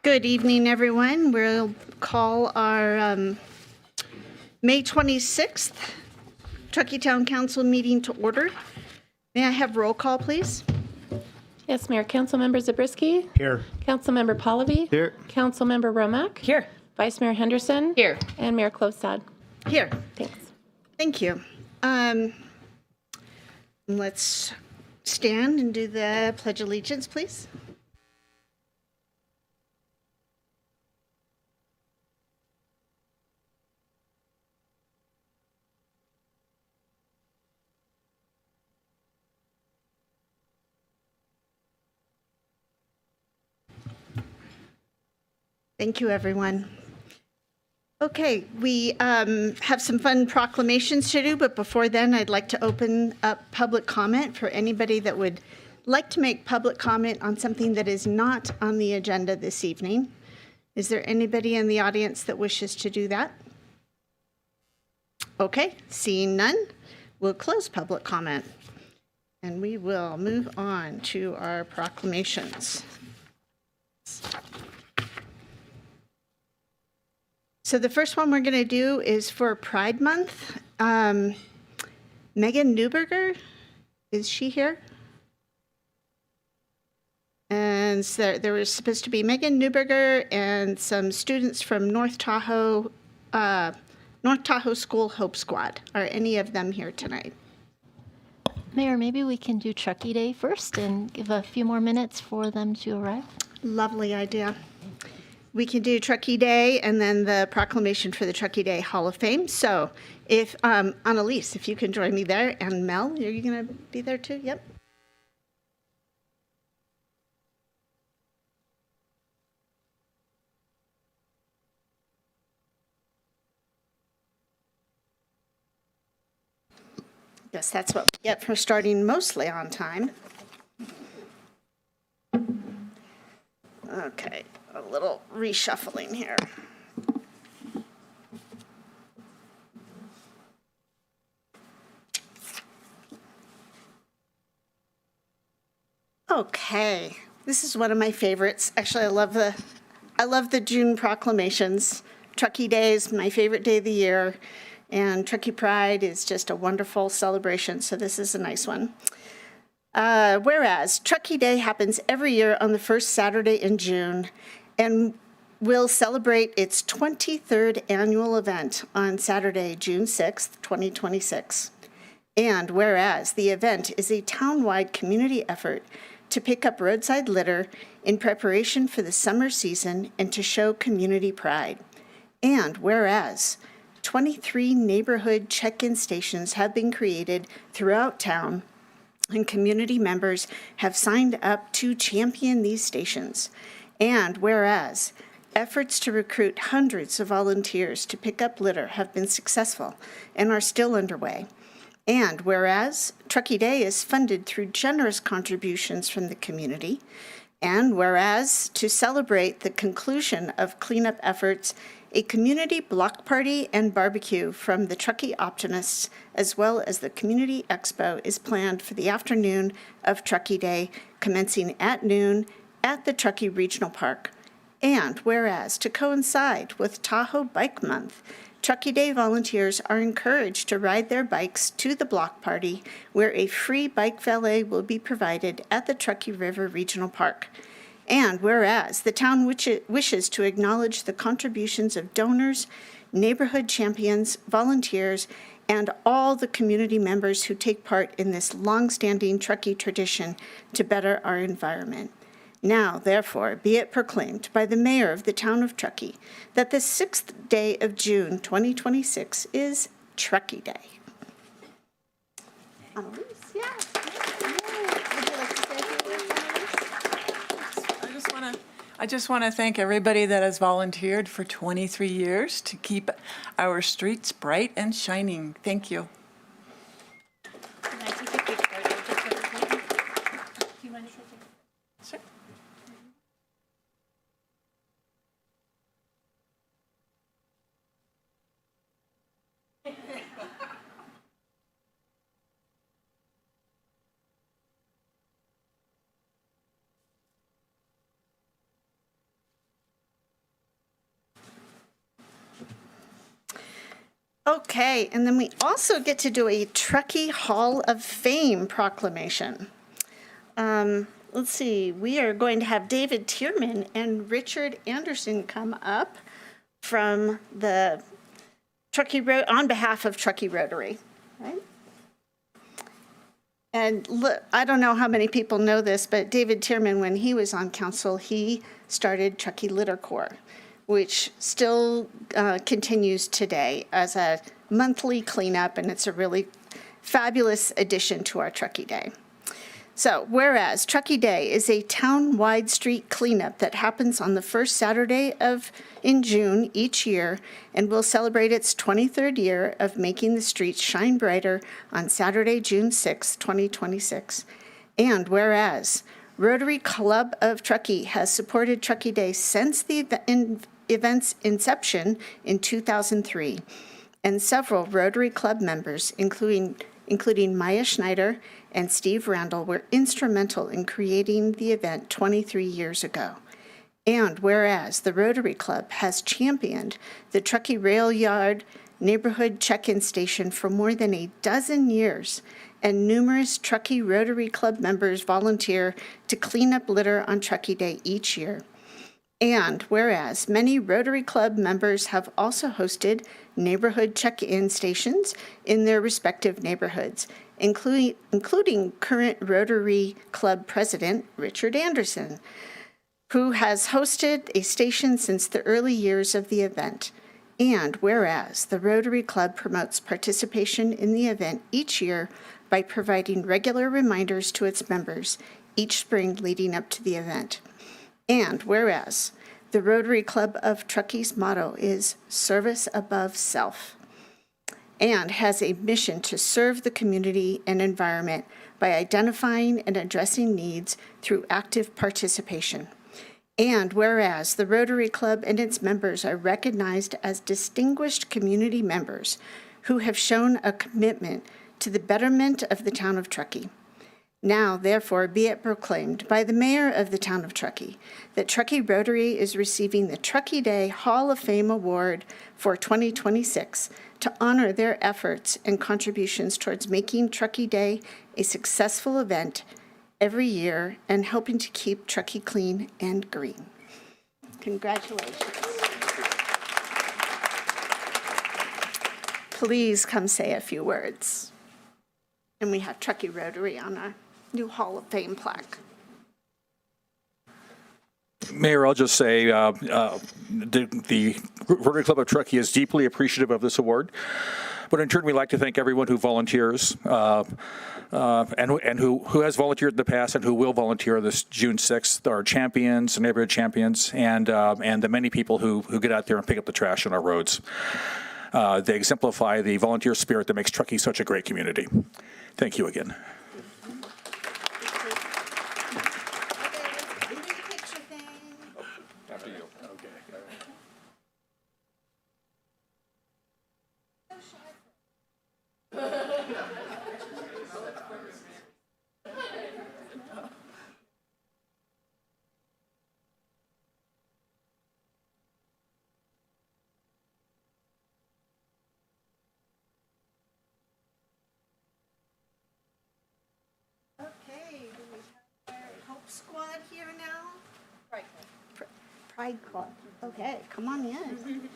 Good evening, everyone. We'll call our May 26th Truckee Town Council meeting to order. May I have roll call, please? Yes, Mayor. Councilmember Zabriskie? Here. Councilmember Pallavi? Here. Councilmember Romack? Here. Vice Mayor Henderson? Here. And Mayor Klosad? Here. Thanks. Thank you. Let's stand and do the Pledge of Allegiance, please. Thank you, everyone. Okay, we have some fun proclamations to do, but before then, I'd like to open up public comment for anybody that would like to make public comment on something that is not on the agenda this evening. Is there anybody in the audience that wishes to do that? Okay, seeing none, we'll close public comment. And we will move on to our proclamations. So the first one we're going to do is for Pride Month. Megan Newberger, is she here? And so there was supposed to be Megan Newberger and some students from North Tahoe School Hope Squad. Are any of them here tonight? Mayor, maybe we can do Truckee Day first and give a few more minutes for them to arrive. Lovely idea. We can do Truckee Day and then the proclamation for the Truckee Day Hall of Fame. So if, Annalise, if you can join me there, and Mel, are you going to be there too? Yep. Guess that's what we get for starting mostly on time. Okay, a little reshuffling here. Okay, this is one of my favorites. Actually, I love the June proclamations. Truckee Day is my favorite day of the year, and Truckee Pride is just a wonderful celebration, so this is a nice one. Whereas Truckee Day happens every year on the first Saturday in June and will celebrate its 23rd annual event on Saturday, June 6th, 2026. And whereas the event is a town-wide community effort to pick up roadside litter in preparation for the summer season and to show community pride. And whereas 23 neighborhood check-in stations have been created throughout town, and community members have signed up to champion these stations. And whereas efforts to recruit hundreds of volunteers to pick up litter have been successful and are still underway. And whereas Truckee Day is funded through generous contributions from the community. And whereas to celebrate the conclusion of cleanup efforts, a community block party and barbecue from the Truckee Optimists, as well as the Community Expo, is planned for the afternoon of Truckee Day, commencing at noon at the Truckee Regional Park. And whereas, to coincide with Tahoe Bike Month, Truckee Day volunteers are encouraged to ride their bikes to the block party, where a free bike valet will be provided at the Truckee River Regional Park. And whereas the town wishes to acknowledge the contributions of donors, neighborhood champions, volunteers, and all the community members who take part in this long-standing Truckee tradition to better our environment. Now, therefore, be it proclaimed by the mayor of the town of Truckee that the 6th day of June, 2026 is Truckee Day. Annalise, yeah. I just want to thank everybody that has volunteered for 23 years to keep our streets bright and shining. Thank you. Can I take a picture? Do you mind if I take a Sure. Okay, and then we also get to do a Truckee Hall of Fame proclamation. Let's see, we are going to have David Tierman and Richard Anderson come up from the Truckee Road on behalf of Truckee Rotary, right? And look, I don't know how many people know this, but David Tierman, when he was on council, he started Truckee Litter Corps, which still continues today as a monthly cleanup, and it's a really fabulous addition to our Truckee Day. So, whereas Truckee Day is a town-wide street cleanup that happens on the first Saturday in June each year and will celebrate its 23rd year of making the streets shine brighter on Saturday, June 6, 2026. And whereas Rotary Club of Truckee has supported Truckee Day since the event's inception in 2003, and several Rotary Club members, including Maya Schneider and Steve Randall, were instrumental in creating the event 23 years ago. And whereas the Rotary Club has championed the Truckee Rail Yard neighborhood check-in station for more than a dozen years, and numerous Truckee Rotary Club members volunteer to clean up litter on Truckee Day each year. And whereas many Rotary Club members have also hosted neighborhood check-in stations in their respective neighborhoods, including current Rotary Club President Richard Anderson, who has hosted a station since the early years of the event. And whereas the Rotary Club promotes participation in the event each year by providing regular reminders to its members each spring leading up to the event. And whereas the Rotary Club of Truckee's motto is service above self, and has a mission to serve the community and environment by identifying and addressing needs through active participation. And whereas the Rotary Club and its members are recognized as distinguished community members who have shown a commitment to the betterment of the town of Truckee. Now, therefore, be it proclaimed by the mayor of the town of Truckee that Truckee Rotary is receiving the Truckee Day Hall of Fame Award for 2026 to honor their efforts and contributions towards making Truckee Day a successful event every year and helping to keep Truckee clean and green. Congratulations. Please come say a few words. And we have Truckee Rotary on our new Hall of Fame plaque. Mayor, I'll just say the Rotary Club of Truckee is deeply appreciative of this award. But in turn, we'd like to thank everyone who volunteers and who has volunteered in the past and who will volunteer this June 6th, our champions, neighborhood champions, and the many people who get out there and pick up the trash on our roads. They exemplify the volunteer spirit that makes Truckee such a great community. Thank you again. After you. Okay. Okay, do we have our Hope Squad here now? Pride Club. Okay, come on in.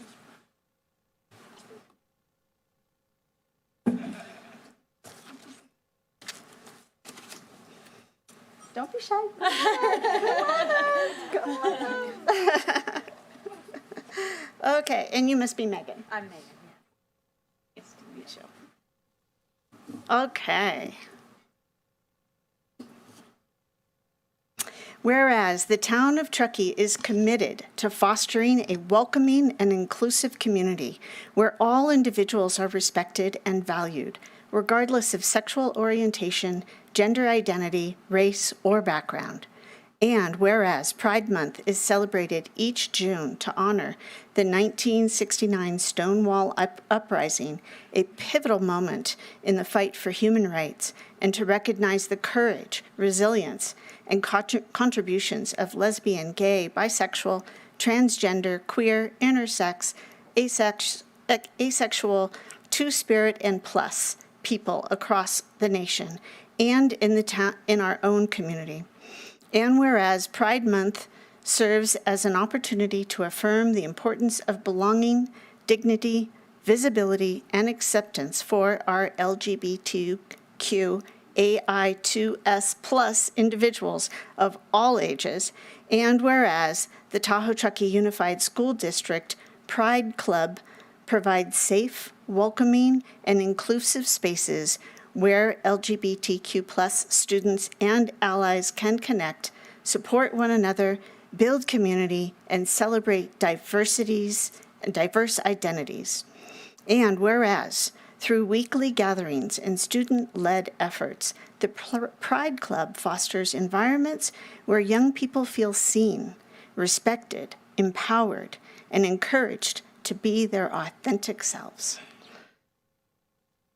Don't be shy. Come on. Okay, and you must be Megan. I'm Megan. Yeah. Nice to meet you. Okay. Whereas the town of Truckee is committed to fostering a welcoming and inclusive community where all individuals are respected and valued, regardless of sexual orientation, gender identity, race, or background. And whereas Pride Month is celebrated each June to honor the 1969 Stonewall Uprising, a pivotal moment in the fight for human rights, and to recognize the courage, resilience, and contributions of lesbian, gay, bisexual, transgender, queer, intersex, asexual, Two-Spirit and Plus people across the nation and in our own community. And whereas Pride Month serves as an opportunity to affirm the importance of belonging, dignity, visibility, and acceptance for our LGBTQAI2S plus individuals of all ages, and whereas the Tahoe Truckee Unified School District Pride Club provides safe, welcoming, and inclusive spaces where LGBTQ plus students and allies can connect, support one another, build community, and celebrate diversities and diverse identities. And whereas, through weekly gatherings and student-led efforts, the Pride Club fosters environments where young people feel seen, respected, empowered, and encouraged to be their authentic selves.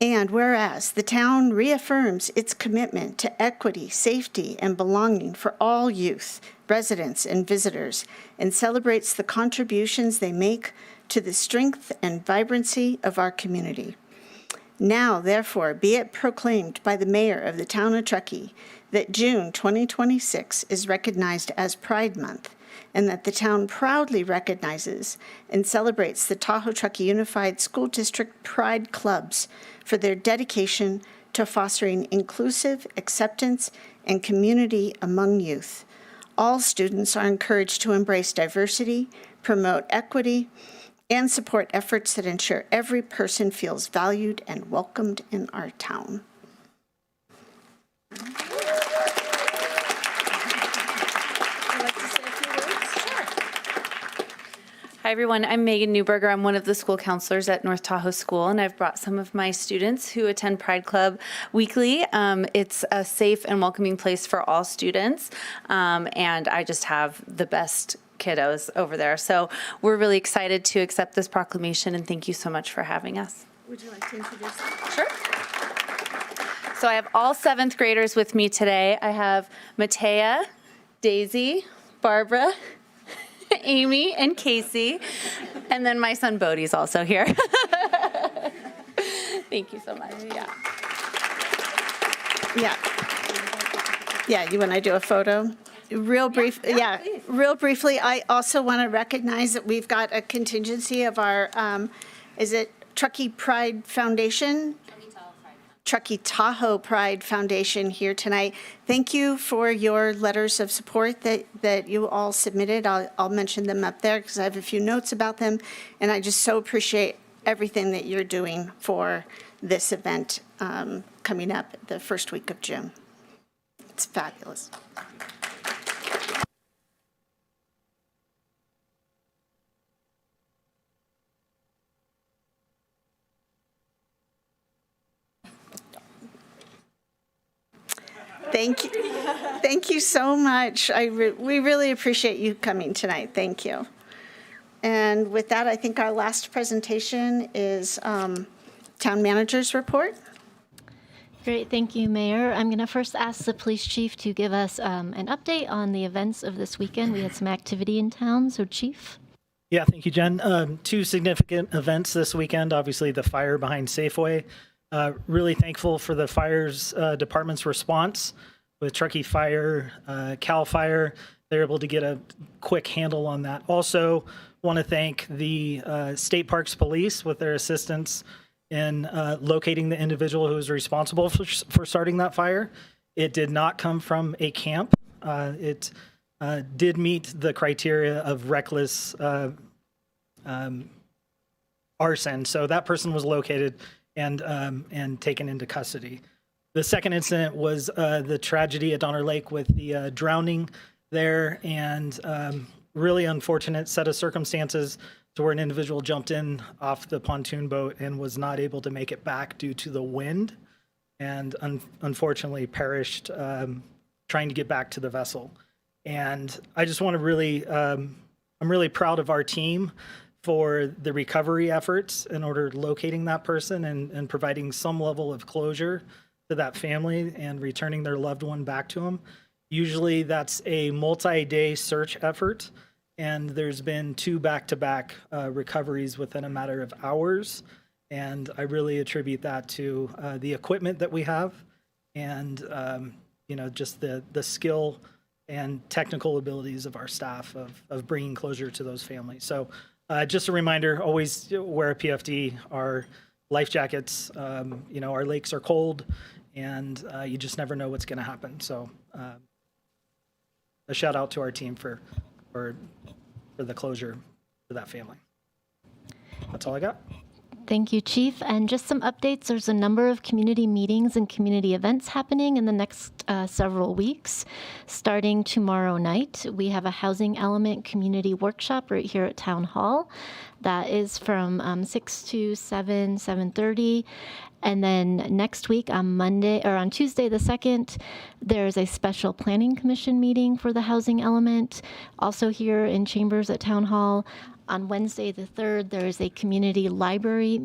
And whereas the town reaffirms its commitment to equity, safety, and belonging for all youth, residents, and visitors, and celebrates the contributions they make to the strength and vibrancy of our community. Now, therefore, be it proclaimed by the mayor of the town of Truckee that June 2026 is recognized as Pride Month, and that the town proudly recognizes and celebrates the Tahoe Truckee Unified School District Pride Clubs for their dedication to fostering inclusive acceptance and community among youth. All students are encouraged to embrace diversity, promote equity, and support efforts that ensure every person feels valued and welcomed in our town. Hi, everyone. I'm Megan Newberger. I'm one of the school counselors at North Tahoe School, and I've brought some of my students who attend Pride Club weekly. It's a safe and welcoming place for all students, and I just have the best kiddos over there. So we're really excited to accept this proclamation, and thank you so much for having us. Would you like to introduce them? Sure. So I have all 7th graders with me today. I have Matea, Daisy, Barbara, Amy, and Casey, and then my son Bodie's also here. Thank you so much. Yeah, you want to do a photo? Real briefly, I also want to recognize that we've got a contingency of our, is it Truckee Pride Foundation? Truckee Tahoe Pride Foundation here tonight. Thank you for your letters of support that you all submitted. I'll mention them up there because I have a few notes about them, and I just so appreciate everything that you're doing for this event coming up the first week of June. It's fabulous. Thank you. Thank you so much. We really appreciate you coming tonight. Thank you. And with that, I think our last presentation is Town Manager's Report. Great, thank you, Mayor. I'm going to first ask the police chief to give us an update on the events of this weekend. We had some activity in town, so Chief. Yeah, thank you, Jen. 2 significant events this weekend. Obviously, the fire behind Safeway. Really thankful for the fire's department's response with Truckee Fire, Cal Fire. They're able to get a quick handle on that. Also, want to thank the State Parks Police with their assistance in locating the individual who was responsible for starting that fire. It did not come from a camp. It did meet the criteria of reckless arson. So that person was located and taken into custody. The second incident was the tragedy at Donner Lake with the drowning there, and really unfortunate set of circumstances to where an individual jumped in off the pontoon boat and was not able to make it back due to the wind, and unfortunately perished trying to get back to the vessel. And I just want to really, I'm really proud of our team for the recovery efforts in order locating that person and providing some level of closure to that family and returning their loved one back to them. Usually that's a multi-day search effort, and there's been 2 back-to-back recoveries within a matter of hours. And I really attribute that to the equipment that we have and, just the skill and technical abilities of our staff of bringing closure to those families. So just a reminder, always wear a PFD. Our life jackets, our lakes are cold, and you just never know what's going to happen. So a shout out to our team for the closure for that family. That's all I got. Thank you, Chief. And just some updates. There's a number of community meetings and community events happening in the next several weeks. Starting tomorrow night, we have a housing element community workshop right here at Town Hall. That is from 6 to 7:30. And then next week on Tuesday the 2nd, there's a special planning commission meeting for the housing element, also here in chambers at Town Hall. On Wednesday the 3rd, there is a community library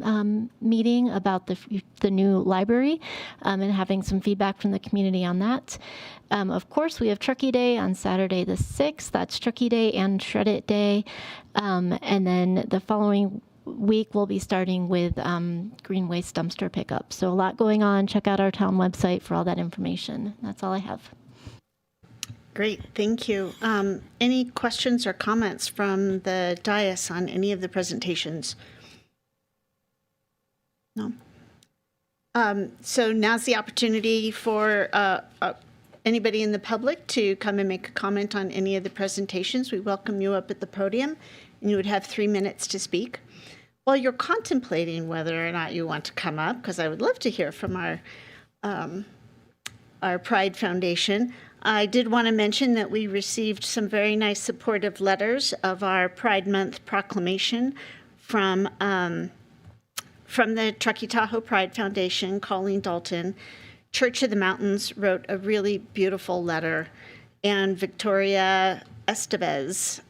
meeting about the new library and having some feedback from the community on that. Of course, we have Truckee Day on Saturday the 6th. That's Truckee Day and Shred It Day. And then the following week, we'll be starting with green waste dumpster pickup. So a lot going on. Check out our town website for all that information. That's all I have. Great, thank you. Any questions or comments from the dais on any of the presentations? No? So now's the opportunity for anybody in the public to come and make a comment on any of the presentations. We welcome you up at the podium, and you would have 3 minutes to speak. While you're contemplating whether or not you want to come up, because I would love to hear from our Pride Foundation, I did want to mention that we received some very nice supportive letters of our Pride Month proclamation from the Truckee Tahoe Pride Foundation. Colleen Dalton, Church of the Mountains wrote a really beautiful letter, and Victoria Estevez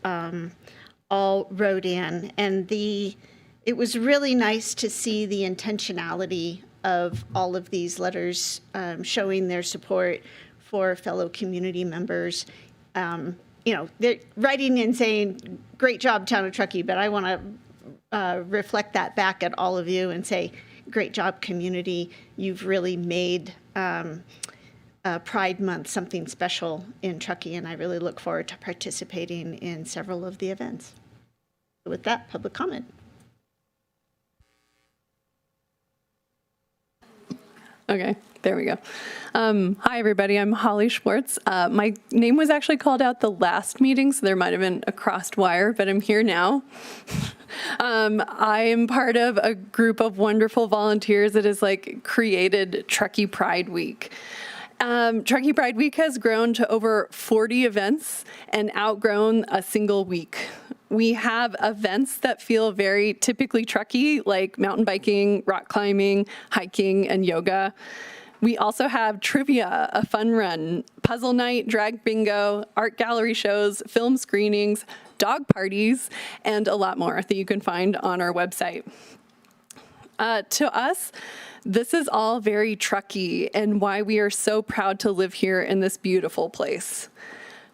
all wrote in, and it was really nice to see the intentionality of all of these letters showing their support for fellow community members. They're writing in saying, great job, Town of Truckee, but I want to reflect that back at all of you and say, great job, community. You've really made Pride Month something special in Truckee, and I really look forward to participating in several of the events. With that, public comment. Okay, there we go. Hi, everybody. I'm Holly Schwartz. My name was actually called out the last meeting, so there might have been a crossed wire, but I'm here now. I am part of a group of wonderful volunteers that has created Truckee Pride Week. Truckee Pride Week has grown to over 40 events and outgrown a single week. We have events that feel very typically Truckee, like mountain biking, rock climbing, hiking, and yoga. We also have trivia, a fun run, puzzle night, drag bingo, art gallery shows, film screenings, dog parties, and a lot more that you can find on our website. To us, this is all very Truckee and why we are so proud to live here in this beautiful place.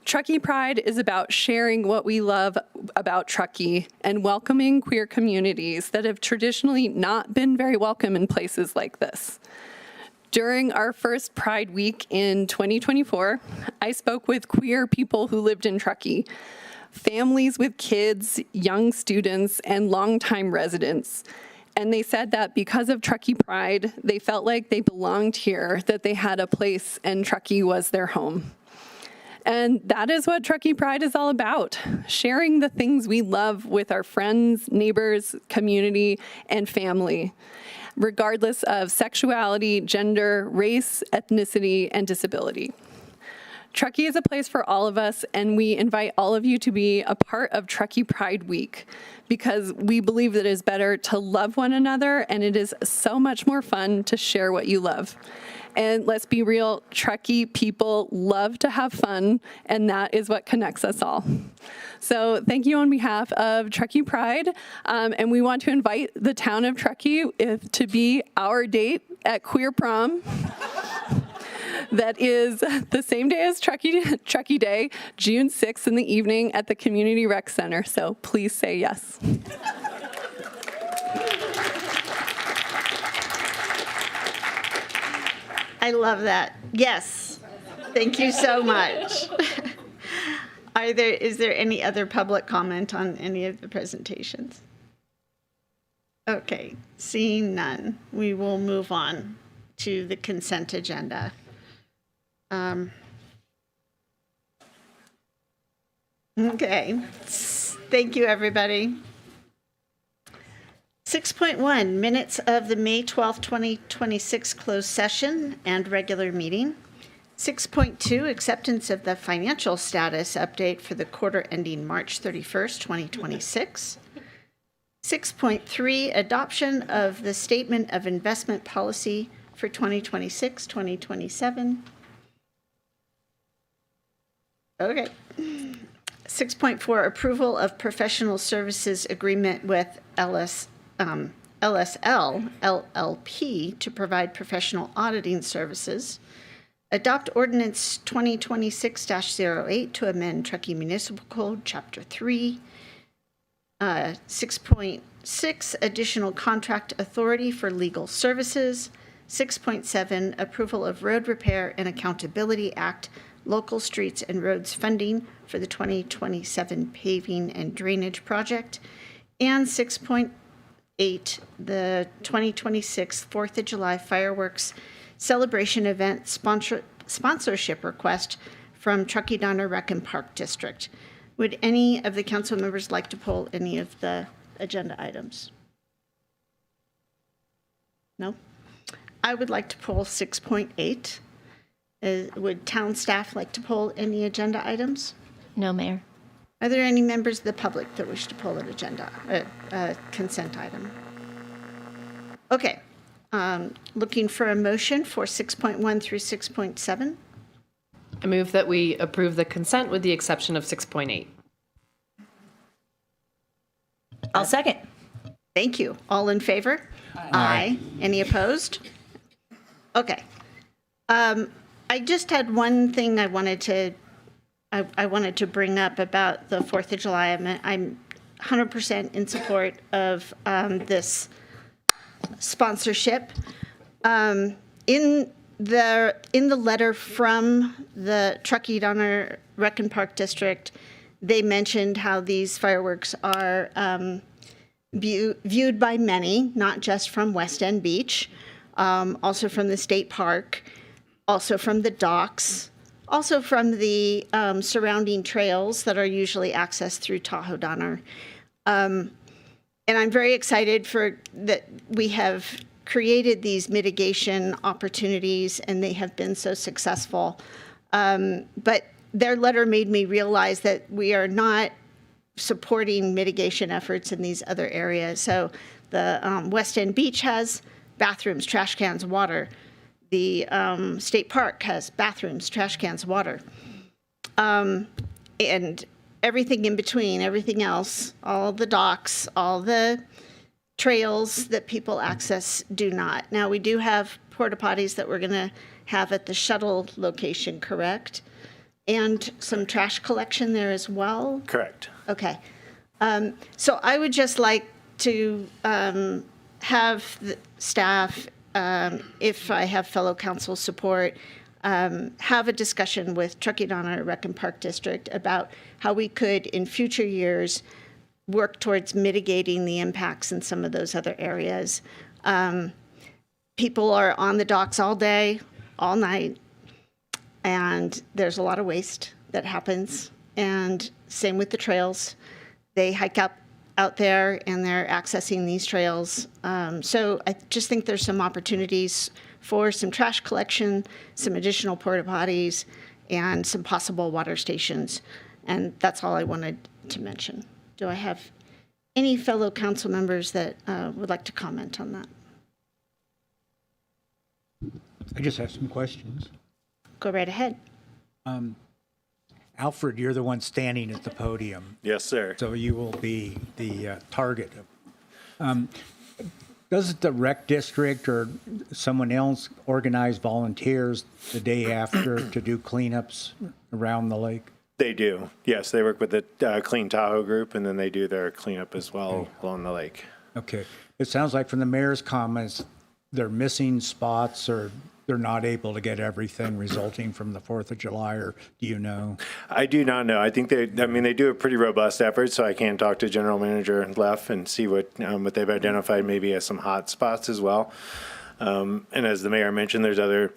Truckee Pride is about sharing what we love about Truckee and welcoming queer communities that have traditionally not been very welcome in places like this. During our first Pride Week in 2024, I spoke with queer people who lived in Truckee, families with kids, young students, and longtime residents. And they said that because of Truckee Pride, they felt like they belonged here, that they had a place, and Truckee was their home. And that is what Truckee Pride is all about, sharing the things we love with our friends, neighbors, community, and family, regardless of sexuality, gender, race, ethnicity, and disability. Truckee is a place for all of us, and we invite all of you to be a part of Truckee Pride Week because we believe that it is better to love one another, and it is so much more fun to share what you love. And let's be real, Truckee people love to have fun, and that is what connects us all. So thank you on behalf of Truckee Pride, and we want to invite the town of Truckee to be our date at Queer Prom. That is the same day as Truckee Day, June 6th in the evening at the Community Rec Center. So please say yes. I love that. Yes. Thank you so much. Is there any other public comment on any of the presentations? Okay, seeing none, we will move on to the consent agenda. Okay, thank you, everybody. 6.1, minutes of the May 12, 2026 closed session and regular meeting. 6.2, acceptance of the financial status update for the quarter ending March 31st, 2026. 6.3, adoption of the statement of investment policy for 2026, 2027. Okay. 6.4, approval of professional services agreement with LSL LLP to provide professional auditing services. Adopt ordinance 2026-08 to amend Truckee Municipal Code, Chapter 3. 6.6, additional contract authority for legal services. 6.7, approval of Road Repair and Accountability Act, local streets and roads funding for the 2027 paving and drainage project. And 6.8, the 2026 4th of July fireworks celebration event sponsorship request from Truckee Donner Rec and Park District. Would any of the council members like to pull any of the agenda items? No? I would like to pull 6.8. Would town staff like to pull any agenda items? No, Mayor. Are there any members of the public that wish to pull an agenda, consent item? Okay. Looking for a motion for 6.1 through 6.7. I move that we approve the consent with the exception of 6.8. I'll second. Thank you. All in favor? Aye. Any opposed? Okay. I just had one thing I wanted to bring up about the 4th of July. I'm 100% in support of this sponsorship. In the letter from the Truckee Donner Rec and Park District, they mentioned how these fireworks are viewed by many, not just from West End Beach, also from the state park, also from the docks, also from the surrounding trails that are usually accessed through Tahoe Donner. And I'm very excited for that we have created these mitigation opportunities and they have been so successful. But their letter made me realize that we are not supporting mitigation efforts in these other areas. So the West End Beach has bathrooms, trash cans, water. The state park has bathrooms, trash cans, water. And everything in between, everything else, all the docks, all the trails that people access do not. Now, we do have porta potties that we're going to have at the shuttle location, correct? And some trash collection there as well? Correct. Okay. So I would just like to have the staff, if I have fellow council support, have a discussion with Truckee Donner Rec and Park District about how we could, in future years, work towards mitigating the impacts in some of those other areas. People are on the docks all day, all night, and there's a lot of waste that happens. And same with the trails. They hike up out there and they're accessing these trails. So I just think there's some opportunities for some trash collection, some additional porta potties, and some possible water stations. And that's all I wanted to mention. Do I have any fellow council members that would like to comment on that? I just have some questions. Go right ahead. Alfred, you're the one standing at the podium, Yes, sir. so you will be the target. Does the rec district or someone else organize volunteers the day after to do cleanups around the lake? They do. Yes, they work with the Clean Tahoe group, and then they do their cleanup as well along the lake. Okay. It sounds like from the mayor's comments, they're missing spots or they're not able to get everything resulting from the 4th of July, or do you know? I do not know. I think they do a pretty robust effort, so I can talk to General Manager Leff and see what they've identified maybe as some hot spots as well. And as the mayor mentioned, there's other,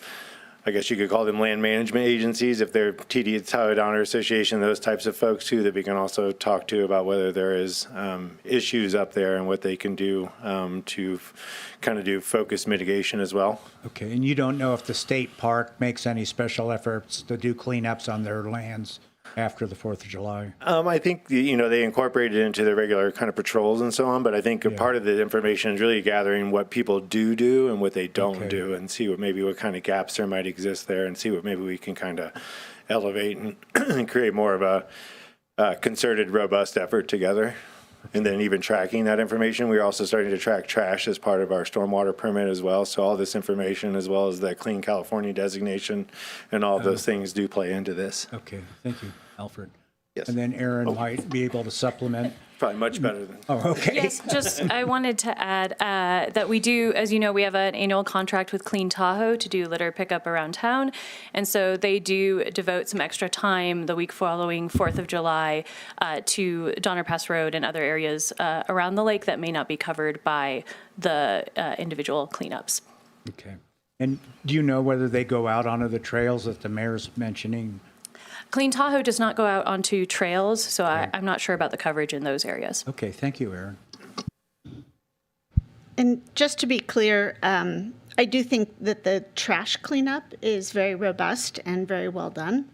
I guess you could call them land management agencies, if they're TD, Tahoe Donor Association, those types of folks too, that we can also talk to about whether there is issues up there and what they can do to kind of do focused mitigation as well. Okay, and you don't know if the state park makes any special efforts to do cleanups on their lands after the 4th of July? I think, they incorporate it into the regular kind of patrols and so on, but I think a part of the information is really gathering what people do and what they don't do, and see what kind of gaps there might exist there, and see what maybe we can kind of elevate and create more of a concerted, robust effort together. And then even tracking that information. We're also starting to track trash as part of our stormwater permit as well. So all this information, as well as the Clean California designation and all of those things, do play into this. Okay, thank you, Alfred. Yes. And then Aaron might be able to supplement. Probably much better than. Oh, okay. Yes, just I wanted to add that we do, as you know, we have an annual contract with Clean Tahoe to do litter pickup around town. And so they do devote some extra time the week following 4th of July to Donner Pass Road and other areas around the lake that may not be covered by the individual cleanups. Okay. And do you know whether they go out onto the trails that the mayor's mentioning? Clean Tahoe does not go out onto trails, so I'm not sure about the coverage in those areas. Okay, thank you, Aaron. And just to be clear, I do think that the trash cleanup is very robust and very well done.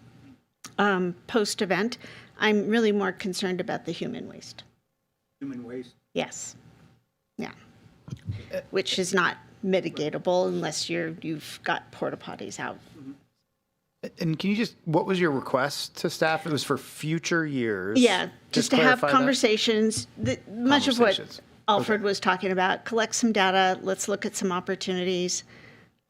Post-event, I'm really more concerned about the human waste. Human waste? Yes. Yeah. Which is not mitigatable unless you've got porta potties out. And can you what was your request to staff? It was for future years. Yeah, just to have clarify that? conversations. Much of what Alfred was talking about, collect some data, let's look at some opportunities.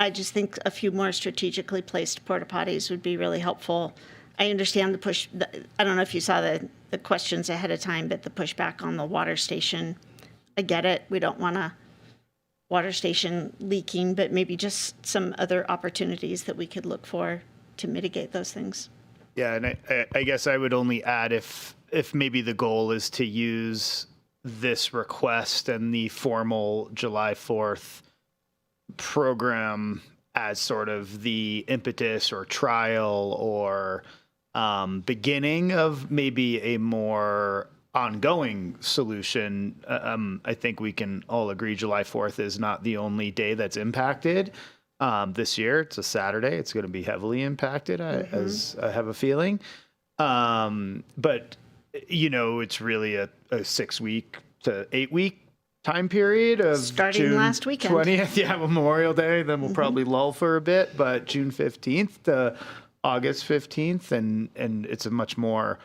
I just think a few more strategically placed porta potties would be really helpful. I understand the push, I don't know if you saw the questions ahead of time, but the pushback on the water station, I get it. We don't want a water station leaking, but maybe just some other opportunities that we could look for to mitigate those things. Yeah, and I guess I would only add if maybe the goal is to use this request and the formal July 4th program as sort of the impetus or trial or beginning of maybe a more ongoing solution. I think we can all agree July 4th is not the only day that's impacted. This year, it's a Saturday. It's going to be heavily impacted, as I have a feeling. But, it's really a 6-week to 8-week time period of starting June last weekend. 20th, Memorial Day. Then we'll probably lull for a bit, but June 15th to August 15th. And it's a much more,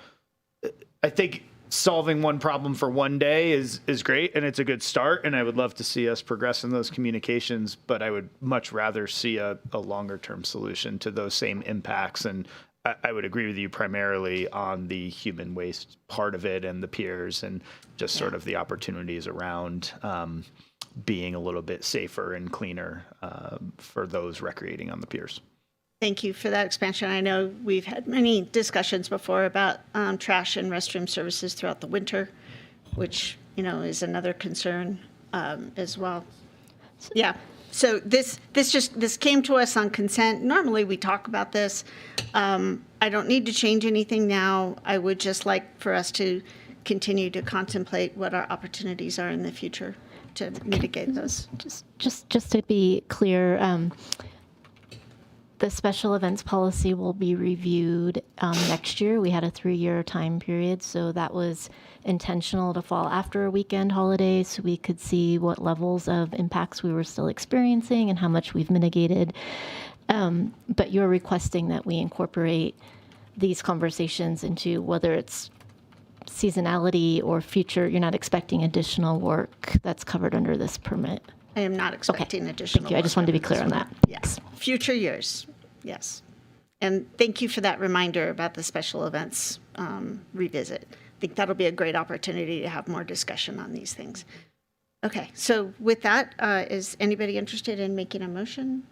I think, solving one problem for one day is great, and it's a good start, and I would love to see us progress in those communications, but I would much rather see a longer term solution to those same impacts. And I would agree with you primarily on the human waste part of it and the piers and just sort of the opportunities around being a little bit safer and cleaner for those recreating on the piers. Thank you for that expansion. I know we've had many discussions before about trash and restroom services throughout the winter, which, is another concern as well. Yeah. So this came to us on consent. Normally we talk about this. I don't need to change anything now. I would just like for us to continue to contemplate what our opportunities are in the future to mitigate those. Just to be clear, the special events policy will be reviewed next year. We had a 3-year time period, so that was intentional to fall after a weekend holiday so we could see what levels of impacts we were still experiencing and how much we've mitigated. But you're requesting that we incorporate these conversations into whether it's seasonality or future. You're not expecting additional work that's covered under this permit. I am not expecting additional Thank you. I just wanted to be clear on that. Yes. Future years. Yes. And thank you for that reminder about the special events revisit. I think that'll be a great opportunity to have more discussion on these things. Okay. So with that, is anybody interested in making a motion?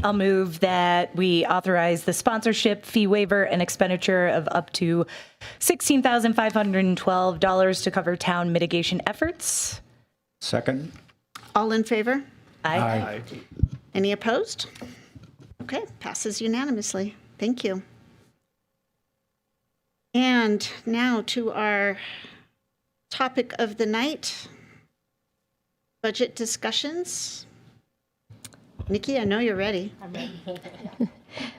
I'll move that we authorize the sponsorship fee waiver and expenditure of up to $16,512 to cover town mitigation efforts. Second. All in favor? Aye. Any opposed? Okay, passes unanimously. Thank you. And now to our topic of the night, budget discussions. Nikki, I know you're ready. I'm ready.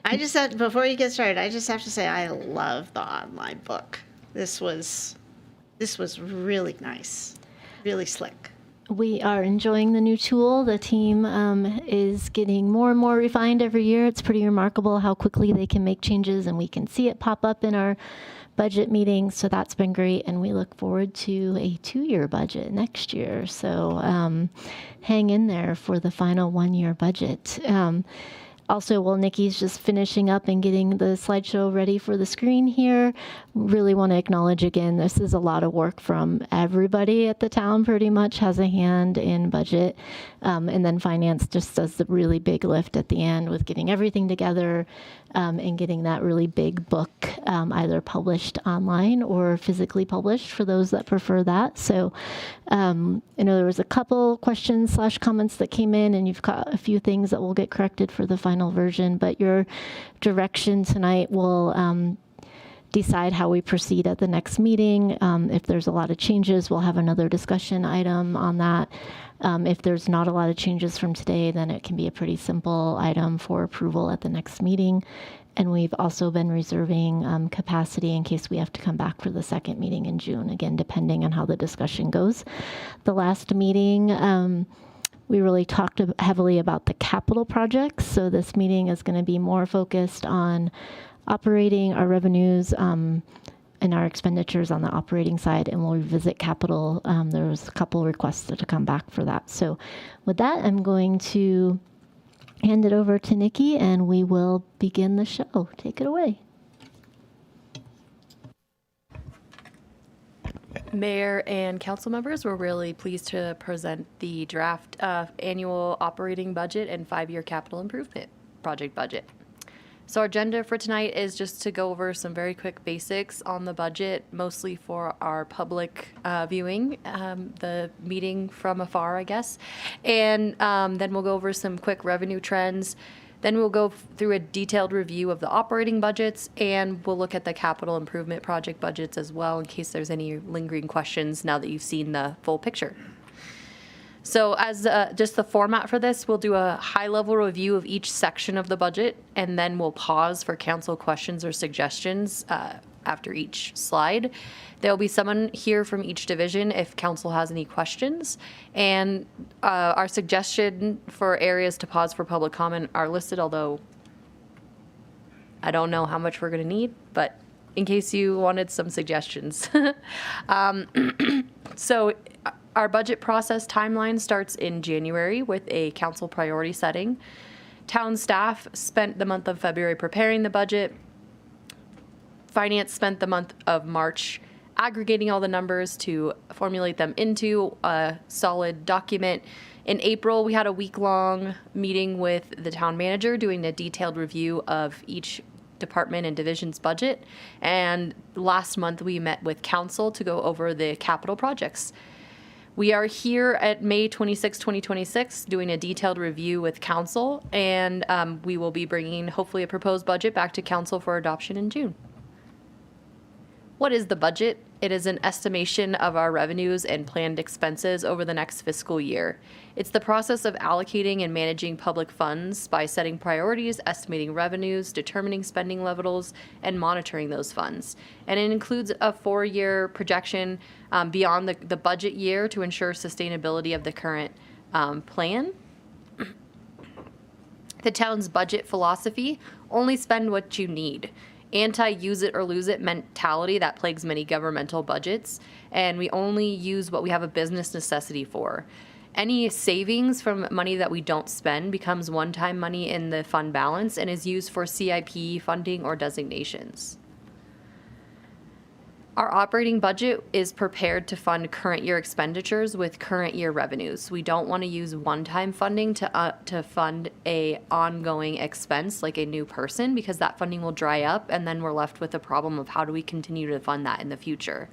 I just have, before you get started, I just have to say I love the online book. This was really nice, really slick. We are enjoying the new tool. The team is getting more and more refined every year. It's pretty remarkable how quickly they can make changes, and we can see it pop up in our budget meetings. So that's been great, and we look forward to a 2-year budget next year. So hang in there for the final 1-year budget. Also, while Nikki's just finishing up and getting the slideshow ready for the screen here, really want to acknowledge again, this is a lot of work from everybody at the town, pretty much has a hand in budget. And then finance just does the really big lift at the end with getting everything together and getting that really big book either published online or physically published for those that prefer that. So I know there was a couple questions / comments that came in, and you've got a few things that will get corrected for the final version, but your direction tonight will decide how we proceed at the next meeting. If there's a lot of changes, we'll have another discussion item on that. If there's not a lot of changes from today, then it can be a pretty simple item for approval at the next meeting. And we've also been reserving capacity in case we have to come back for the second meeting in June, again, depending on how the discussion goes. The last meeting, we really talked heavily about the capital projects. So this meeting is going to be more focused on operating our revenues and our expenditures on the operating side, and we'll revisit capital. There was a couple requests to come back for that. So with that, I'm going to hand it over to Nikki, and we will begin the show. Take it away. Mayor and council members, we're really pleased to present the draft annual operating budget and 5-year capital improvement project budget. So our agenda for tonight is just to go over some very quick basics on the budget, mostly for our public viewing, the meeting from afar, I guess. And then we'll go over some quick revenue trends. Then we'll go through a detailed review of the operating budgets, and we'll look at the capital improvement project budgets as well in case there's any lingering questions now that you've seen the full picture. So as just the format for this, we'll do a high-level review of each section of the budget, and then we'll pause for council questions or suggestions after each slide. There'll be someone here from each division if council has any questions. And our suggestion for areas to pause for public comment are listed, although I don't know how much we're going to need, but in case you wanted some suggestions. So our budget process timeline starts in January with a council priority setting. Town staff spent the month of February preparing the budget. Finance spent the month of March aggregating all the numbers to formulate them into a solid document. In April, we had a week-long meeting with the town manager doing a detailed review of each department and division's budget. And last month, we met with council to go over the capital projects. We are here at May 26, 2026, doing a detailed review with council, and we will be bringing hopefully a proposed budget back to council for adoption in June. What is the budget? It is an estimation of our revenues and planned expenses over the next fiscal year. It's the process of allocating and managing public funds by setting priorities, estimating revenues, determining spending levels, and monitoring those funds. And it includes a 4-year projection beyond the budget year to ensure sustainability of the current plan. The town's budget philosophy: only spend what you need. Anti-use it or lose it mentality that plagues many governmental budgets, and we only use what we have a business necessity for. Any savings from money that we don't spend becomes one-time money in the fund balance and is used for CIP funding or designations. Our operating budget is prepared to fund current year expenditures with current year revenues. We don't want to use one-time funding to fund a ongoing expense like a new person, because that funding will dry up and then we're left with the problem of how do we continue to fund that in the future.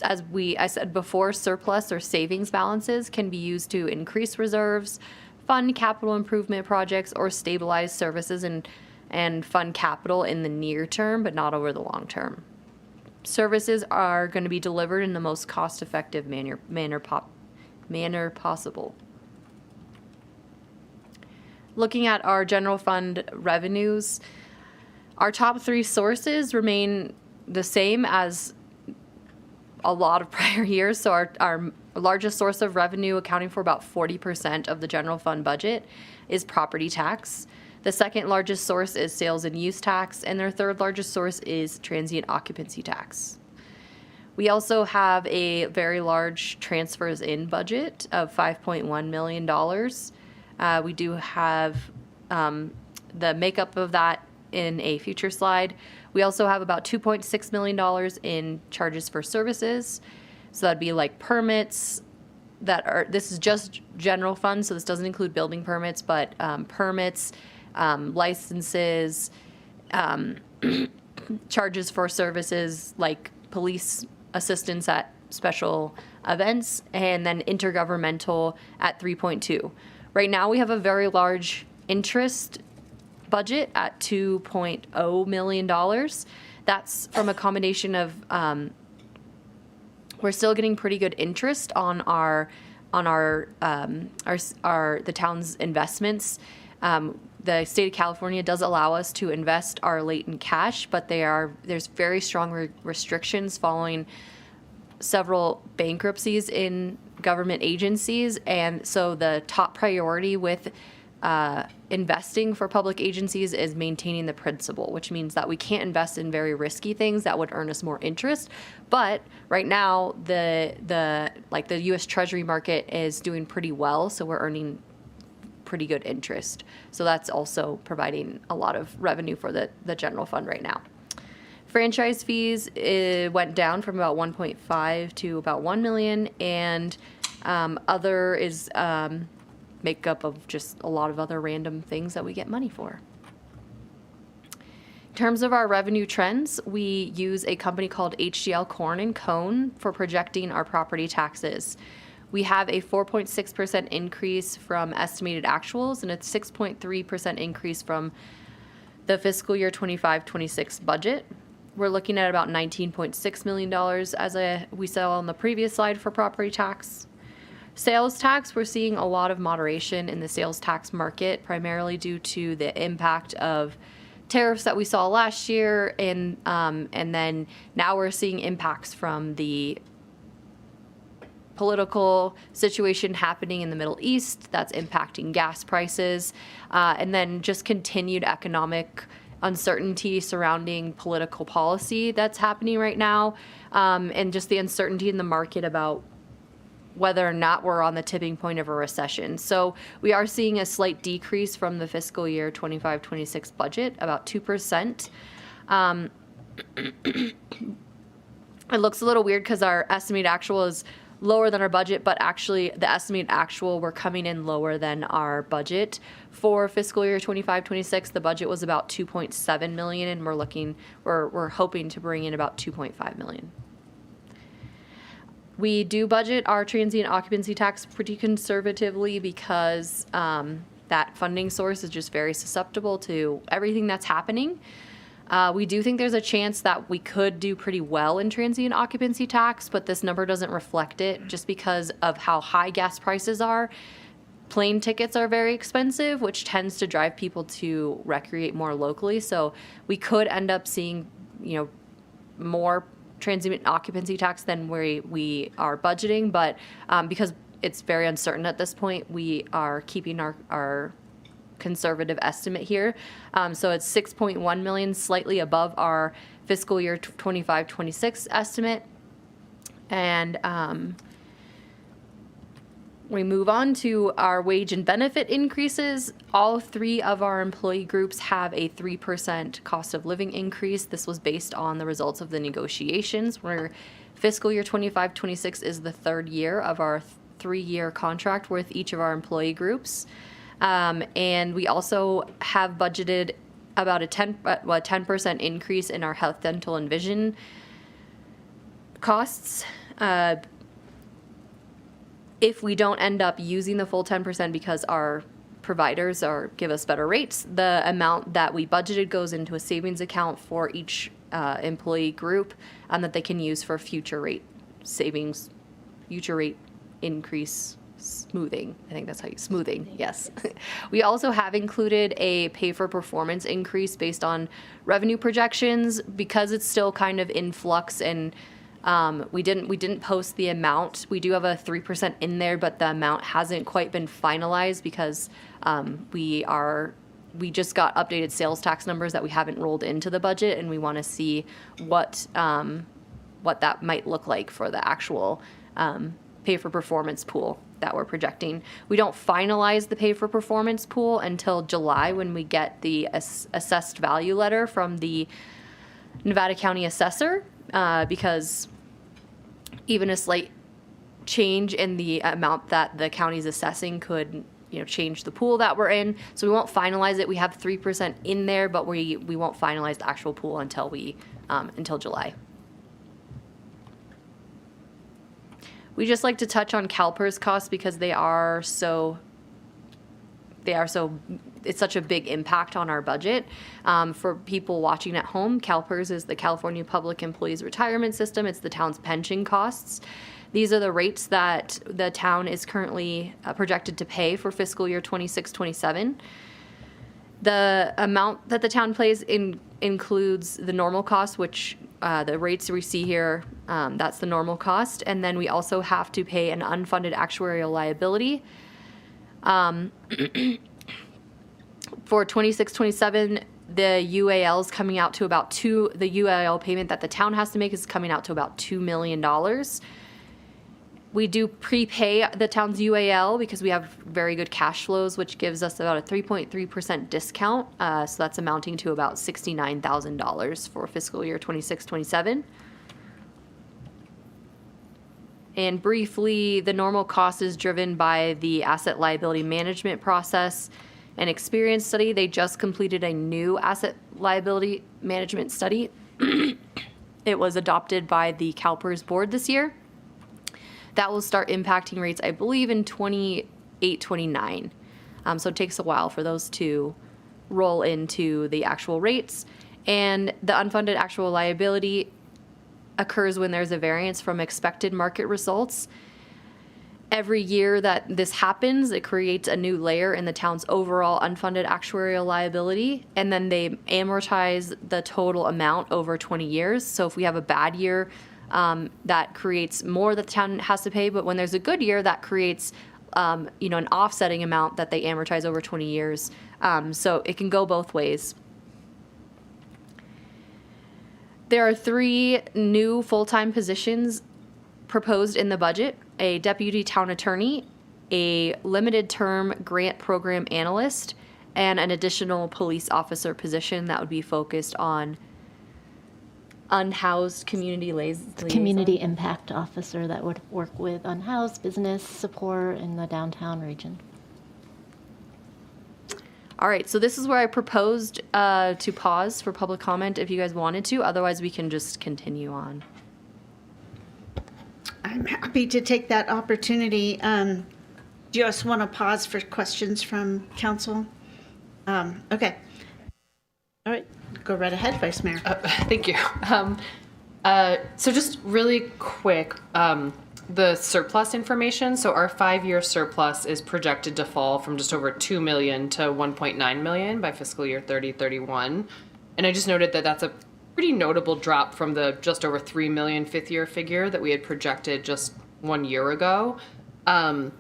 As I said before, surplus or savings balances can be used to increase reserves, fund capital improvement projects, or stabilize services and fund capital in the near term, but not over the long term. Services are going to be delivered in the most cost-effective manner possible. Looking at our general fund revenues, our top three sources remain the same as a lot of prior years. So our largest source of revenue, accounting for about 40% of the general fund budget, is property tax. The second largest source is sales and use tax, and their third largest source is transient occupancy tax. We also have a very large transfers in budget of $5.1 million. We do have the makeup of that in a future slide. We also have about $2.6 million in charges for services. So that'd be like permits this is just general fund, so this doesn't include building permits, but permits, licenses, charges for services like police assistance at special events, and then intergovernmental at 3.2. Right now we have a very large interest budget at $2.0 million. That's from a combination of we're still getting pretty good interest on the town's investments. The state of California does allow us to invest our latent cash, but there's very strong restrictions following several bankruptcies in government agencies, and so the top priority with investing for public agencies is maintaining the principal, which means that we can't invest in very risky things that would earn us more interest. But right now, the U.S. Treasury market is doing pretty well, so we're earning pretty good interest. So that's also providing a lot of revenue for the general fund right now. Franchise fees went down from about 1.5 to about 1 million, and other is makeup of just a lot of other random things that we get money for. In terms of our revenue trends, we use a company called HDL Corn & Cone for projecting our property taxes. We have a 4.6% increase from estimated actuals and a 6.3% increase from the fiscal year 25-26 budget. We're looking at about $19.6 million as we saw on the previous slide for property tax. Sales tax, we're seeing a lot of moderation in the sales tax market, primarily due to the impact of tariffs that we saw last year, and then now we're seeing impacts from the political situation happening in the Middle East that's impacting gas prices, and then just continued economic uncertainty surrounding political policy that's happening right now, and just the uncertainty in the market about whether or not we're on the tipping point of a recession. So we are seeing a slight decrease from the fiscal year 25-26 budget, about 2%. It looks a little weird because our estimated actual is lower than our budget, but actually the estimated actual, we're coming in lower than our budget. For fiscal year 25-26, the budget was about 2.7 million, and we're hoping to bring in about 2.5 million. We do budget our transient occupancy tax pretty conservatively because that funding source is just very susceptible to everything that's happening. We do think there's a chance that we could do pretty well in transient occupancy tax, but this number doesn't reflect it just because of how high gas prices are. Plane tickets are very expensive, which tends to drive people to recreate more locally. So we could end up seeing, more transient occupancy tax than we are budgeting, but because it's very uncertain at this point, we are keeping our conservative estimate here. So it's 6.1 million, slightly above our fiscal year 25-26 estimate. And We move on to our wage and benefit increases. All 3 of our employee groups have a 3% cost of living increase. This was based on the results of the negotiations, where fiscal year 25-26 is the 3rd year of our 3-year contract with each of our employee groups. And we also have budgeted about a 10% increase in our health, dental, and vision costs. If we don't end up using the full 10% because our providers give us better rates, the amount that we budgeted goes into a savings account for each employee group that they can use for future rate savings, future rate increase smoothing. I think that's how you smoothing. Yes. We also have included a pay for performance increase based on revenue projections because it's still kind of in flux, and we didn't post the amount. We do have a 3% in there, but the amount hasn't quite been finalized because we just got updated sales tax numbers that we haven't rolled into the budget, and we want to see what that might look like for the actual pay for performance pool that we're projecting. We don't finalize the pay for performance pool until July, when we get the assessed value letter from the Nevada County assessor, because even a slight change in the amount that the county's assessing could, change the pool that we're in. So we won't finalize it. We have 3% in there, but we won't finalize the actual pool until July. We just like to touch on CalPERS costs because it's such a big impact on our budget. For people watching at home, CalPERS is the California Public Employees Retirement System. It's the town's pension costs. These are the rates that the town is currently projected to pay for fiscal year 26-27. The amount that the town pays includes the normal cost, which the rates we see here, that's the normal cost. And then we also have to pay an unfunded actuarial liability. For 26-27, the UAL is coming out to about the UAL payment that the town has to make is coming out to about $2 million. We do prepay the town's UAL because we have very good cash flows, which gives us about a 3.3% discount. So that's amounting to about $69,000 for fiscal year 26-27. And briefly, the normal cost is driven by the asset liability management process and experience study. They just completed a new asset liability management study. It was adopted by the CalPERS board this year. That will start impacting rates, I believe, in 28-29. So it takes a while for those to roll into the actual rates. And the unfunded actual liability occurs when there's a variance from expected market results. Every year that this happens, it creates a new layer in the town's overall unfunded actuarial liability, and then they amortize the total amount over 20 years. So if we have a bad year, that creates more that the town has to pay, but when there's a good year, that creates an offsetting amount that they amortize over 20 years. So it can go both ways. There are 3 new full-time positions proposed in the budget: a deputy town attorney, a limited-term grant program analyst, and an additional police officer position that would be focused on unhoused community liaison. Community impact officer that would work with unhoused business support in the downtown region. All right, so this is where I proposed to pause for public comment if you guys wanted to. Otherwise, we can just continue on. I'm happy to take that opportunity. Do you just want to pause for questions from council? Okay. All right, go right ahead, Vice Mayor. Thank you. So just really quick, the surplus information. So our 5-year surplus is projected to fall from just over 2 million to 1.9 million by fiscal year 30-31. And I just noted that that's a pretty notable drop from the just over 3 million 5th-year figure that we had projected just 1 year ago. And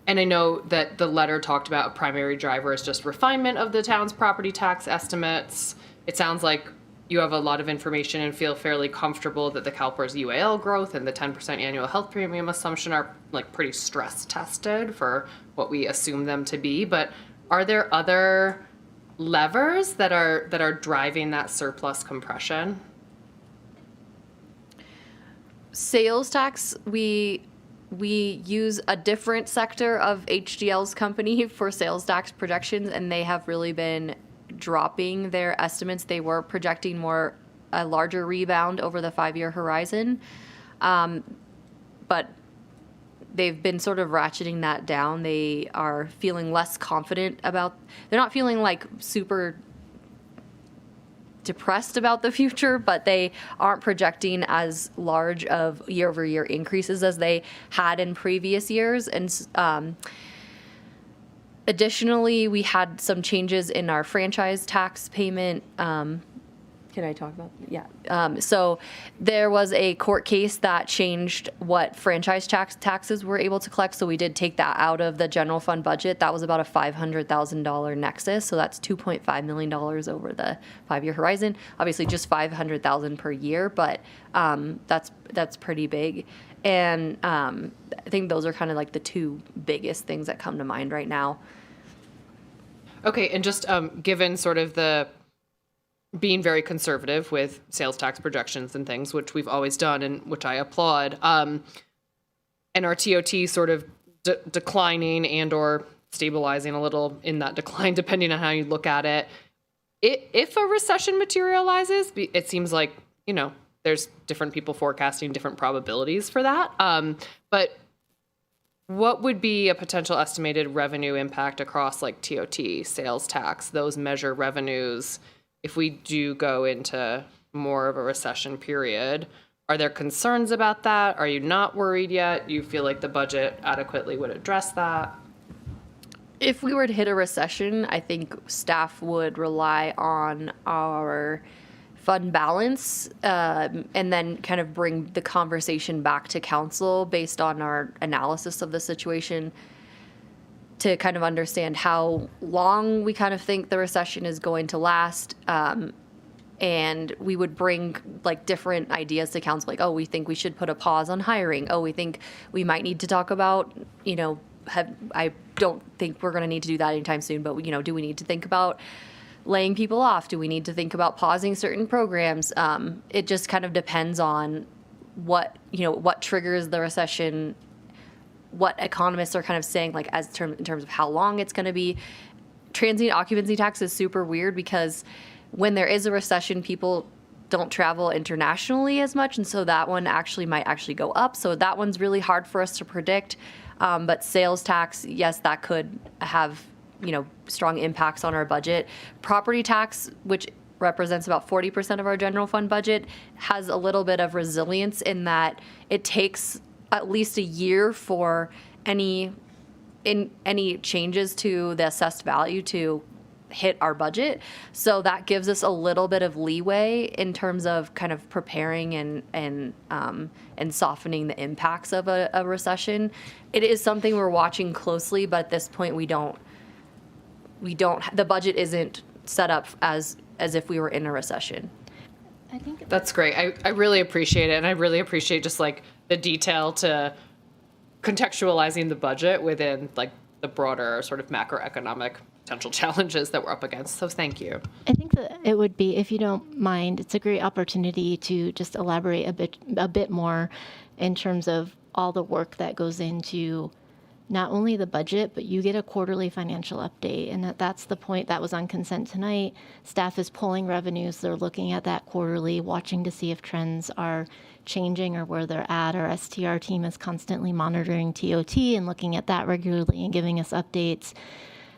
I know that the letter talked about a primary driver is just refinement of the town's property tax estimates. It sounds like you have a lot of information and feel fairly comfortable that the CalPERS UAL growth and the 10% annual health premium assumption are like pretty stress tested for what we assume them to be. But are there other levers that are driving that surplus compression? Sales tax, we use a different sector of HDL's company for sales tax projections, and they have really been dropping their estimates. They were projecting a larger rebound over the 5-year horizon, but they've been sort of ratcheting that down. They are feeling less confident they're not feeling like super depressed about the future, but they aren't projecting as large of year-over-year increases as they had in previous years. And additionally, we had some changes in our franchise tax payment. Can I talk about? Yeah. So there was a court case that changed what franchise taxes were able to collect. So we did take that out of the general fund budget. That was about a $500,000 nexus. So that's $2.5 million over the 5-year horizon. Obviously, just $500,000 per year, but that's pretty big. And I think those are kind of like the two biggest things that come to mind right now. Okay, and just given sort of the being very conservative with sales tax projections and things, which we've always done and which I applaud, and our TOT sort of declining and or stabilizing a little in that decline, depending on how you look at it. If a recession materializes, it seems like, there's different people forecasting different probabilities for that. But what would be a potential estimated revenue impact across like TOT, sales tax, those measure revenues, if we do go into more of a recession period? Are there concerns about that? Are you not worried yet? You feel like the budget adequately would address that? If we were to hit a recession, I think staff would rely on our fund balance and then kind of bring the conversation back to council based on our analysis of the situation to kind of understand how long we kind of think the recession is going to last. And we would bring like different ideas to council, like, oh, we think we should put a pause on hiring. Oh, we think we might need to talk about, I don't think we're going to need to do that anytime soon, but, do we need to think about laying people off? Do we need to think about pausing certain programs? It just kind of depends on what triggers the recession, what economists are kind of saying, like in terms of how long it's going to be. Transient occupancy tax is super weird because when there is a recession, people don't travel internationally as much, and so that one might actually go up. So that one's really hard for us to predict. But sales tax, yes, that could have strong impacts on our budget. Property tax, which represents about 40% of our general fund budget, has a little bit of resilience in that it takes at least a year for any changes to the assessed value to hit our budget. So that gives us a little bit of leeway in terms of kind of preparing and softening the impacts of a recession. It is something we're watching closely, but at this point the budget isn't set up as if we were in a recession. I think that's great. I really appreciate it. And I really appreciate just like the detail to contextualizing the budget within like the broader sort of macroeconomic potential challenges that we're up against. So thank you. I think that it would be, if you don't mind, it's a great opportunity to just elaborate a bit more in terms of all the work that goes into not only the budget, but you get a quarterly financial update. And that's the point that was on consent tonight. Staff is pulling revenues. They're looking at that quarterly, watching to see if trends are changing or where they're at. Our STR team is constantly monitoring TOT and looking at that regularly and giving us updates.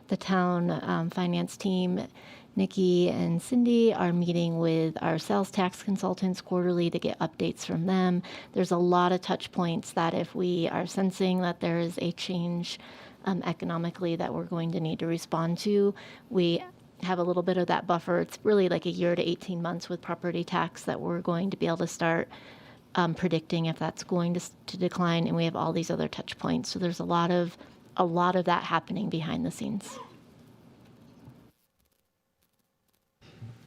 The town finance team, Nikki and Cindy, are meeting with our sales tax consultants quarterly to get updates from them. There's a lot of touch points that if we are sensing that there is a change economically that we're going to need to respond to, we have a little bit of that buffer. It's really like a year to 18 months with property tax that we're going to be able to start predicting if that's going to decline, and we have all these other touch points. So there's a lot of that happening behind the scenes.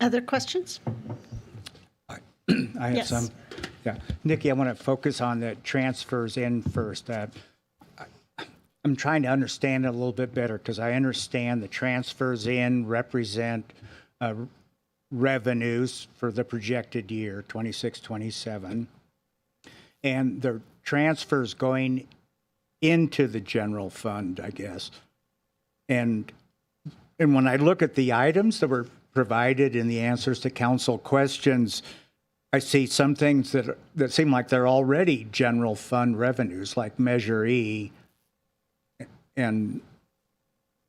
Other questions? I have Yes. some. Yeah. Nikki, I want to focus on the transfers in first. I'm trying to understand it a little bit better because I understand the transfers in represent revenues for the projected year, 26, 27. And the transfers going into the general fund, I guess. And when I look at the items that were provided in the answers to council questions, I see some things that seem like they're already general fund revenues, like Measure E. And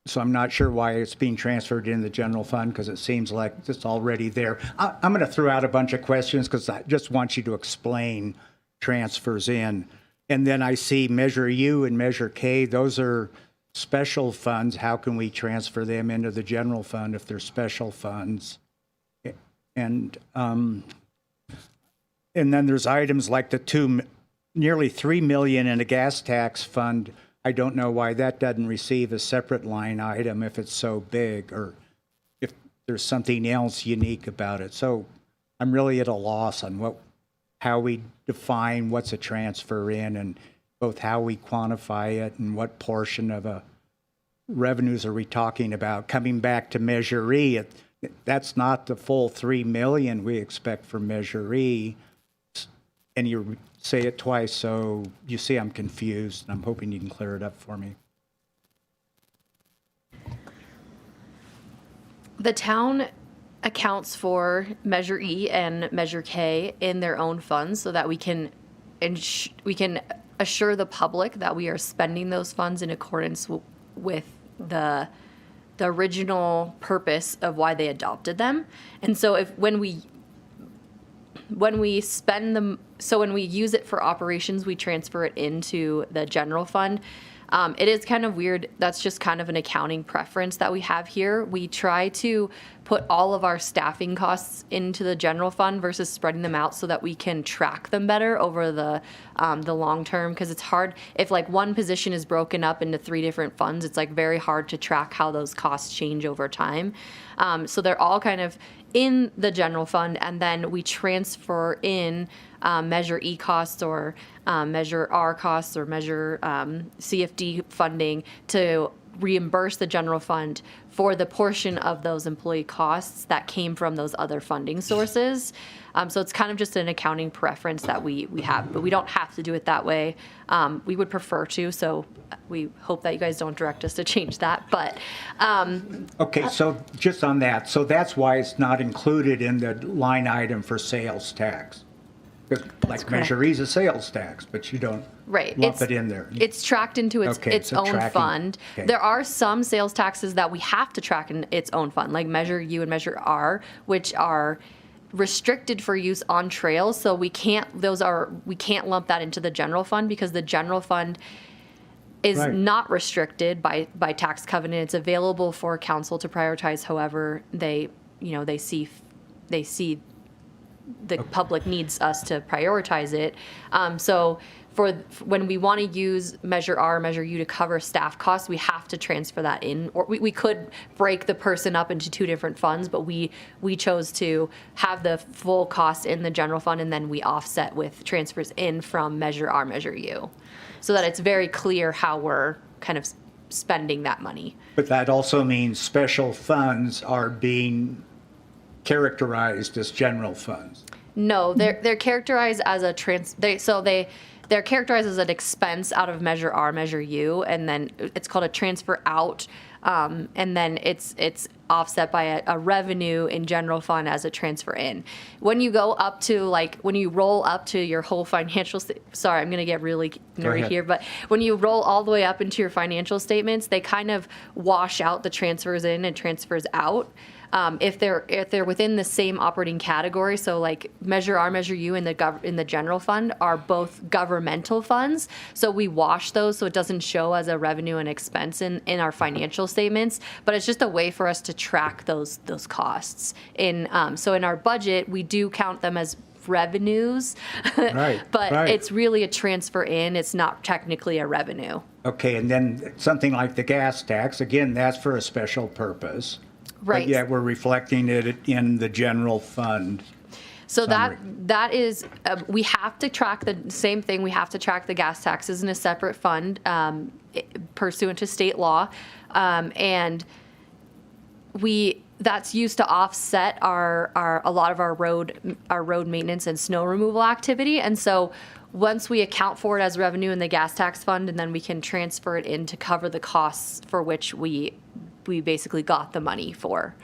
so I'm not sure why it's being transferred in the general fund because it seems like it's already there. I'm going to throw out a bunch of questions because I just want you to explain transfers in. And then I see Measure U and Measure K. Those are special funds. How can we transfer them into the general fund if they're special funds? And then there's items like the nearly $3 million in a gas tax fund. I don't know why that doesn't receive a separate line item if it's so big, or if there's something else unique about it. So I'm really at a loss on how we define what's a transfer in, and both how we quantify it and what portion of revenues are we talking about. Coming back to Measure E, that's not the full $3 million we expect for Measure E. And you say it twice, so you see I'm confused, and I'm hoping you can clear it up for me. The town accounts for Measure E and Measure K in their own funds so that we can assure the public that we are spending those funds in accordance with the original purpose of why they adopted them. And so when we spend them, so when we use it for operations, we transfer it into the general fund. It is kind of weird. That's just kind of an accounting preference that we have here. We try to put all of our staffing costs into the general fund versus spreading them out so that we can track them better over the long term. Because it's hard if like one position is broken up into 3 different funds. It's like very hard to track how those costs change over time. So they're all kind of in the general fund, and then we transfer in Measure E costs or Measure R costs or Measure CFD funding to reimburse the general fund for the portion of those employee costs that came from those other funding sources. So it's kind of just an accounting preference that we have, but we don't have to do it that way. We would prefer to, so we hope that you guys don't direct us to change that. But okay, so just on that, so that's why it's not included in the line item for sales tax. Like Measure E is a sales tax, but you don't lump it in there. It's tracked into its own fund. Okay. There are some sales taxes that we have to track in its own fund, like Measure U and Measure R, which are restricted for use on trails. So we can't lump that into the general fund because the general fund is not restricted by tax covenant. It's available for council to prioritize however they see the public needs us to prioritize it. So for when we want to use Measure R, Measure U to cover staff costs, we have to transfer that in. Or we could break the person up into 2 different funds, but we chose to have the full cost in the general fund, and then we offset with transfers in from Measure R, Measure U, so that it's very clear how we're kind of spending that money. But that also means special funds are being characterized as general funds. No, they're characterized as they're characterized as an expense out of Measure R, Measure U, and then it's called a transfer out, and then it's offset by a revenue in general fund as a transfer in. When you go up to when you roll up to your whole financial, sorry, I'm gonna get really nerdy here, but when you roll all the way up into your financial statements, they kind of wash out the transfers in and transfers out. If they're within the same operating category, so like Measure R, Measure U in the general fund are both governmental funds, so we wash those so it doesn't show as a revenue and expense in our financial statements, but it's just a way for us to track those costs. So in our budget, we do count them as revenues, but it's really a transfer in. It's not technically a revenue. Okay, and then something like the gas tax, again, that's for a special purpose. Right. But yet we're reflecting it in the general fund. So summary. that is, we have to track the same thing. We have to track the gas taxes in a separate fund pursuant to state law, and that's used to offset a lot of our road maintenance and snow removal activity. And so once we account for it as revenue in the gas tax fund, and then we can transfer it in to cover the costs for which we basically got the money for.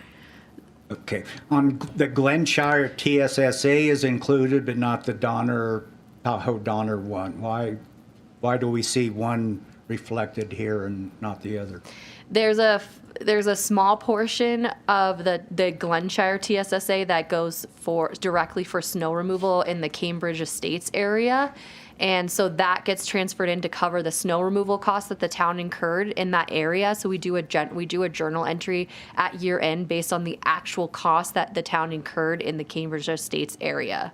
Okay. On the Glenshire TSSA is included, but not the Tahoe Donner one. Why do we see one reflected here and not the other? There's a small portion of the Glenshire TSSA that goes directly for snow removal in the Cambridge Estates area. And so that gets transferred in to cover the snow removal costs that the town incurred in that area. So we do a journal entry at year end based on the actual cost that the town incurred in the Cambridge Estates area.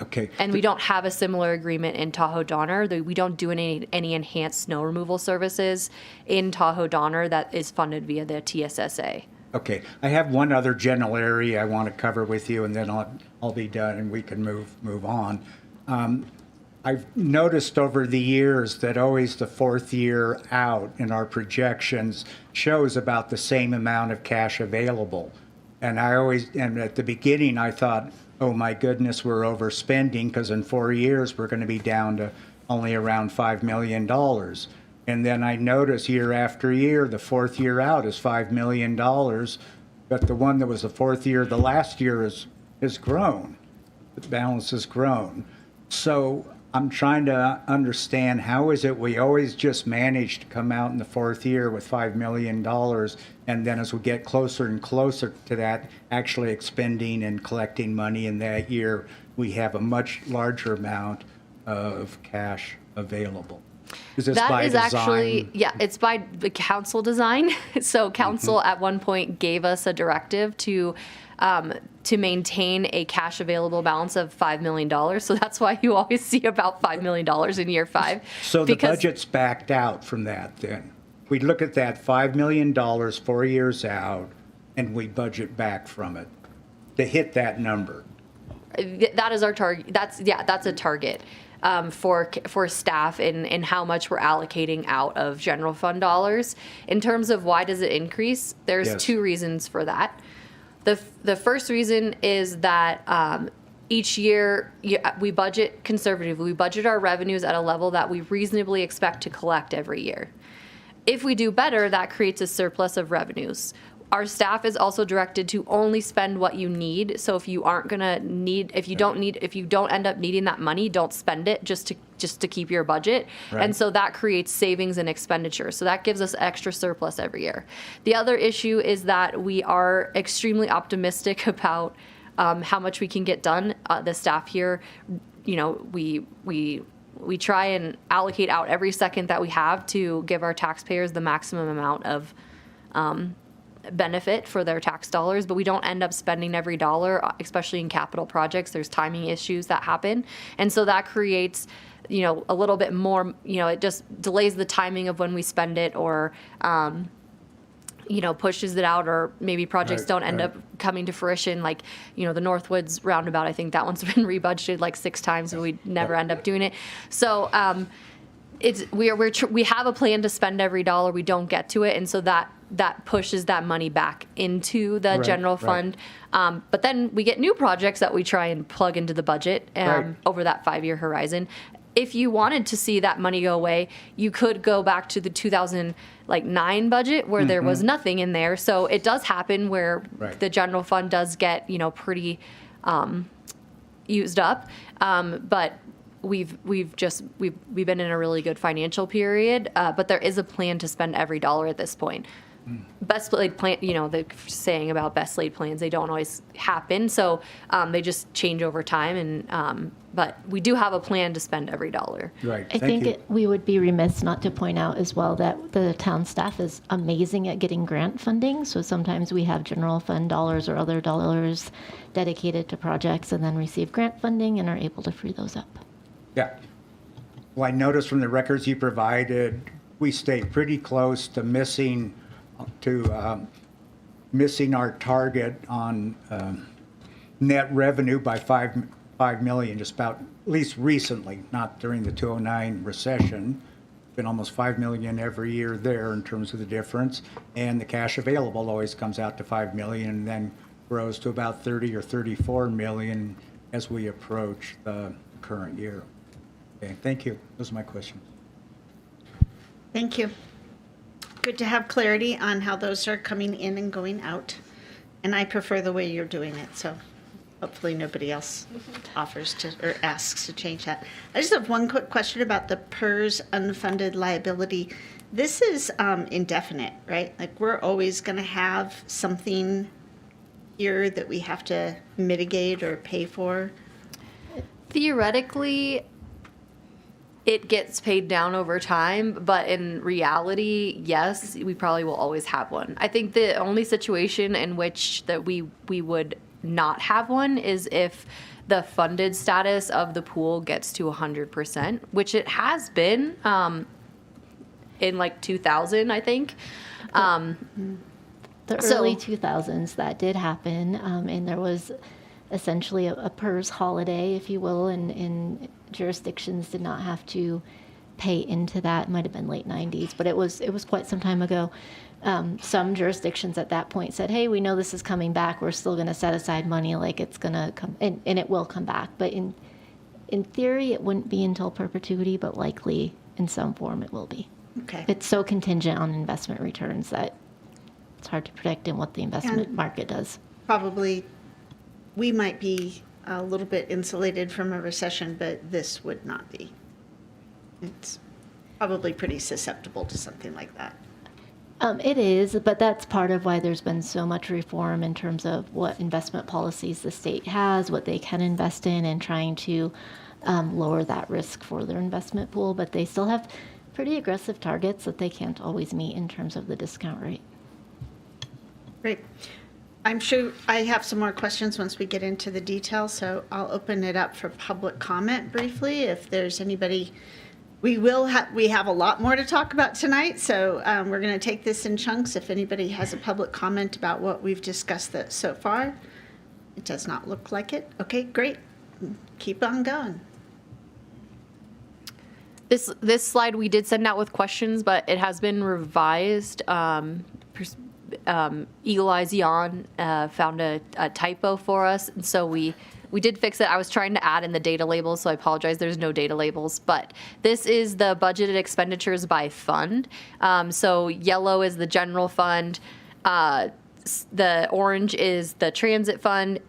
Okay. And we don't have a similar agreement in Tahoe Donner. We don't do any enhanced snow removal services in Tahoe Donner that is funded via the TSSA. Okay. I have one other general area I want to cover with you, and then I'll be done and we can move on. I've noticed over the years that always the fourth year out in our projections shows about the same amount of cash available. And at the beginning I thought, oh my goodness, we're overspending because in 4 years we're going to be down to only around $5 million. And then I notice year after year, the fourth year out is $5 million, but the one that was the fourth year, the last year has grown. The balance has grown. So I'm trying to understand, how is it we always just manage to come out in the fourth year with $5 million, and then as we get closer and closer to that, actually expending and collecting money in that year, we have a much larger amount of cash available? Is this by design? Actually, yeah, it's by the council design. So council at one point gave us a directive to maintain a cash available balance of $5 million. So that's why you always see about $5 million in year 5. So the budget's backed out from that then. We look at that $5 million 4 years out, and we budget back from it to hit that number. That is our target. That's a target for staff and how much we're allocating out of general fund dollars. In terms of why does it increase, there's two reasons for that. The first reason is that each year we budget conservatively. We budget our revenues at a level that we reasonably expect to collect every year. If we do better, that creates a surplus of revenues. Our staff is also directed to only spend what you need. So if you don't end up needing that money, don't spend it just to keep your budget. Right. And so that creates savings and expenditures. So that gives us extra surplus every year. The other issue is that we are extremely optimistic about how much we can get done. The staff here, we try and allocate out every second that we have to give our taxpayers the maximum amount of benefit for their tax dollars, but we don't end up spending every dollar, especially in capital projects. There's timing issues that happen. And so that creates, a little bit more, it just delays the timing of when we spend it, or, pushes it out, or maybe projects don't end up coming to fruition. Like, the Northwoods roundabout, I think that one's been rebudgeted like 6 times and we never end up doing it. So, we have a plan to spend every dollar, we don't get to it, and so that pushes that money back into the general fund. But then we get new projects that we try and plug into the budget over that 5-year horizon. If you wanted to see that money go away, you could go back to the 2009 budget where there was nothing in there. So it does happen where the general fund does get pretty used up, but we've been in a really good financial period, but there is a plan to spend every dollar at this point. Best laid plan, the saying about best laid plans, they don't always happen, so they just change over time. And but we do have a plan to spend every dollar. Right. I think we would be remiss not to point out as well that the town staff is amazing at getting grant funding. So sometimes we have general fund dollars or other dollars dedicated to projects and then receive grant funding and are able to free those up. Yeah. Well, I noticed from the records you provided, we stay pretty close to missing our target on net revenue by 5 million, just about, at least recently, not during the 2009 recession. Been almost 5 million every year there in terms of the difference. And the cash available always comes out to 5 million and then grows to about 30 or 34 million as we approach the current year. Okay, thank you. Those are my questions. Thank you. Good to have clarity on how those are coming in and going out. And I prefer the way you're doing it, so hopefully nobody else offers to or asks to change that. I just have one quick question about the PERS unfunded liability. This is indefinite, right? Like we're always going to have something here that we have to mitigate or pay for. Theoretically, it gets paid down over time, but in reality, yes, we probably will always have one. I think the only situation in which that we would not have one is if the funded status of the pool gets to 100%, which it has been in like 2000, I think. The early 2000s, that did happen, and there was essentially a PERS holiday, if you will, and jurisdictions did not have to pay into that. It might have been late 90s, but it was quite some time ago. Some jurisdictions at that point said, hey, we know this is coming back. We're still going to set aside money like it's going to come, and it will come back. But in theory, it wouldn't be until perpetuity, but likely in some form it will be. Okay. It's so contingent on investment returns that it's hard to predict in what the investment market does. Probably we might be a little bit insulated from a recession, but this would not be. It's probably pretty susceptible to something like that. It is, but that's part of why there's been so much reform in terms of what investment policies the state has, what they can invest in, and trying to lower that risk for their investment pool. But they still have pretty aggressive targets that they can't always meet in terms of the discount rate. Great. I'm sure I have some more questions once we get into the details, so I'll open it up for public comment briefly. If there's anybody, we have a lot more to talk about tonight, so we're going to take this in chunks. If anybody has a public comment about what we've discussed so far, it does not look like it. Okay, great. Keep on going. This slide we did send out with questions, but it has been revised. Eagle Eyes Yawn found a typo for us, and so we did fix it. I was trying to add in the data labels, so I apologize. There's no data labels, but this is the budgeted expenditures by fund. So yellow is the general fund, the orange is the transit fund,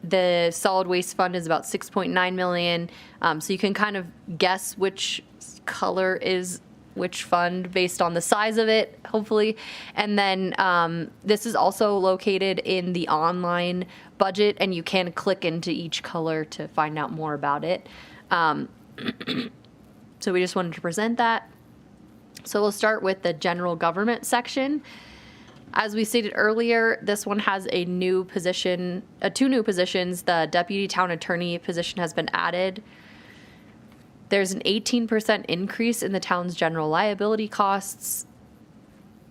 the solid waste fund is about 6.9 million. So you can kind of guess which color is which fund based on the size of it, hopefully. And then this is also located in the online budget, and you can click into each color to find out more about it. So we just wanted to present that. So we'll start with the general government section. As we stated earlier, this one has a new position, two new positions. The deputy town attorney position has been added. There's an 18% increase in the town's general liability costs,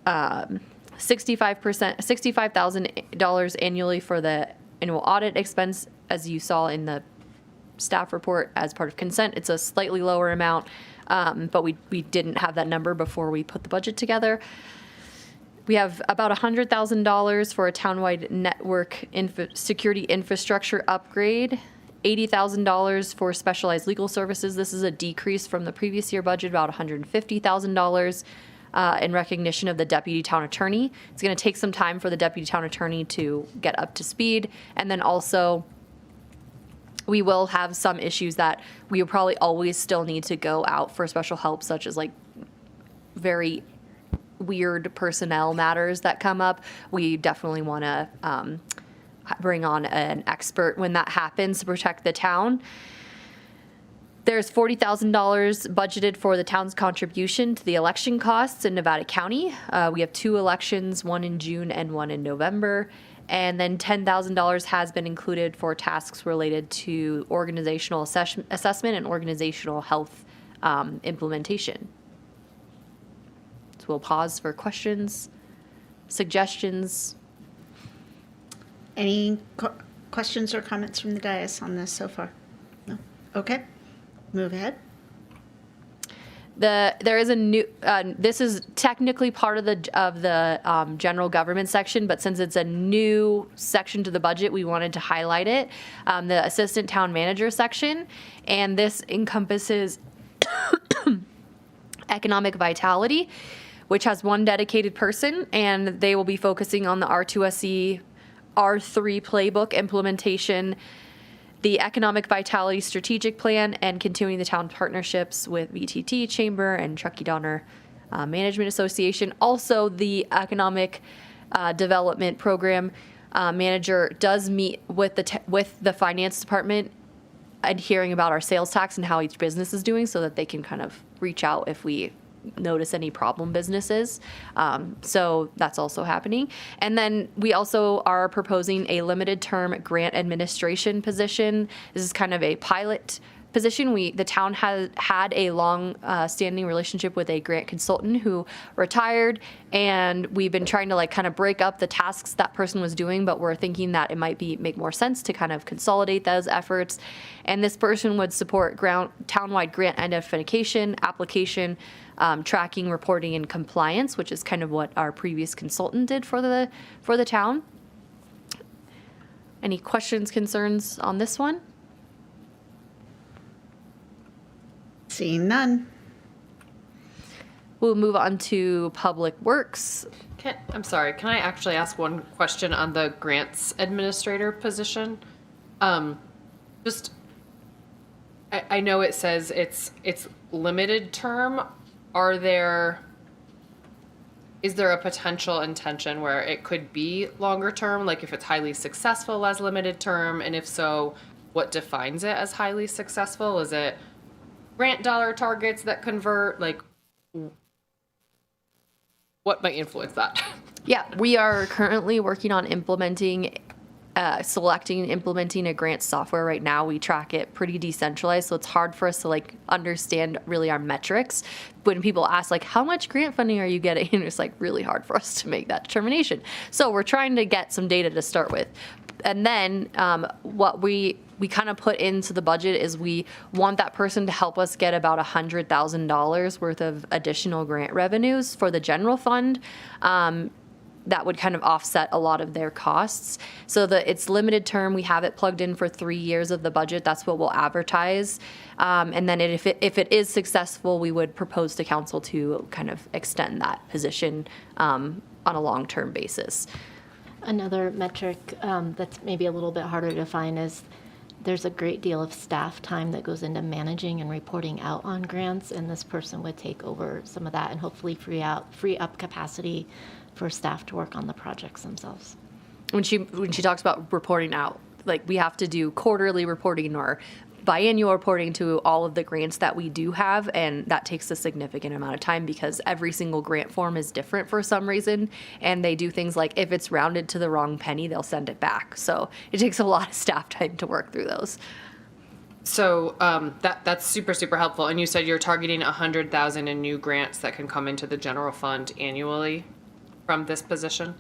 $65,000 annually for the annual audit expense, as you saw in the staff report as part of consent. It's a slightly lower amount, but we didn't have that number before we put the budget together. We have about $100,000 for a townwide network security infrastructure upgrade. $80,000 for specialized legal services. This is a decrease from the previous year budget, about $150,000 in recognition of the deputy town attorney. It's going to take some time for the deputy town attorney to get up to speed. And then also, we will have some issues that we will probably always still need to go out for special help, such as like very weird personnel matters that come up. We definitely want to bring on an expert when that happens to protect the town. There's $40,000 budgeted for the town's contribution to the election costs in Nevada County. We have 2 elections, one in June and one in November. And then $10,000 has been included for tasks related to organizational assessment and organizational health implementation. So we'll pause for questions, suggestions. Any questions or comments from the dais on this so far? No? Okay, move ahead. There is a new. This is technically part of the general government section, but since it's a new section to the budget, we wanted to highlight it. The assistant town manager section, and this encompasses economic vitality, which has one dedicated person, and they will be focusing on the R2SE R3 playbook implementation, the Economic Vitality Strategic Plan, and continuing the town partnerships with VTT Chamber and Truckee Donner Management Association. Also, the Economic Development Program manager does meet with the finance department and hearing about our sales tax and how each business is doing so that they can kind of reach out if we notice any problem businesses. So that's also happening. And then we also are proposing a limited term grant administration position. This is kind of a pilot position. The town has had a long standing relationship with a grant consultant who retired, and we've been trying to kind of break up the tasks that person was doing, but we're thinking that it might make more sense to kind of consolidate those efforts. And this person would support townwide grant identification, application, tracking, reporting, and compliance, which is kind of what our previous consultant did for the town. Any questions, concerns on this one? Seeing none. We'll move on to Public Works. I'm sorry, can I actually ask one question on the grants administrator position? I know it says it's limited term. Is there a potential intention where it could be longer term, like if it's highly successful as limited term, and if so, what defines it as highly successful? Is it grant dollar targets that convert? Like, what might influence that? Yeah, we are currently working on selecting and implementing a grant software right now. We track it pretty decentralized, so it's hard for us to understand really our metrics. When people ask how much grant funding are you getting, and it's really hard for us to make that determination. So we're trying to get some data to start with. And then what we kind of put into the budget is we want that person to help us get about $100,000 worth of additional grant revenues for the general fund. That would kind of offset a lot of their costs. So it's limited term. We have it plugged in for 3 years of the budget. That's what we'll advertise. And then if it is successful, we would propose to council to kind of extend that position on a long-term basis. Another metric that's maybe a little bit harder to find is there's a great deal of staff time that goes into managing and reporting out on grants, and this person would take over some of that and hopefully free up capacity for staff to work on the projects themselves. When she talks about reporting out, we have to do quarterly reporting or biannual reporting to all of the grants that we do have, and that takes a significant amount of time because every single grant form is different for some reason, and they do things like if it's rounded to the wrong penny, they'll send it back. So it takes a lot of staff time to work through those. So that's super, super helpful. And you said you're targeting 100,000 in new grants that can come into the general fund annually from this position?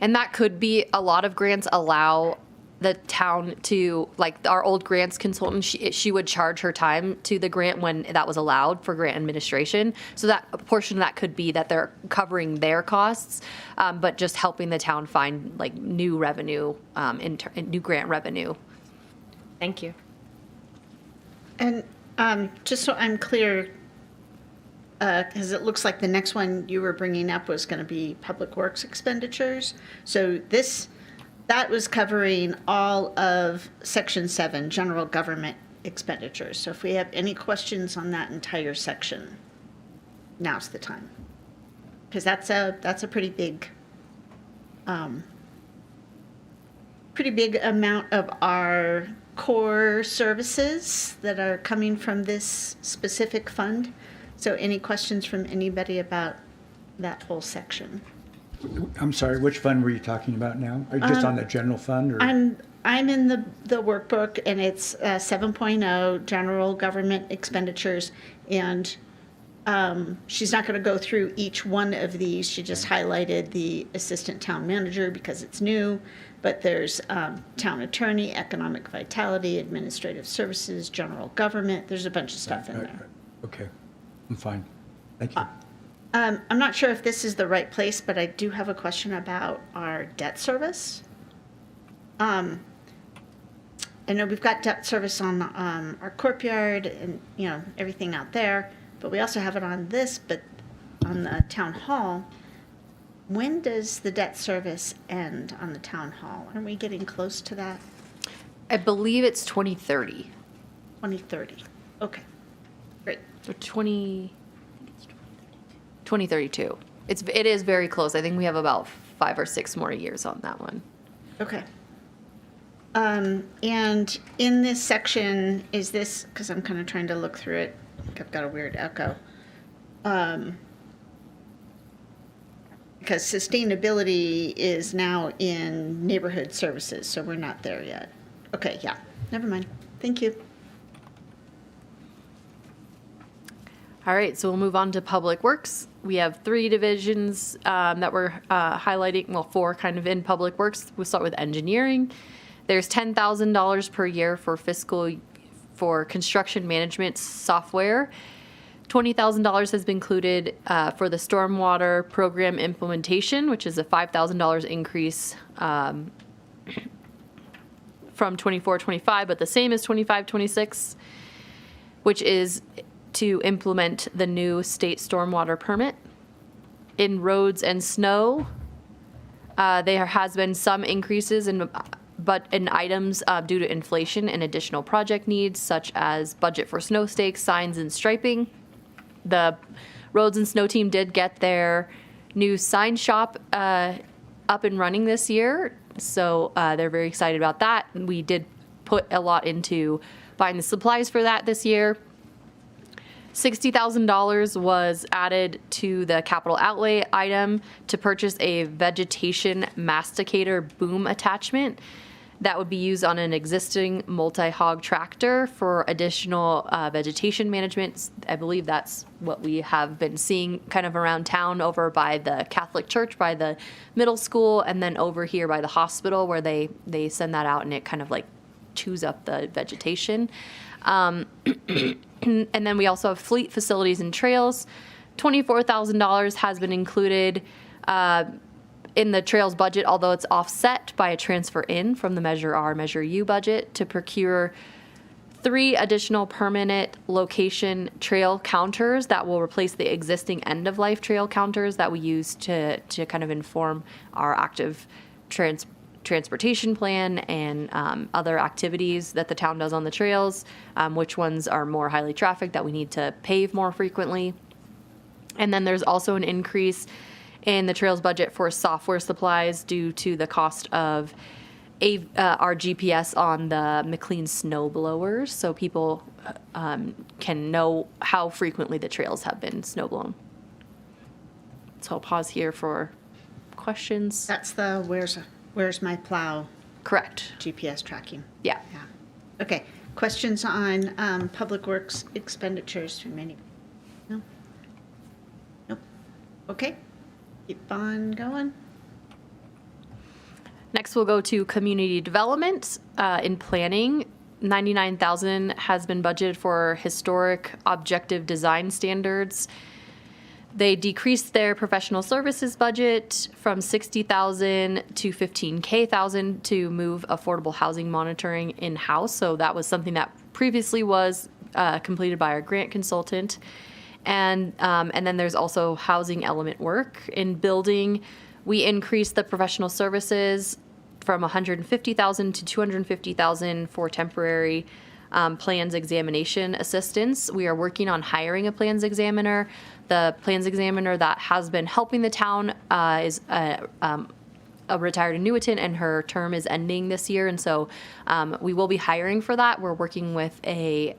And that could be a lot of grants allow the town to, our old grants consultant, she would charge her time to the grant when that was allowed for grant administration. So that a portion of that could be that they're covering their costs, but just helping the town find new revenue, new grant revenue. Thank you. And just so I'm clear, because it looks like the next one you were bringing up was going to be Public Works expenditures. So that was covering all of Section 7, general government expenditures. So if we have any questions on that entire section, now's the time. Because that's a pretty big amount of our core services that are coming from this specific fund. So any questions from anybody about that whole section? I'm sorry, which fund were you talking about now? Are you just on the general fund? Or? I'm in the workbook, and it's 7.0 general government expenditures, and She's not going to go through each one of these. She just highlighted the assistant town manager because it's new, but there's town attorney, economic vitality, administrative services, general government. There's a bunch of stuff in there. Okay, I'm fine. Thank you. I'm not sure if this is the right place, but I do have a question about our debt service. I know we've got debt service on our courtyard and, you know, everything out there, but we also have it on this, but on the town hall. When does the debt service end on the town hall? Are we getting close to that? I believe it's 2030. 2030. Okay, great. So 2032. It is very close. I think we have about 5 or 6 more years on that one. Okay. And in this section, is this, because I'm kind of trying to look through it, I think I've got a weird echo. Because sustainability is now in neighborhood services, so we're not there yet. Okay, yeah, never mind. Thank you. All right, so we'll move on to Public Works. We have 3 divisions that we're highlighting, well, 4 kind of in Public Works. We'll start with engineering. There's $10,000 per year for construction management software. $20,000 has been included for the stormwater program implementation, which is a $5,000 increase from 24-25, but the same as 25-26, which is to implement the new state stormwater permit. In roads and snow, there has been some increases in items due to inflation and additional project needs, such as budget for snow stakes, signs, and striping. The roads and snow team did get their new sign shop up and running this year, so they're very excited about that. We did put a lot into buying the supplies for that this year. $60,000 was added to the capital outlay item to purchase a vegetation masticator boom attachment that would be used on an existing multi-hog tractor for additional vegetation management. I believe that's what we have been seeing kind of around town over by the Catholic Church, by the middle school, and then over here by the hospital where they send that out and it kind of like chews up the vegetation. And then we also have fleet facilities and trails. $24,000 has been included in the trails budget, although it's offset by a transfer in from the Measure R, Measure U budget to procure 3 additional permanent location trail counters that will replace the existing end-of-life trail counters that we use to kind of inform our active transportation plan and other activities that the town does on the trails, which ones are more highly trafficked that we need to pave more frequently. And then there's also an increase in the trails budget for software supplies due to the cost of our GPS on the McLean snow blowers, so people can know how frequently the trails have been snow blown. So I'll pause here for questions. That's the where's my plow? Correct. GPS tracking. Yeah. Okay, questions on Public Works expenditures from any? No? Nope. Okay, keep on going. Next, we'll go to community development. In planning, $99,000 has been budgeted for historic objective design standards. They decreased their professional services budget from $60,000 to $15,000 to move affordable housing monitoring in-house. So that was something that previously was completed by our grant consultant. And then there's also housing element work. In building, we increased the professional services from $150,000 to $250,000 for temporary plans examination assistance. We are working on hiring a plans examiner. The plans examiner that has been helping the town is a retired annuitant, and her term is ending this year. And so we will be hiring for that. We're working with a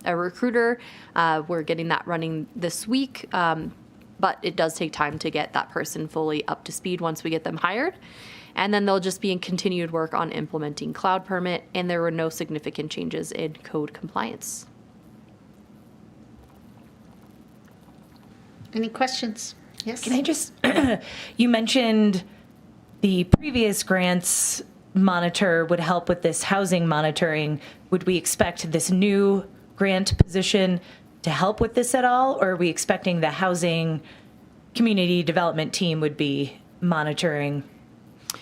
recruiter. We're getting that running this week. But it does take time to get that person fully up to speed once we get them hired. And then they'll just be in continued work on implementing cloud permit, and there were no significant changes in code compliance. Any questions? Yes? Can I just, you mentioned the previous grants monitor would help with this housing monitoring. Would we expect this new grant position to help with this at all? Or are we expecting the housing community development team would be monitoring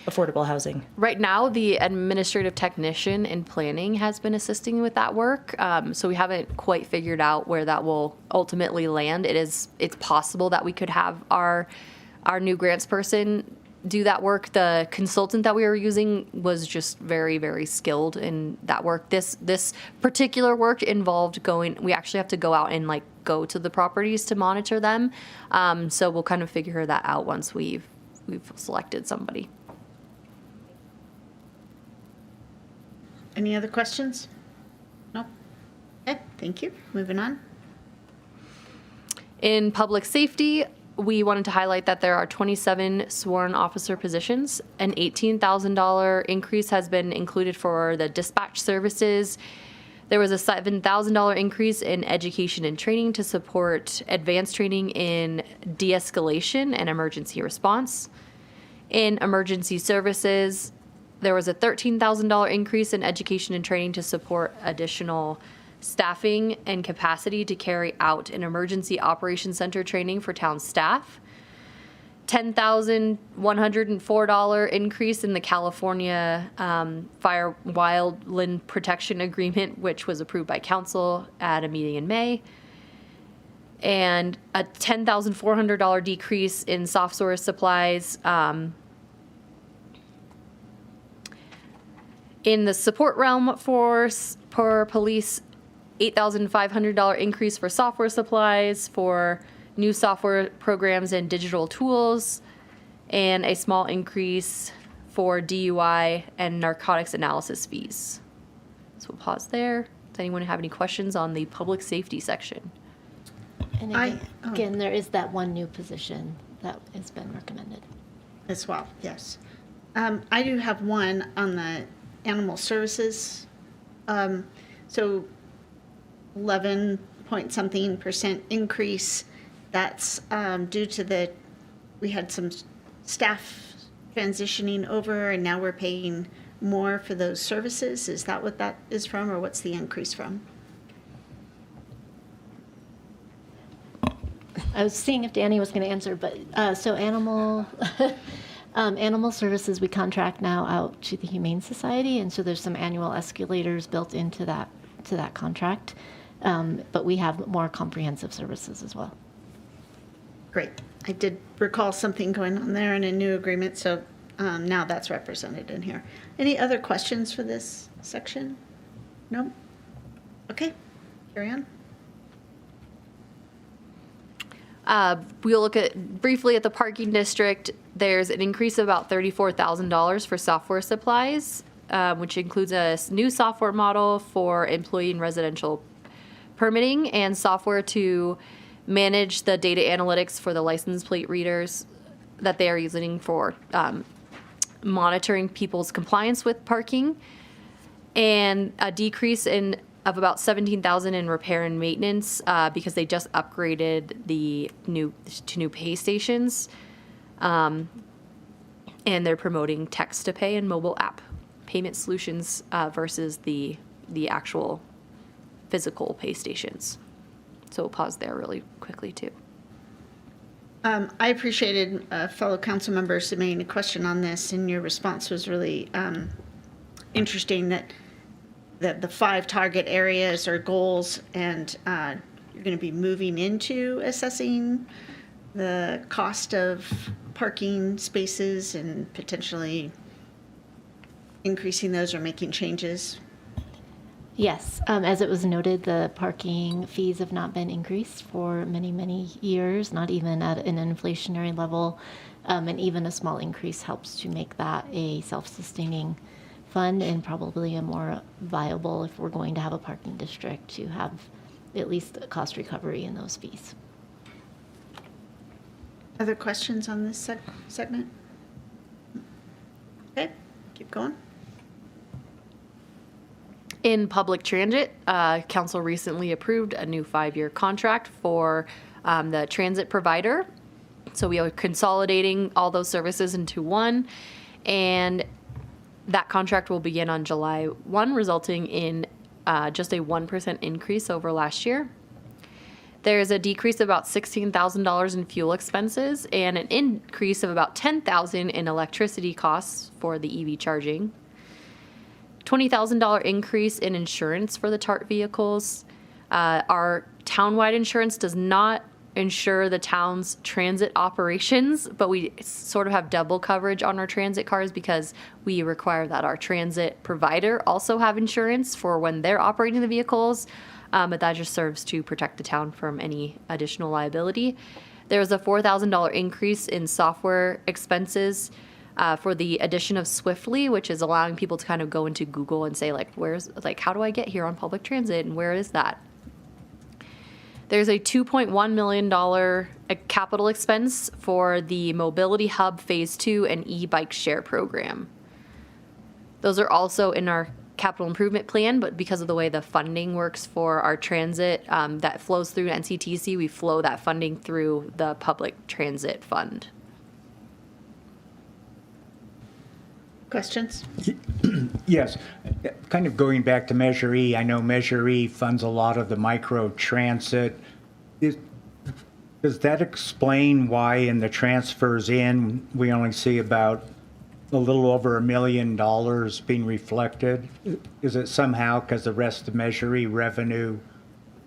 affordable housing? Right now, the administrative technician in planning has been assisting with that work. So we haven't quite figured out where that will ultimately land. It's possible that we could have our new grants person do that work. The consultant that we were using was just very, very skilled in that work. This particular work involved we actually have to go out and go to the properties to monitor them. So we'll kind of figure that out once we've selected somebody. Any other questions? No? Okay, thank you. Moving on. In public safety, we wanted to highlight that there are 27 sworn officer positions. An $18,000 increase has been included for the dispatch services. There was a $7,000 increase in education and training to support advanced training in de-escalation and emergency response. In emergency services, there was a $13,000 increase in education and training to support additional staffing and capacity to carry out an emergency operations center training for town staff. $10,104 increase in the California Fire Wildland Protection Agreement, which was approved by council at a meeting in May. And a $10,400 decrease in soft source supplies. In the support realm for police, $8,500 increase for software supplies, for new software programs and digital tools, and a small increase for DUI and narcotics analysis fees. So we'll pause there. Does anyone have any questions on the public safety section? And again, there is that one new position that has been recommended. As well, yes. I do have one on the animal services. So 11-point-something% increase. That's due to we had some staff transitioning over, and now we're paying more for those services. Is that what that is from, or what's the increase from? I was seeing if Danny was going to answer, but so animal services, we contract now out to the Humane Society, and so there's some annual escalators built into that contract. But we have more comprehensive services as well. Great. I did recall something going on there in a new agreement, so now that's represented in here. Any other questions for this section? No? Okay, carry on. We'll look briefly at the parking district. There's an increase of about $34,000 for software supplies, which includes a new software model for employee and residential permitting and software to manage the data analytics for the license plate readers that they are using for monitoring people's compliance with parking, and a decrease of about $17,000 in repair and maintenance because they just upgraded to new pay stations, and they're promoting text to pay and mobile app payment solutions versus the actual physical pay stations. So we'll pause there really quickly too. I appreciated fellow council members submitting a question on this, and your response was really interesting, that the 5 target areas or goals, and you're going to be moving into assessing the cost of parking spaces and potentially increasing those or making changes. Yes, as it was noted, the parking fees have not been increased for many, many years, not even at an inflationary level. And even a small increase helps to make that a self-sustaining fund, and probably a more viable, if we're going to have a parking district, to have at least a cost recovery in those fees. Other questions on this segment? Okay, keep going. In public transit, council recently approved a new 5-year contract for the transit provider. So we are consolidating all those services into one, and that contract will begin on July 1, resulting in just a 1% increase over last year. There's a decrease of about $16,000 in fuel expenses and an increase of about $10,000 in electricity costs for the EV charging. $20,000 increase in insurance for the TART vehicles. Our townwide insurance does not insure the town's transit operations, but we sort of have double coverage on our transit cars because we require that our transit provider also have insurance for when they're operating the vehicles. But that just serves to protect the town from any additional liability. There was a $4,000 increase in software expenses for the addition of Swiftly, which is allowing people to kind of go into Google and say, like, how do I get here on public transit and where is that? There's a $2.1 million capital expense for the Mobility Hub Phase 2 and e-bike share program. Those are also in our capital improvement plan, but because of the way the funding works for our transit that flows through NCTC, we flow that funding through the public transit fund. Questions? Yes. Kind of going back to Measure E, I know Measure E funds a lot of the micro transit. Does that explain why in the transfers in, we only see about a little over $1 million being reflected? Is it somehow because the rest of Measure E revenue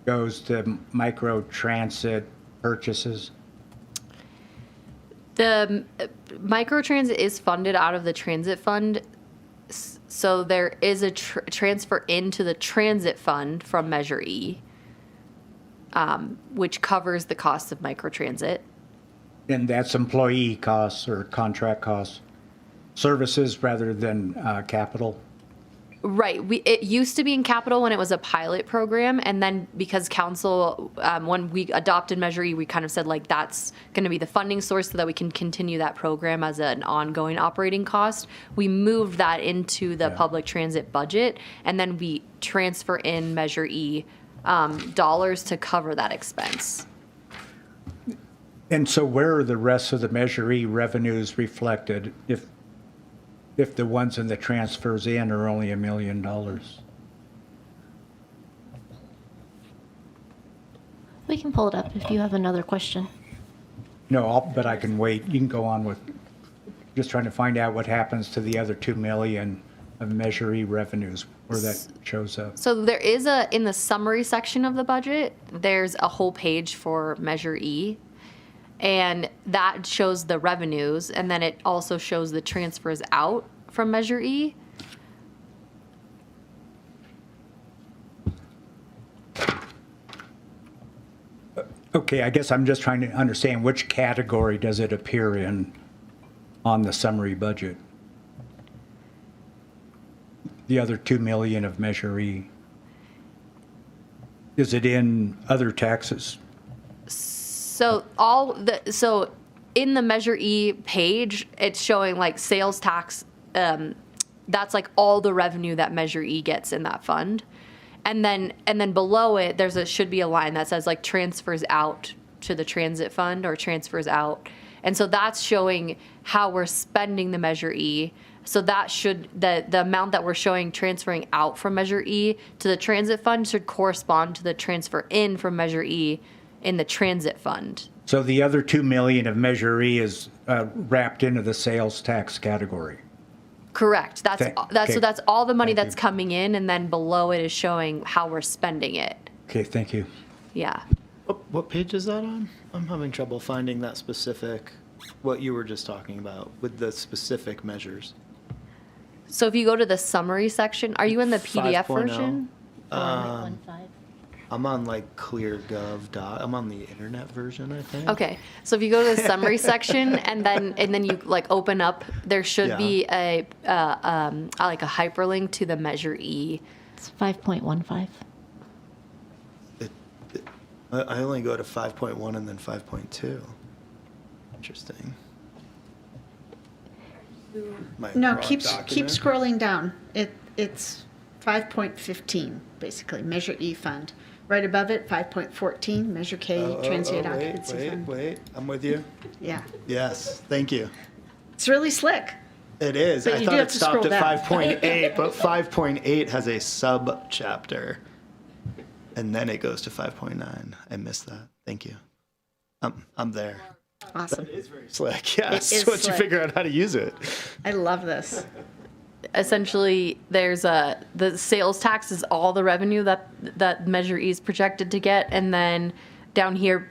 goes to micro transit purchases? The microtransit is funded out of the transit fund, so there is a transfer into the transit fund from Measure E, which covers the cost of microtransit. And that's employee costs or contract costs, services rather than capital? Right. It used to be in capital when it was a pilot program, and then because council, when we adopted Measure E, we kind of said like that's going to be the funding source so that we can continue that program as an ongoing operating cost. We moved that into the public transit budget, and then we transfer in Measure E dollars to cover that expense. And so where are the rest of the Measure E revenues reflected if the ones in the transfers in are only $1 million? We can pull it up if you have another question. No, but I can wait. You can go on with just trying to find out what happens to the other $2 million of Measure E revenues, where that shows up. So there is in the summary section of the budget, there's a whole page for Measure E. And that shows the revenues, and then it also shows the transfers out from Measure E. Okay, I guess I'm just trying to understand which category does it appear in on the summary budget? The other $2 million of Measure E. Is it in other taxes? So in the Measure E page, it's showing like sales tax. That's like all the revenue that Measure E gets in that fund, and then below it should be a line that says like transfers out to the transit fund or transfers out, and so that's showing how we're spending the Measure E. So that should the amount that we're showing transferring out from Measure E to the transit fund should correspond to the transfer in from Measure E in the transit fund. So the other $2 million of Measure E is wrapped into the sales tax category. Correct. That's okay. So that's all the money that's coming in, and then below it is showing how we're spending it. Okay, thank you. Yeah. What page is that on? I'm having trouble finding that specific, what you were just talking about with the specific measures. So if you go to the summary section, are you in the PDF 5.0? version? I'm on like ClearGov. I'm on the internet version, I think. Okay, so if you go to the summary section and then you like open up, there should be a like a hyperlink to the Measure E. It's 5.15. I only go to 5.1 and then 5.2. Interesting. No, keep scrolling down. It's 5.15, basically, Measure E fund. Right above it, 5.14, Measure K, Transient Occupancy Fund. Wait, I'm with you. Yeah, Yes, thank you. it's really slick. It is. But I you thought do have it to stopped scroll at down. 5.8, but 5.8 has a sub-chapter. And then it goes to 5.9. I missed that. Thank you. I'm there. Awesome. It's very slick. Yes. is Once you slick. figure out how to use it. I love this. Essentially, there's the sales tax is all the revenue that Measure E is projected to get, and then down here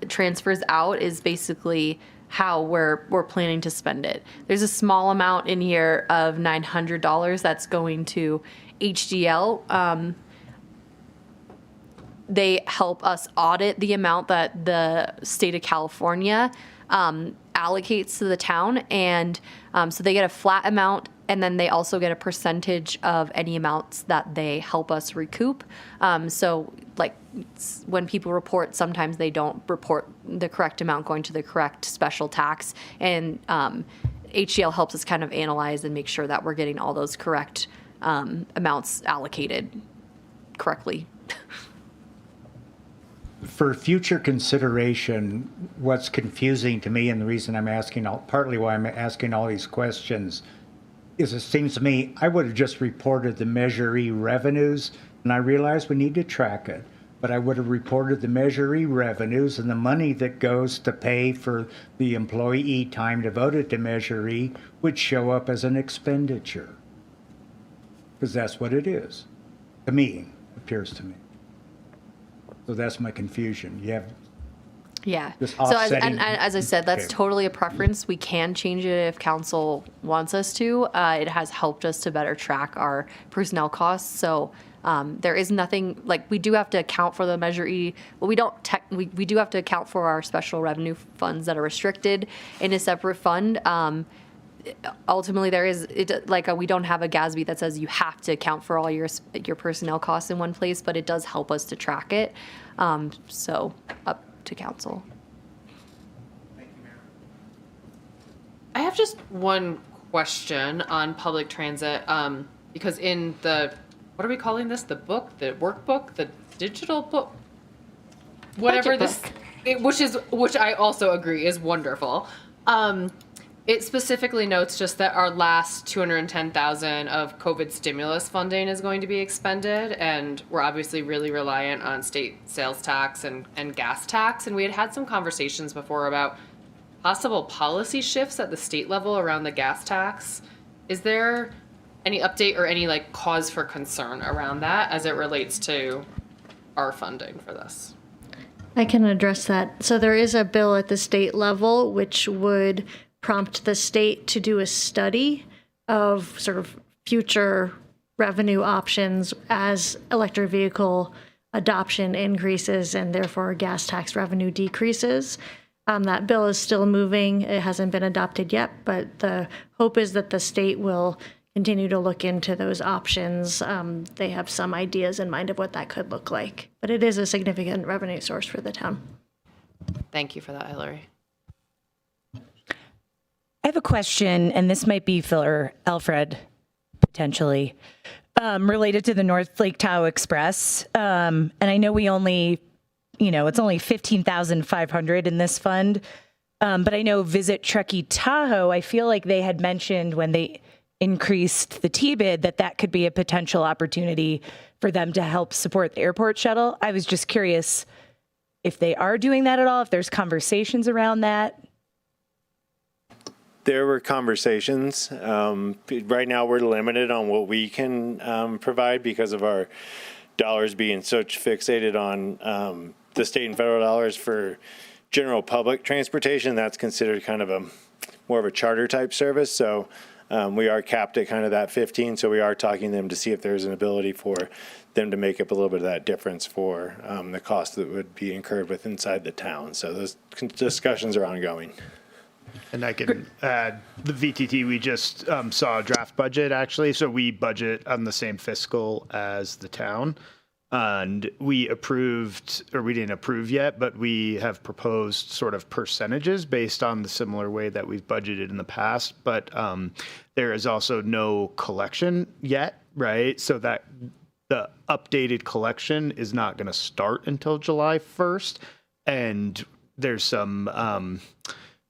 transfers out is basically how we're planning to spend it. There's a small amount in here of $900 that's going to HDL. They help us audit the amount that the state of California allocates to the town, and so they get a flat amount, and then they also get a percentage of any amounts that they help us recoup. So like when people report, sometimes they don't report the correct amount going to the correct special tax, and HCL helps us kind of analyze and make sure that we're getting all those correct amounts allocated correctly. For future consideration, what's confusing to me, and the reason I'm asking, partly why I'm asking all these questions, is it seems to me I would have just reported the Measure E revenues, and I realize we need to track it, but I would have reported the Measure E revenues, and the money that goes to pay for the employee time devoted to Measure E would show up as an expenditure. Because that's what it is. To me, appears to me. So that's my confusion. You have Yeah. Just So offsetting- as I said, that's Okay. totally a preference. We can change it if council wants us to. It has helped us to better track our personnel costs. So there is nothing, like, we do have to account for the Measure E, but we don't we do have to account for our special revenue funds that are restricted in a separate fund. Ultimately, there is we don't have a GASB that says you have to account for all your personnel costs in one place, but it does help us to track it. So up to council. I have just one question on public transit, because in the, what are we calling this? The book, the workbook, the digital book, whatever Budget this, which I also agree is wonderful. It specifically notes just that our last $210,000 of COVID stimulus funding is going to be expended, and we're obviously really reliant on state sales tax and gas tax. And we had some conversations before about possible policy shifts at the state level around the gas tax. Is there any update or any cause for concern around that as it relates to our funding for this? I can address that. So there is a bill at the state level which would prompt the state to do a study of sort of future revenue options as electric vehicle adoption increases and therefore gas tax revenue decreases. That bill is still moving. It hasn't been adopted yet, but the hope is that the state will continue to look into those options. They have some ideas in mind of what that could look like, but it is a significant revenue source for the town. Thank you for that, Hillary. I have a question, and this might be for Alfred, potentially, related to the North Lake Tahoe Express. And I know we only, it's only $15,500 in this fund. But I know Visit Truckee Tahoe, I feel like they had mentioned when they increased the T-bid that could be a potential opportunity for them to help support the airport shuttle. I was just curious if they are doing that at all, if there's conversations around that. There were conversations. Right now, we're limited on what we can provide because of our dollars being such fixated on the state and federal dollars for general public transportation. That's considered kind of more of a charter type service. So we are capped at kind of that 15. So we are talking to them to see if there's an ability for them to make up a little bit of that difference for the cost that would be incurred with inside the town. So those discussions are ongoing. And I can add the VTT, we just saw a draft budget actually. So we budget on the same fiscal as the town. And we approved, or we didn't approve yet, but we have proposed sort of percentages based on the similar way that we've budgeted in the past. But there is also no collection yet, right? So that the updated collection is not going to start until July 1st. And there's some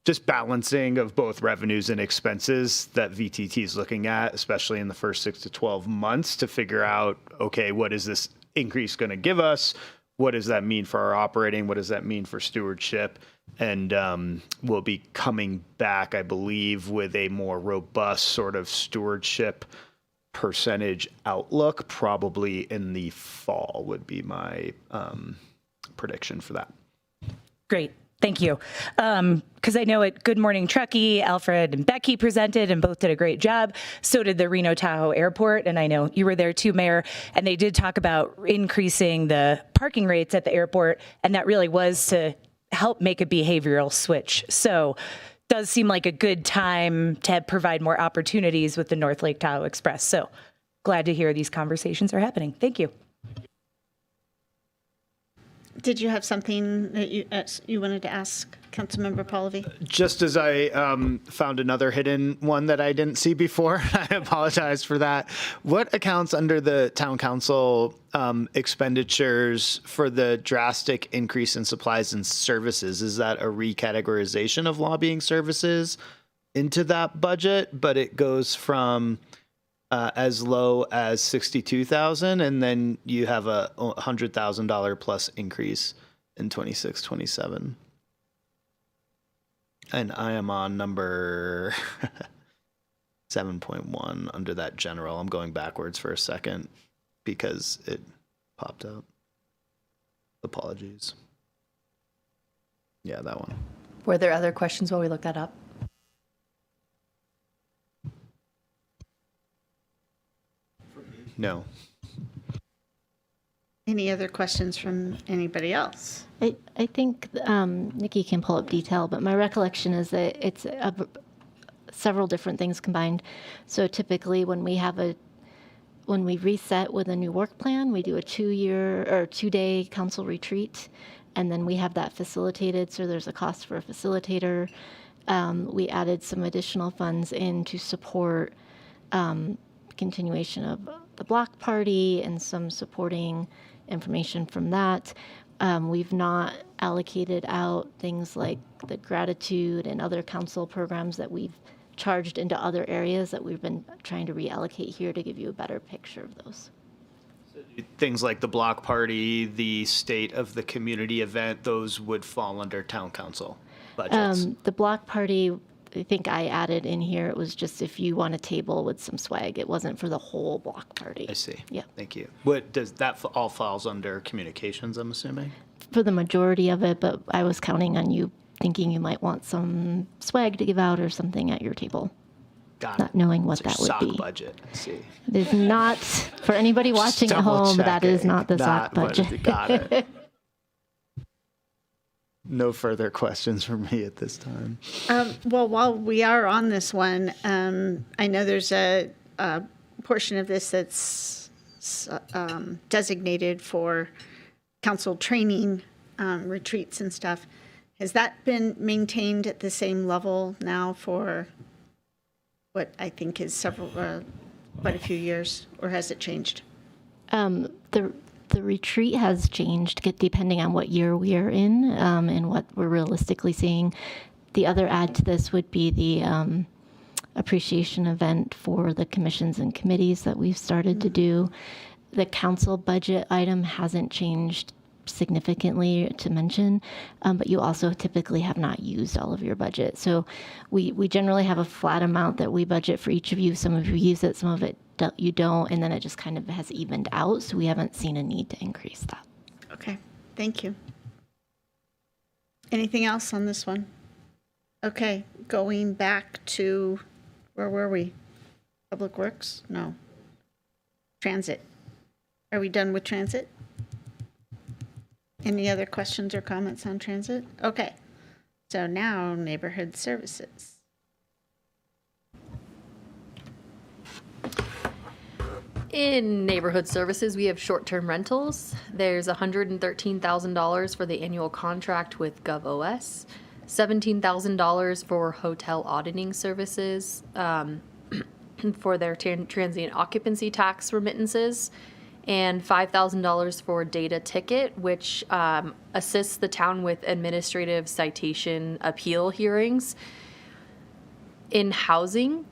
just balancing of both revenues and expenses that VTT is looking at, especially in the first 6 to 12 months, to figure out, okay, what is this increase going to give us? What does that mean for our operating? What does that mean for stewardship? And we'll be coming back, I believe, with a more robust sort of stewardship percentage outlook, probably in the fall would be my prediction for that. Great. Thank you. Because I know at Good Morning Truckee, Alfred and Becky presented and both did a great job. So did the Reno Tahoe Airport. And I know you were there too, Mayor. And they did talk about increasing the parking rates at the airport. And that really was to help make a behavioral switch. So does seem like a good time to provide more opportunities with the North Lake Tahoe Express. So glad to hear these conversations are happening. Thank you. Did you have something that you wanted to ask Councilmember Pallavi? Just as I found another hidden one that I didn't see before, I apologize for that. What accounts under the town council expenditures for the drastic increase in supplies and services? Is that a recategorization of lobbying services into that budget, but it goes from as low as 62,000, and then you have a $100,000 plus increase in 26-27. And I am on number 7.1 under that general. I'm going backwards for a second because it popped up. Apologies. Yeah, that one. Were there other questions while we look that up? No. Any other questions from anybody else? I think Nikki can pull up detail, but my recollection is that it's several different things combined. So typically when we reset with a new work plan, we do a 2-day council retreat, and then we have that facilitated. So there's a cost for a facilitator. We added some additional funds in to support continuation of the block party and some supporting information from that. We've not allocated out things like the gratitude and other council programs that we've charged into other areas that we've been trying to reallocate here to give you a better picture of those. Things like the block party, the state of the community event, those would fall under town council budgets. The block party, I think I added in here, it was just if you want a table with some swag. It wasn't for the whole block party. I see. Yeah. Thank you. What does that all falls under communications, I'm assuming? For the majority of it, but I was counting on you thinking you might want some swag to give out or something at your table. Got Not it. knowing what It's that would sock be. budget. I see. It is not, for anybody watching at Double home, that is checking. not the sock Not what- budget. Got it. No further questions from me at this time. Well, while we are on this one, I know there's a portion of this that's designated for council training retreats and stuff. Has that been maintained at the same level now for what I think is quite a few years, or has it changed? The retreat has changed depending on what year we are in and what we're realistically seeing. The other add to this would be the appreciation event for the commissions and committees that we've started to do. The council budget item hasn't changed significantly to mention, but you also typically have not used all of your budget. So we generally have a flat amount that we budget for each of you. Some of you use it, some of it you don't, and then it just kind of has evened out. So we haven't seen a need to increase that. Okay, thank you. Anything else on this one? Okay, going back to, where were we? Public Works? No. Transit. Are we done with transit? Any other questions or comments on transit? Okay, so now neighborhood services. In neighborhood services, we have short-term rentals. There's $113,000 for the annual contract with GovOS, $17,000 for hotel auditing services, for their transient occupancy tax remittances, and $5,000 for data ticket, which assists the town with administrative citation appeal hearings. In housing,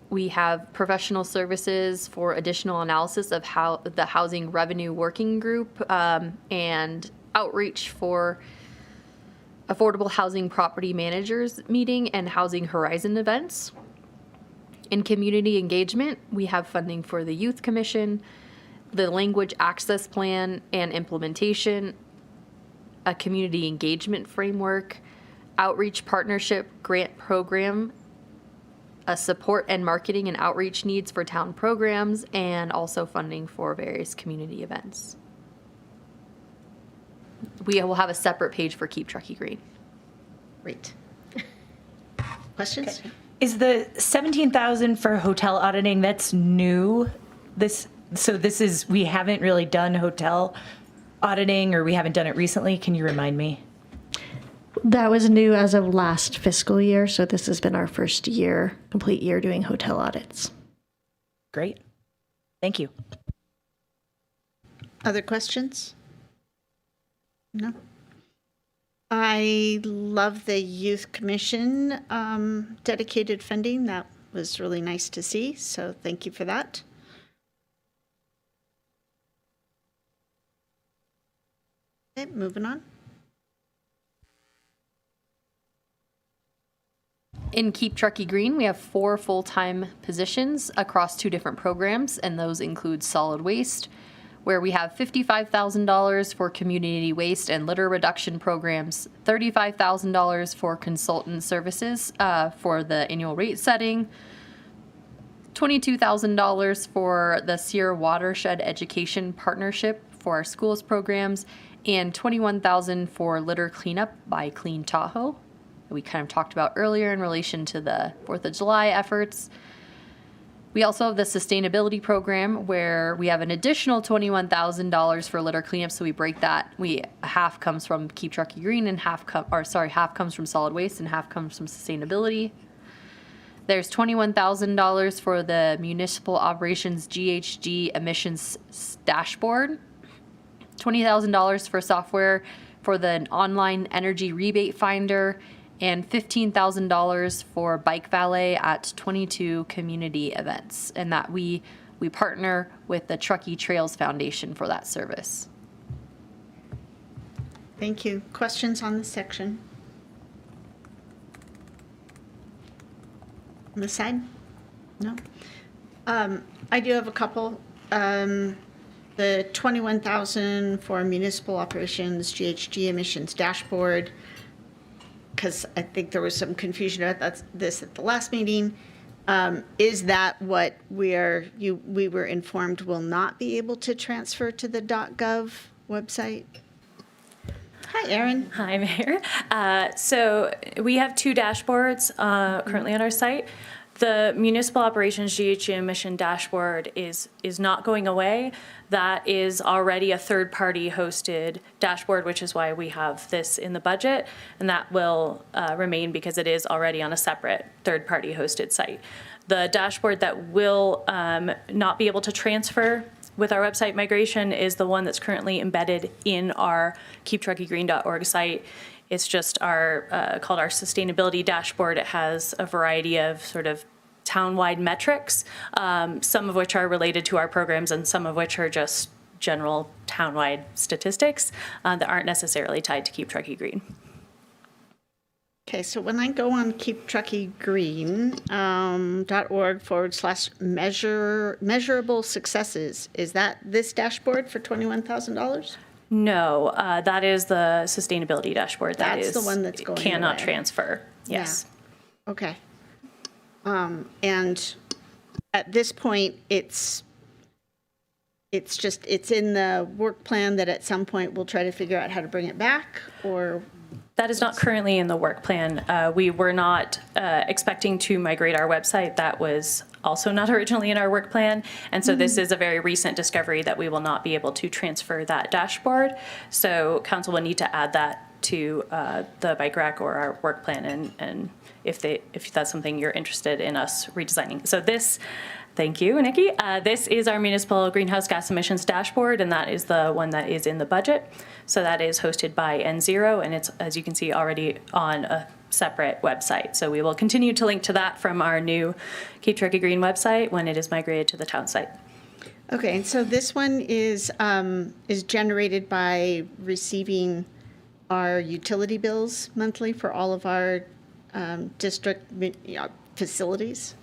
we have professional services for additional analysis of how the housing revenue working group and outreach for affordable housing property managers meeting and housing horizon events. In community engagement, we have funding for the Youth Commission, the language access plan and implementation, a community engagement framework, outreach partnership grant program, a support and marketing and outreach needs for town programs, and also funding for various community events. We will have a separate page for Keep Truckee Green. Great. Questions? Okay. Is the 17,000 for hotel auditing, that's new? This is, we haven't really done hotel auditing, or we haven't done it recently? Can you remind me? That was new as of last fiscal year, so this has been our first year, complete year doing hotel audits. Great. Thank you. Other questions? No. I love the Youth Commission dedicated funding. That was really nice to see, so thank you for that. Okay, moving on. In Keep Truckee Green, we have 4 full-time positions across 2 different programs, and those include solid waste, where we have $55,000 for community waste and litter reduction programs, $35,000 for consultant services for the annual rate setting, $22,000 for the Sierra Watershed Education Partnership for our schools programs, and $21,000 for litter cleanup by Clean Tahoe. We kind of talked about earlier in relation to the 4th of July efforts. We also have the sustainability program where we have an additional $21,000 for litter cleanup. So we break that. Half comes from Keep Truckee Green and half comes from solid waste and half comes from sustainability. There's $21,000 for the municipal operations GHG emissions dashboard, $20,000 for software for the online energy rebate finder, and $15,000 for bike valet at 22 community events, and that we partner with the Truckee Trails Foundation for that service. Thank you. Questions on this section? On this side? No? I do have a couple. The $21,000 for municipal operations GHG emissions dashboard, because I think there was some confusion about this at the last meeting. Is that what we were informed will not be able to transfer to the .gov website? Hi, Erin. Hi, Mayor. So we have 2 dashboards currently on our site. The municipal operations GHG emission dashboard is not going away. That is already a third-party hosted dashboard, which is why we have this in the budget, and that will remain because it is already on a separate third-party hosted site. The dashboard that will not be able to transfer with our website migration is the one that's currently embedded in our keeptruckeegreen.org site. It's just our called our sustainability dashboard. It has a variety of sort of town-wide metrics, some of which are related to our programs and some of which are just general town-wide statistics that aren't necessarily tied to Keep Truckee Green. Okay, so when I go on keeptruckeegreen.org/measurable successes, is that this dashboard for $21,000? No, that is the sustainability dashboard. That's the one that's going cannot away. transfer. Yes. Yeah. Okay. And at this point, it's in the work plan that at some point we'll try to figure out how to bring it back, or? That is not currently in the work plan. We were not expecting to migrate our website. That was also not originally in our work plan. And so this is a very recent discovery that we will not be able to transfer that dashboard. So council will need to add that to the bike rack or our work plan, and if that's something you're interested in us redesigning. So this Thank you, Nikki. This is our municipal greenhouse gas emissions dashboard, and that is the one that is in the budget. So that is hosted by N0, and it's, as you can see, already on a separate website. So we will continue to link to that from our new Keep Truckee Green website when it is migrated to the town site. Okay, and so this one is generated by receiving our utility bills monthly for all of our district facilities?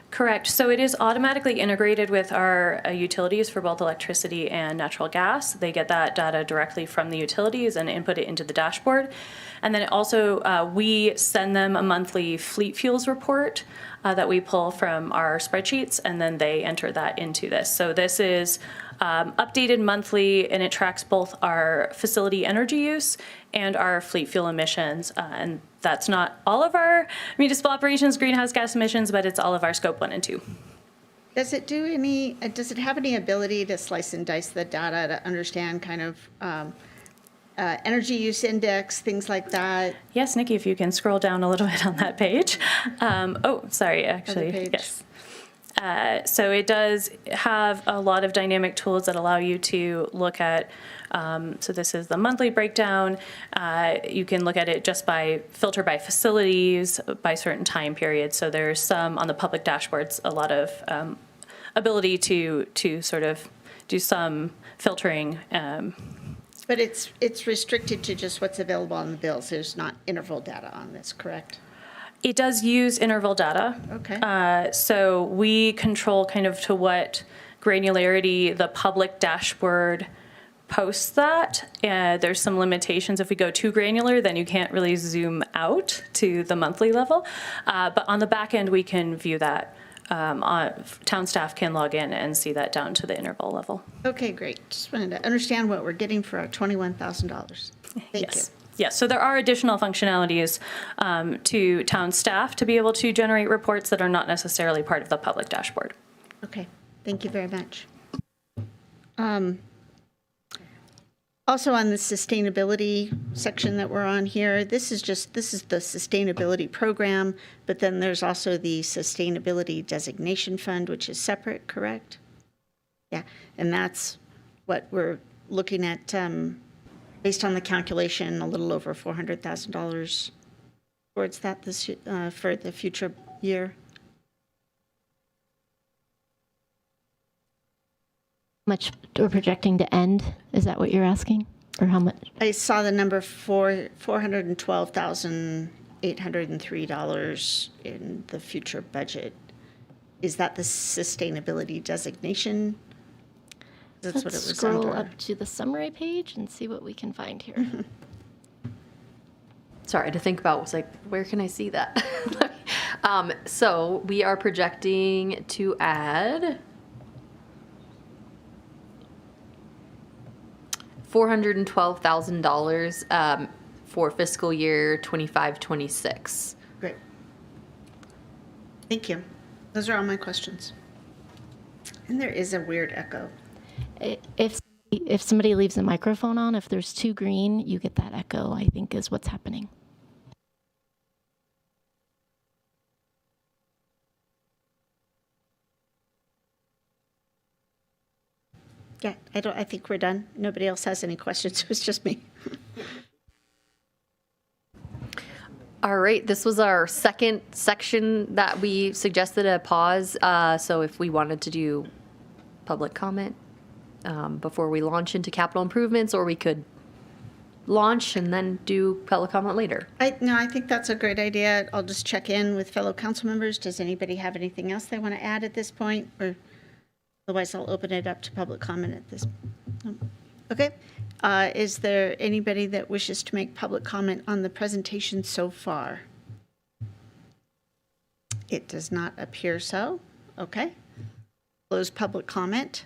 Correct. So it is automatically integrated with our utilities for both electricity and natural gas. They get that data directly from the utilities and input it into the dashboard. And then it also, we send them a monthly fleet fuels report that we pull from our spreadsheets, and then they enter that into this. So this is updated monthly, and it tracks both our facility energy use and our fleet fuel emissions. And that's not all of our municipal operations greenhouse gas emissions, but it's all of our scope 1 and 2. Does it do any, does it have any ability to slice and dice the data to understand kind of energy use index, things like that? Yes, Nikki, if you can scroll down a little bit on that page. Oh, sorry, actually, page. yes. So it does have a lot of dynamic tools that allow you to look at, so this is the monthly breakdown. You can look at it just by filter by facilities, by certain time periods. So there's some on the public dashboards, a lot of ability to sort of do some filtering. But it's restricted to just what's available on the bills. There's not interval data on this, correct? It does use interval data. Okay. So we control kind of to what granularity the public dashboard posts that. There's some limitations. If we go too granular, then you can't really zoom out to the monthly level. But on the back end, we can view that. Town staff can log in and see that down to the interval level. Okay, great. Just wanted to understand what we're getting for our $21,000. Thank you. Yes, so there are additional functionalities to town staff to be able to generate reports that are not necessarily part of the public dashboard. Okay, thank you very much. Also on the sustainability section that we're on here, this is the sustainability program, but then there's also the sustainability designation fund, which is separate, correct? Yeah, and that's what we're looking at, based on the calculation, a little over $400,000 towards that this for the future year. Much we're projecting to end? Is that what you're asking? Or how much? I saw the number $412,803 in the future budget. Is that the sustainability designation? That's what it was scroll under. up to the summary page and see what we can find here. Sorry, to think about was like, where can I see that? So we are projecting to add $412,000 for fiscal year 25-26. Great. Thank you. Those are all my questions. And there is a weird echo. If somebody leaves the microphone on, if there's too green, you get that echo, I think is what's happening. Yeah, I think we're done. Nobody else has any questions. It was just me. All right, this was our second section that we suggested a pause. So if we wanted to do public comment before we launch into capital improvements, or we could launch and then do public comment later. I think that's a great idea. I'll just check in with fellow council members. Does anybody have anything else they want to add at this point? Or otherwise, I'll open it up to public comment at this. Okay. Is there anybody that wishes to make public comment on the presentation so far? It does not appear so. Okay. Close public comment.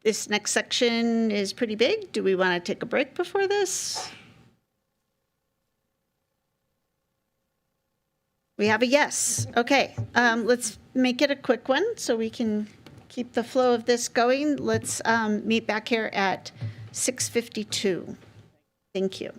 This next section is pretty big. Do we want to take a break before this? We have a yes. Okay. Let's make it a quick one so we can keep the flow of this going. Let's meet back here at 6:52. Thank you.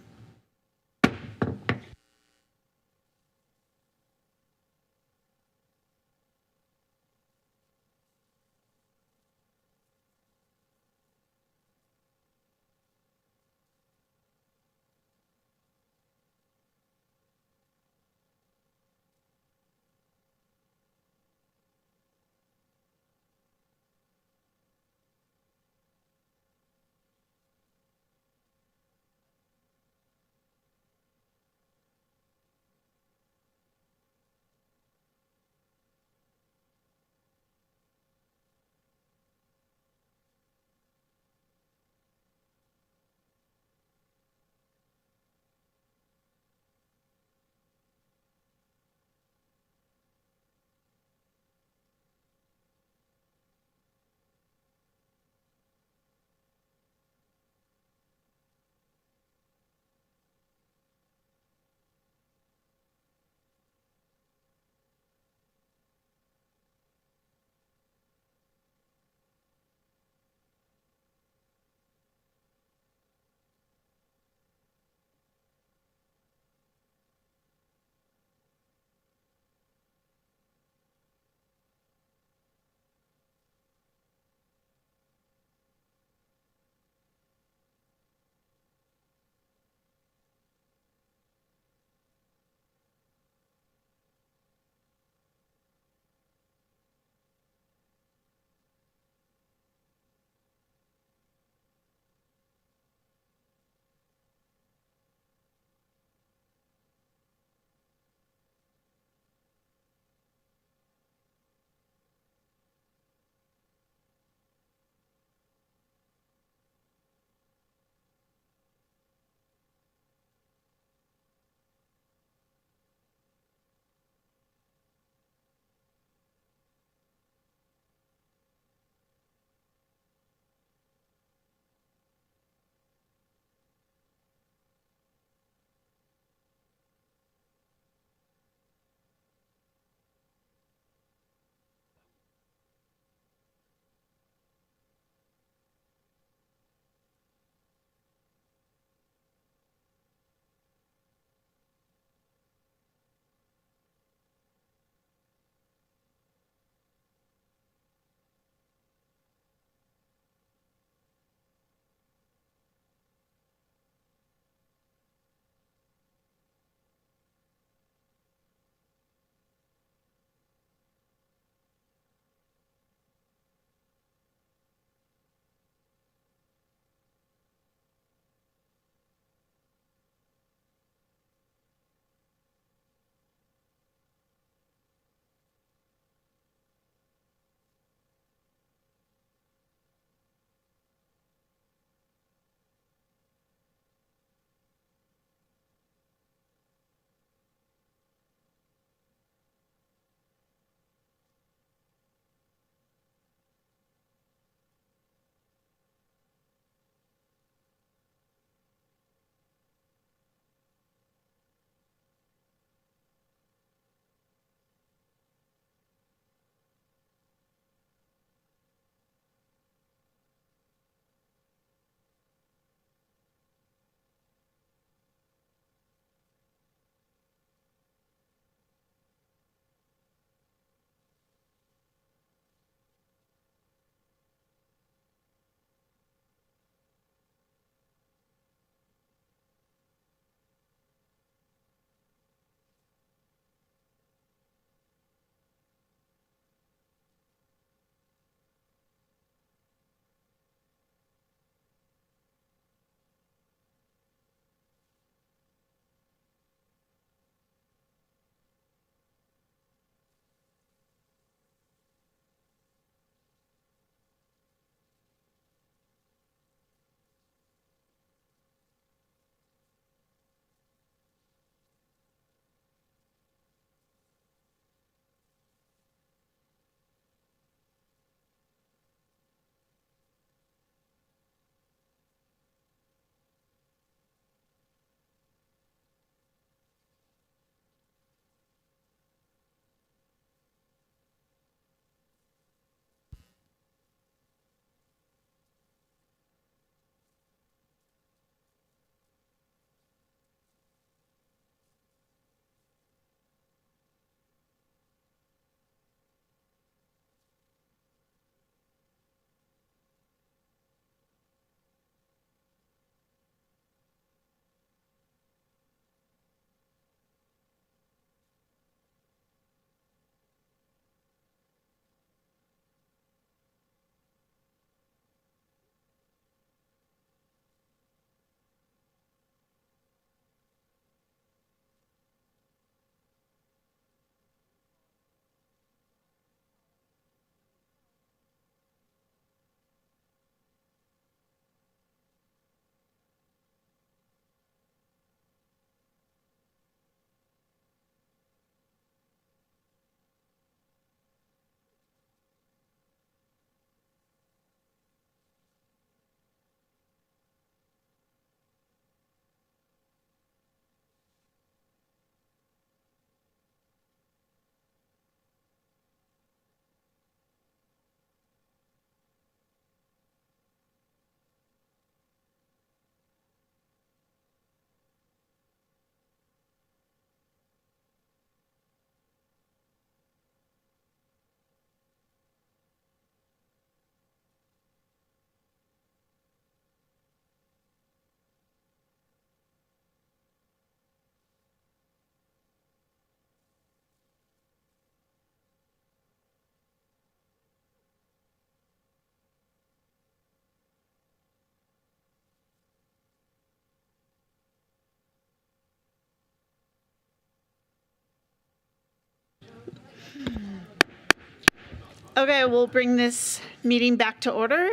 Okay, we'll bring this meeting back to order.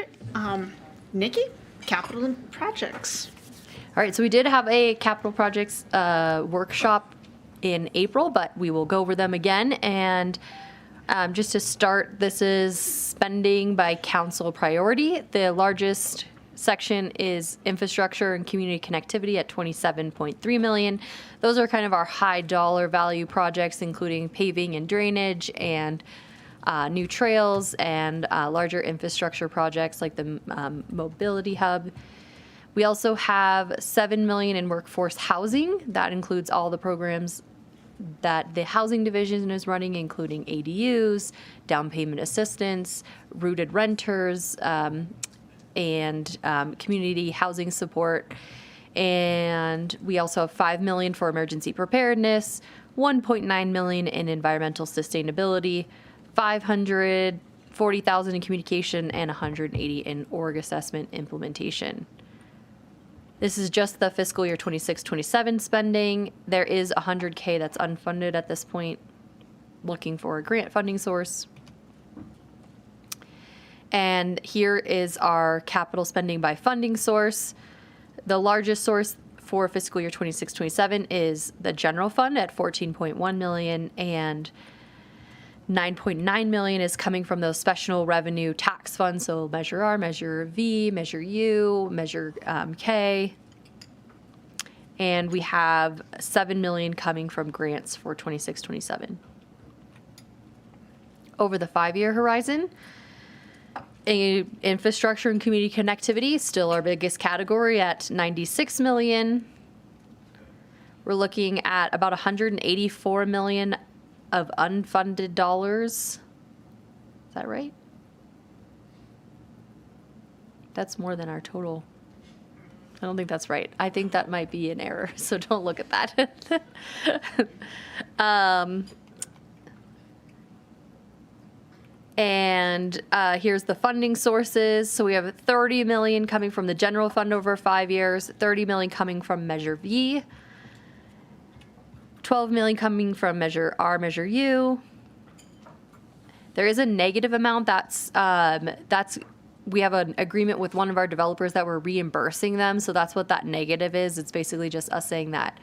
Nikki, capital and projects. All right, so we did have a capital projects workshop in April, but we will go over them again. And just to start, this is spending by council priority. The largest section is infrastructure and community connectivity at 27.3 million. Those are kind of our high dollar value projects, including paving and drainage and new trails and larger infrastructure projects like the mobility hub. We also have 7 million in workforce housing. That includes all the programs that the housing division is running, including ADUs, down payment assistance, rooted renters, and community housing support. And we also have 5 million for emergency preparedness, 1.9 million in environmental sustainability, 540,000 in communication, and 180 in org assessment implementation. This is just the fiscal year 26-27 spending. There is 100K that's unfunded at this point, looking for a grant funding source. And here is our capital spending by funding source. The largest source for fiscal year 26-27 is the general fund at 14.1 million, and 9.9 million is coming from those special revenue tax funds, so Measure R, Measure V, Measure U, Measure K. And we have 7 million coming from grants for 26-27. Over the 5-year horizon, infrastructure and community connectivity, still our biggest category at 96 million. We're looking at about 184 million of unfunded dollars. Is that right? That's more than our total. I don't think that's right. I think that might be an error, so don't look at that. And here's the funding sources. So we have 30 million coming from the general fund over 5 years, 30 million coming from Measure V, 12 million coming from Measure R, Measure U. There is a negative amount that's we have an agreement with one of our developers that we're reimbursing them. So that's what that negative is. It's basically just us saying that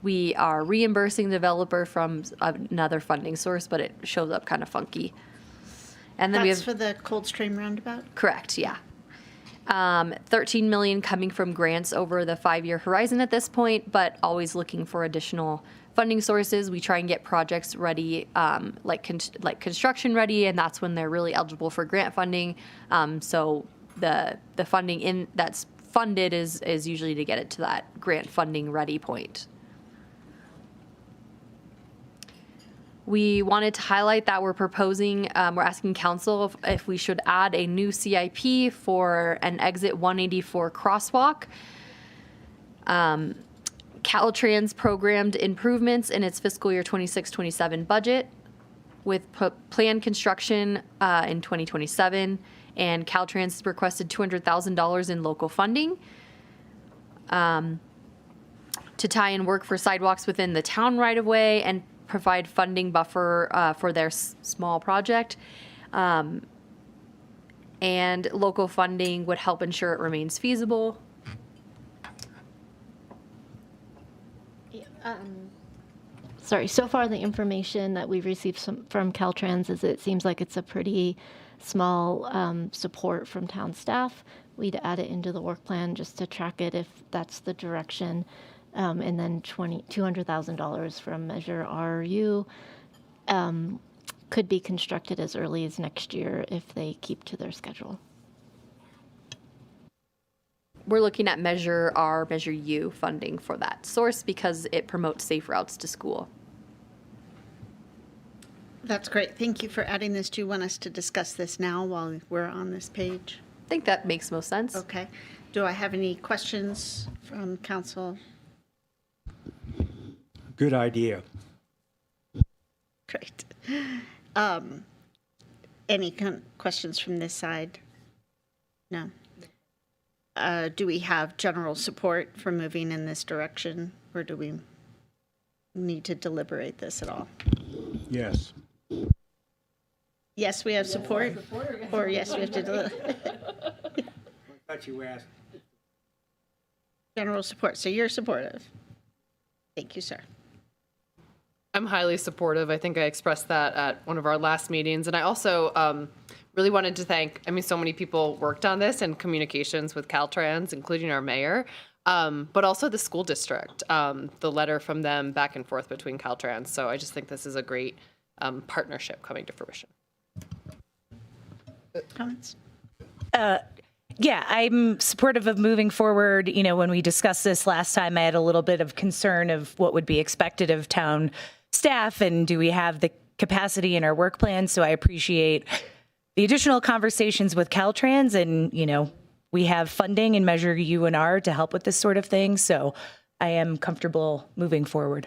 we are reimbursing the developer from another funding source, but it shows up kind of funky. And then That's for the Coldstream Roundabout? Correct, yeah. 13 million coming from grants over the 5-year horizon at this point, but always looking for additional funding sources. We try and get projects ready, like construction ready, and that's when they're really eligible for grant funding. So the funding that's funded is usually to get it to that grant funding ready point. We wanted to highlight that we're proposing, we're asking council if we should add a new CIP for an exit 184 crosswalk. Caltrans programmed improvements in its fiscal year 26-27 budget with planned construction in 2027, and Caltrans requested $200,000 in local funding to tie in work for sidewalks within the town right of way and provide funding buffer for their small project. And local funding would help ensure it remains feasible. Sorry, so far the information that we've received from Caltrans is it seems like it's a pretty small support from town staff. We'd add it into the work plan just to track it if that's the direction. And then $200,000 from Measure RU could be constructed as early as next year if they keep to their schedule. We're looking at Measure R, Measure U funding for that source because it promotes safe routes to school. That's great. Thank you for adding this. Do you want us to discuss this now while we're on this page? I think that makes most sense. Okay. Do I have any questions from council? Good idea. Great. Any questions from this side? No. Do we have general support for moving in this direction, or do we need to deliberate this at all? Yes. Yes, we have support, or yes, we have to do I thought you asked. general support. So you're supportive. Thank you, sir. I'm highly supportive. I think I expressed that at one of our last meetings. And I also really wanted to thank, so many people worked on this and communications with Caltrans, including our mayor, but also the school district, the letter from them back and forth between Caltrans. So I just think this is a great partnership coming to fruition. Comments? Yeah, I'm supportive of moving forward. When we discussed this last time, I had a little bit of concern of what would be expected of town staff and do we have the capacity in our work plan? So I appreciate the additional conversations with Caltrans and, we have funding in Measure U&R to help with this sort of thing. So I am comfortable moving forward.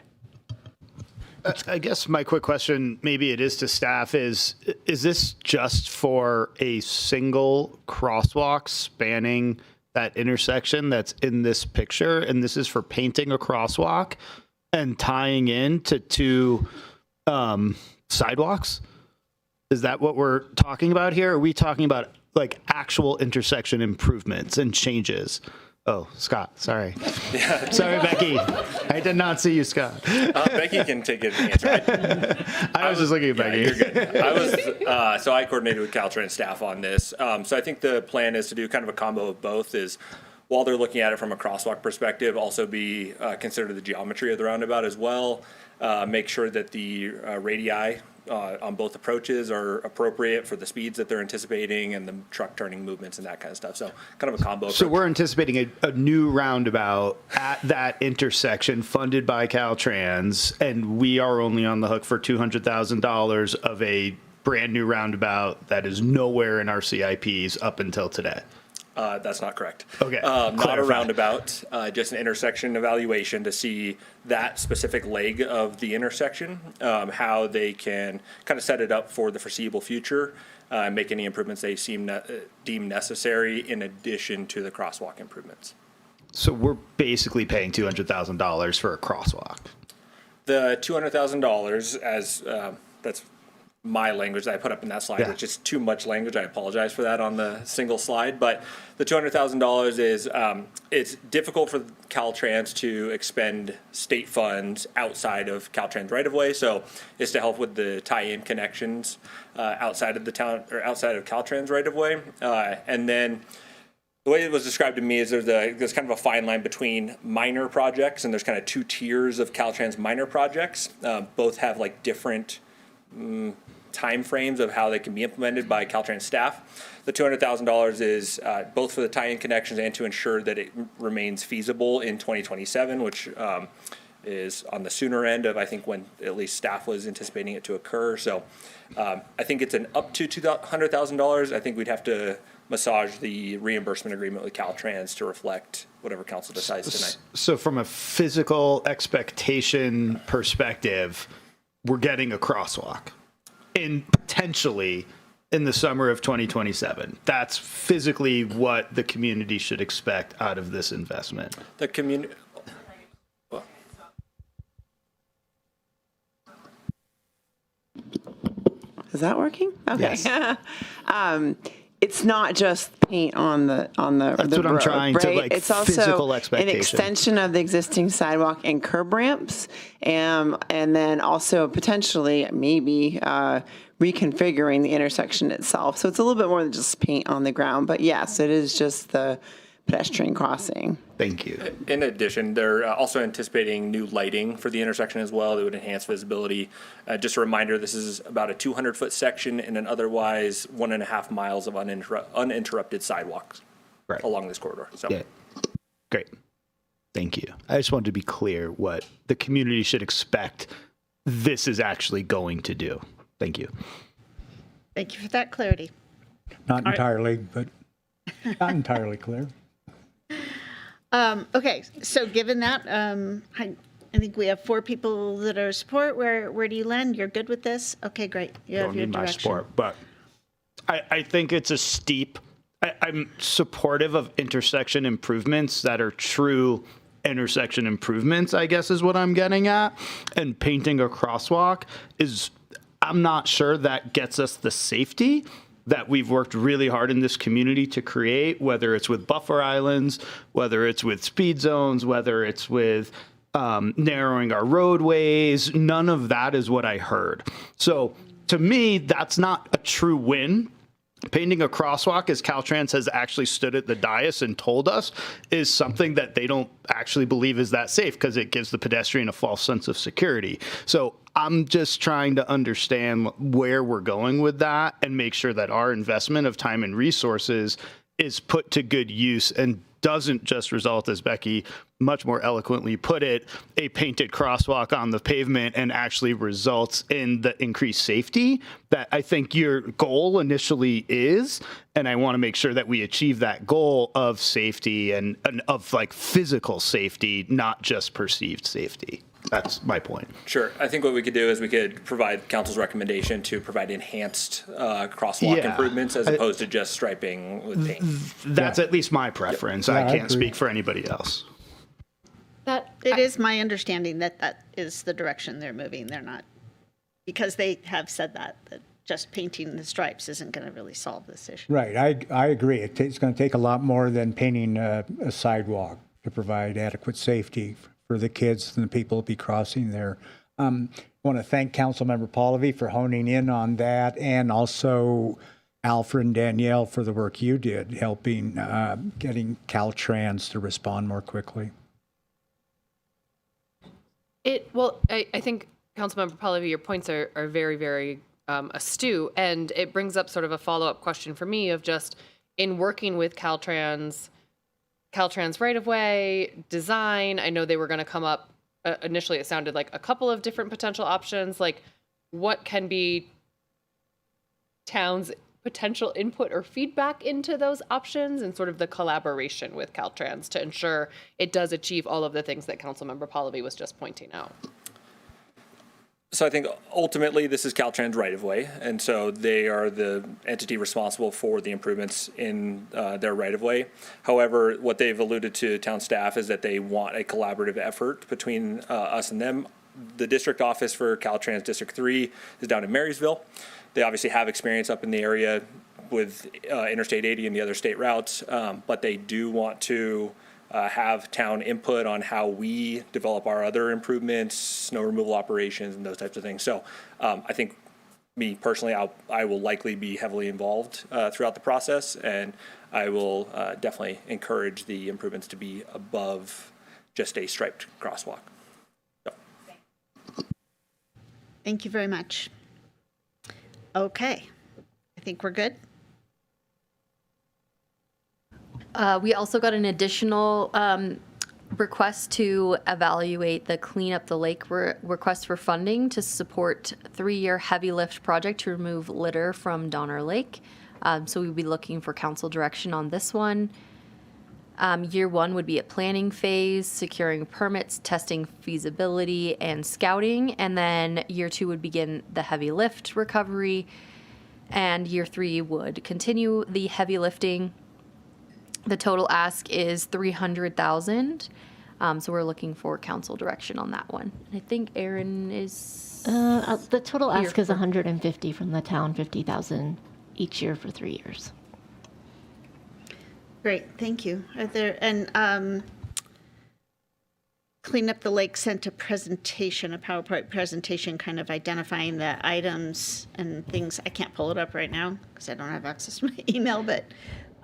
I guess my quick question, maybe it is to staff, is this just for a single crosswalk spanning that intersection that's in this picture? And this is for painting a crosswalk and tying in to two sidewalks? Is that what we're talking about here? Are we talking about like actual intersection improvements and changes? Oh, Scott, sorry. Yeah. Sorry, Becky. I did not see you, Scott. Becky can take it and answer. I was just looking at Becky. You're good. So I coordinated with Caltrans staff on this. So I think the plan is to do kind of a combo of both. Is while they're looking at it from a crosswalk perspective, also be consider the geometry of the roundabout as well. Make sure that the radii on both approaches are appropriate for the speeds that they're anticipating and the truck turning movements and that kind of stuff. So kind of a combo approach. So we're anticipating a new roundabout at that intersection funded by Caltrans, and we are only on the hook for $200,000 of a brand new roundabout that is nowhere in our CIPs up until today. That's not correct. Okay. Not a roundabout, just an intersection evaluation to see that specific leg of the intersection, how they can kind of set it up for the foreseeable future, make any improvements they deem necessary in addition to the crosswalk improvements. So we're basically paying $200,000 for a crosswalk. The $200,000, as that's my language that I put up in that slide, which is too much language. I apologize for that on the single slide. But the $200,000 is it's difficult for Caltrans to expend state funds outside of Caltrans right-of-way. So it's to help with the tie-in connections outside of the town or outside of Caltrans right-of-way. And then the way it was described to me is there's kind of a fine line between minor projects, and there's kind of two tiers of Caltrans minor projects. Both have like different time frames of how they can be implemented by Caltrans staff. The $200,000 is both for the tie-in connections and to ensure that it remains feasible in 2027, which is on the sooner end of, I think, when at least staff was anticipating it to occur. So I think it's an up to $200,000. I think we'd have to massage the reimbursement agreement with Caltrans to reflect whatever council decides tonight. So from a physical expectation perspective, we're getting a crosswalk potentially in the summer of 2027. That's physically what the community should expect out of this investment. The community. Is that working? Okay. Yes. It's not just paint on the That's the what I'm road, trying to, right? like, It's also physical an expectation. extension of the existing sidewalk and curb ramps, and then also potentially maybe reconfiguring the intersection itself. So it's a little bit more than just paint on the ground. But yes, it is just the pedestrian crossing. Thank you. In addition, they're also anticipating new lighting for the intersection as well that would enhance visibility. Just a reminder, this is about a 200-foot section in an otherwise 1.5 miles of uninterrupted sidewalks along this corridor. So. Yeah. Great. Thank you. I just wanted to be clear what the community should expect this is actually going to do. Thank you. Thank you for that clarity. Not entirely, but not entirely clear. Okay, so given that, I think we have 4 people that are support. Where do you land? You're good with this? Okay, great. You have Don't your need my direction. support, but I think it's a steep. I'm supportive of intersection improvements that are true intersection improvements, I guess is what I'm getting at. And painting a crosswalk is, I'm not sure that gets us the safety that we've worked really hard in this community to create, whether it's with buffer islands, whether it's with speed zones, whether it's with narrowing our roadways. None of that is what I heard. So to me, that's not a true win. Painting a crosswalk, as Caltrans has actually stood at the dais and told us, is something that they don't actually believe is that safe because it gives the pedestrian a false sense of security. So I'm just trying to understand where we're going with that and make sure that our investment of time and resources is put to good use and doesn't just result, as Becky much more eloquently put it, a painted crosswalk on the pavement and actually results in the increased safety that I think your goal initially is. And I want to make sure that we achieve that goal of safety and of like physical safety, not just perceived safety. That's my point. Sure. I think what we could do is we could provide council's recommendation to provide enhanced crosswalk improvements as opposed to just striping with paint. That's at least my preference. Yeah, I I can't agree. speak for anybody else. It is my understanding that that is the direction they're moving. They're not, because they have said that just painting the stripes isn't going to really solve this issue. Right, I agree. It's going to take a lot more than painting a sidewalk to provide adequate safety for the kids and the people who'll be crossing there. I want to thank Councilmember Pallavi for honing in on that, and also Alfred and Danielle for the work you did, helping getting Caltrans to respond more quickly. I think, Councilmember Pallavi, your points are very, very astute, and it brings up sort of a follow-up question for me of just in working with Caltrans right-of-way, design. I know they were going to come up, initially it sounded like a couple of different potential options, like what can be town's potential input or feedback into those options and sort of the collaboration with Caltrans to ensure it does achieve all of the things that Councilmember Pallavi was just pointing out. So I think ultimately this is Caltrans right of way, and so they are the entity responsible for the improvements in their right of way. However, what they've alluded to town staff is that they want a collaborative effort between us and them. The district office for Caltrans District 3 is down in Marysville. They obviously have experience up in the area with Interstate 80 and the other state routes, but they do want to have town input on how we develop our other improvements, snow removal operations, and those types of things. So I think me personally, I will likely be heavily involved throughout the process, and I will definitely encourage the improvements to be above just a striped crosswalk. So. Thank you very much. Okay, I think we're good. We also got an additional request to evaluate the Clean Up the Lake request for funding to support 3-year heavy lift project to remove litter from Donner Lake. So we'd be looking for council direction on this one. Year 1 would be a planning phase, securing permits, testing feasibility, and scouting. And then year 2 would begin the heavy lift recovery. And year 3 would continue the heavy lifting. The total ask is $300,000. So we're looking for council direction on that one. I think Aaron is. The total here ask is for- 150 from the town, 50,000 each year for 3 years. Great, thank you. Are there, and Clean Up the Lake sent a presentation, a PowerPoint presentation, kind of identifying the items and things. I can't pull it up right now because I don't have access to my email, but.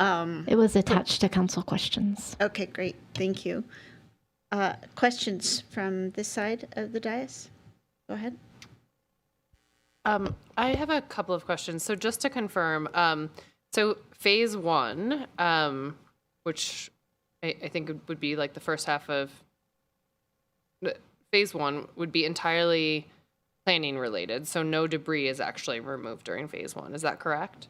It was attached to council questions. Okay, great, thank you. Questions from this side of the dais? Go ahead. I have a couple of questions. So just to confirm, so phase 1, which I think would be like the first half of phase 1 would be entirely planning related. So no debris is actually removed during phase 1. Is that correct?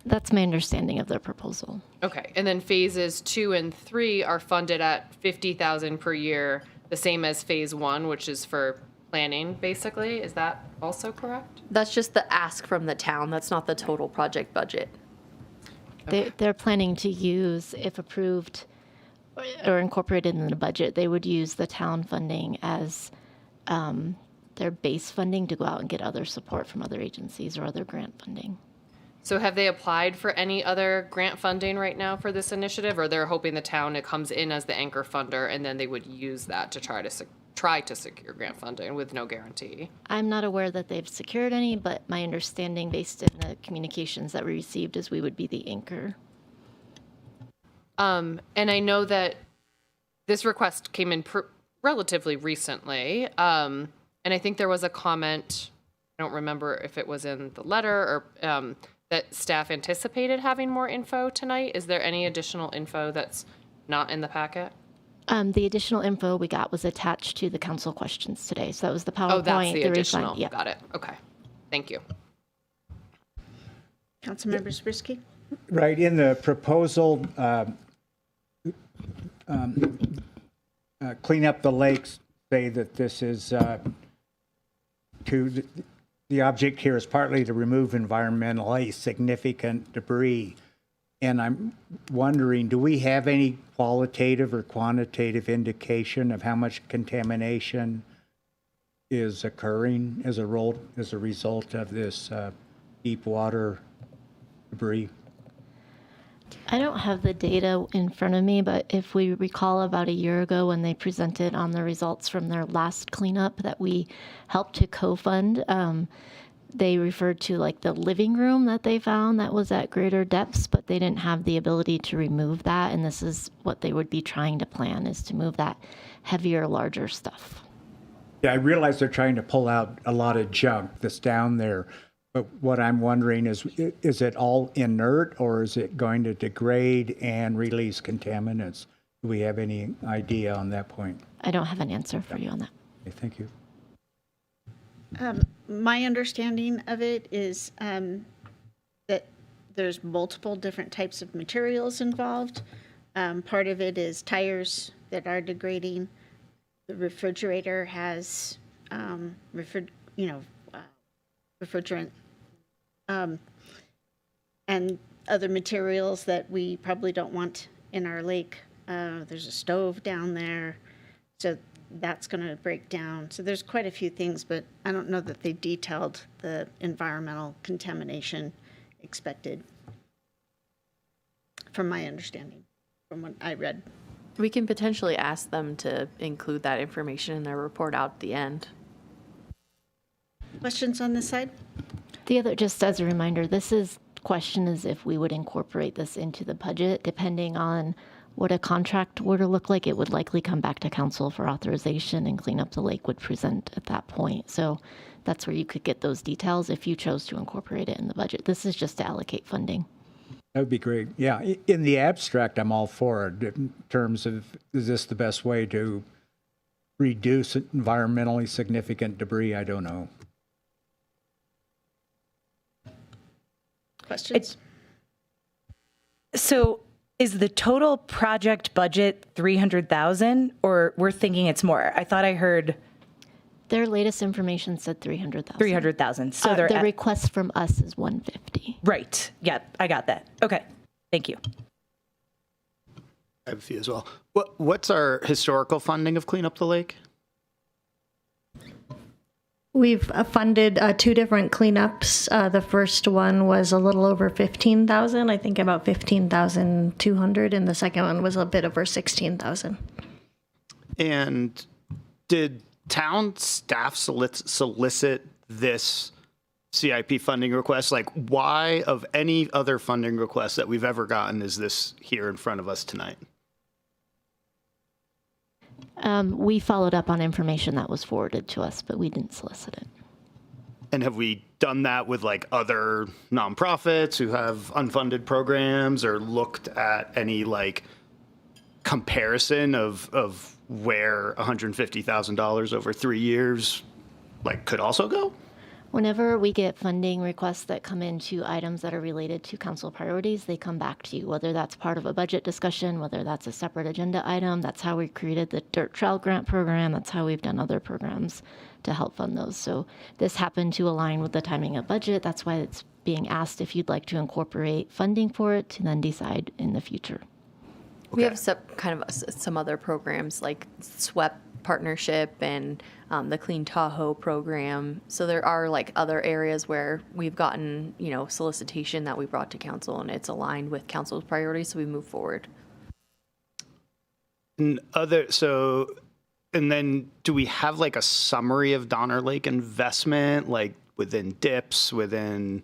That's my understanding of their proposal. Okay. And then phases 2 and 3 are funded at $50,000 per year, the same as phase 1, which is for planning, basically. Is that also correct? That's just the ask from the town. That's not the total project budget. They're planning to use, if approved or incorporated in the budget, they would use the town funding as their base funding to go out and get other support from other agencies or other grant funding. So have they applied for any other grant funding right now for this initiative, or they're hoping the town it comes in as the anchor funder and then they would use that to try to secure grant funding with no guarantee? I'm not aware that they've secured any, but my understanding based in the communications that we received is we would be the anchor. And I know that this request came in relatively recently. And I think there was a comment, I don't remember if it was in the letter or that staff anticipated having more info tonight. Is there any additional info that's not in the packet? The additional info we got was attached to the council questions today. So that was the PowerPoint. Oh, that's the additional. refund. Yeah. Got it. Okay. Thank you. Councilmember Zabriskie? Right, in the proposal, clean up the lakes, say that this is the object here is partly to remove environmentally significant debris. And I'm wondering, do we have any qualitative or quantitative indication of how much contamination is occurring as a result of this deep water debris? I don't have the data in front of me, but if we recall about a year ago when they presented on the results from their last cleanup that we helped to co-fund, they referred to like the living room that they found that was at greater depths, but they didn't have the ability to remove that. And this is what they would be trying to plan, is to move that heavier, larger stuff. Yeah, I realize they're trying to pull out a lot of junk that's down there. But what I'm wondering is it all inert, or is it going to degrade and release contaminants? Do we have any idea on that point? I don't have an answer for you on that. Okay, thank you. My understanding of it is that there's multiple different types of materials involved. Part of it is tires that are degrading. The refrigerator has refrigerant and other materials that we probably don't want in our lake. There's a stove down there, so that's going to break down. So there's quite a few things, but I don't know that they detailed the environmental contamination expected, from my understanding, from what I read. We can potentially ask them to include that information in their report out at the end. Questions on this side? The other, just as a reminder, question is if we would incorporate this into the budget. Depending on what a contract were to look like, it would likely come back to council for authorization, and Clean Up the Lake would present at that point. So that's where you could get those details if you chose to incorporate it in the budget. This is just to allocate funding. That would be great. Yeah, in the abstract, I'm all for it. In terms of, is this the best way to reduce environmentally significant debris? I don't know. Questions? So is the total project budget 300,000, or we're thinking it's more? I thought I heard their latest information said 300,000. 300,000. So the request from us is 150. Right. Yeah, I got that. Okay. Thank you. I have a few as well. What's our historical funding of Clean Up the Lake? We've funded two different cleanups. The first one was a little over 15,000, I think about 15,200, and the second one was a bit over 16,000. And did town staff solicit this CIP funding request? Like, why of any other funding request that we've ever gotten is this here in front of us tonight? We followed up on information that was forwarded to us, but we didn't solicit it. And have we done that with like other nonprofits who have unfunded programs, or looked at any like comparison of where $150,000 over 3 years like could also go? Whenever we get funding requests that come into items that are related to council priorities, they come back to you, whether that's part of a budget discussion, whether that's a separate agenda item. That's how we created the Dirt Trail Grant Program. That's how we've done other programs to help fund those. So this happened to align with the timing of budget. That's why it's being asked if you'd like to incorporate funding for it to then decide in the future. We have some other programs like SWEP partnership and the Clean Tahoe program. So there are like other areas where we've gotten, solicitation that we brought to council, and it's aligned with council's priorities, so we move forward. And then do we have like a summary of Donner Lake investment, like within DIPS, within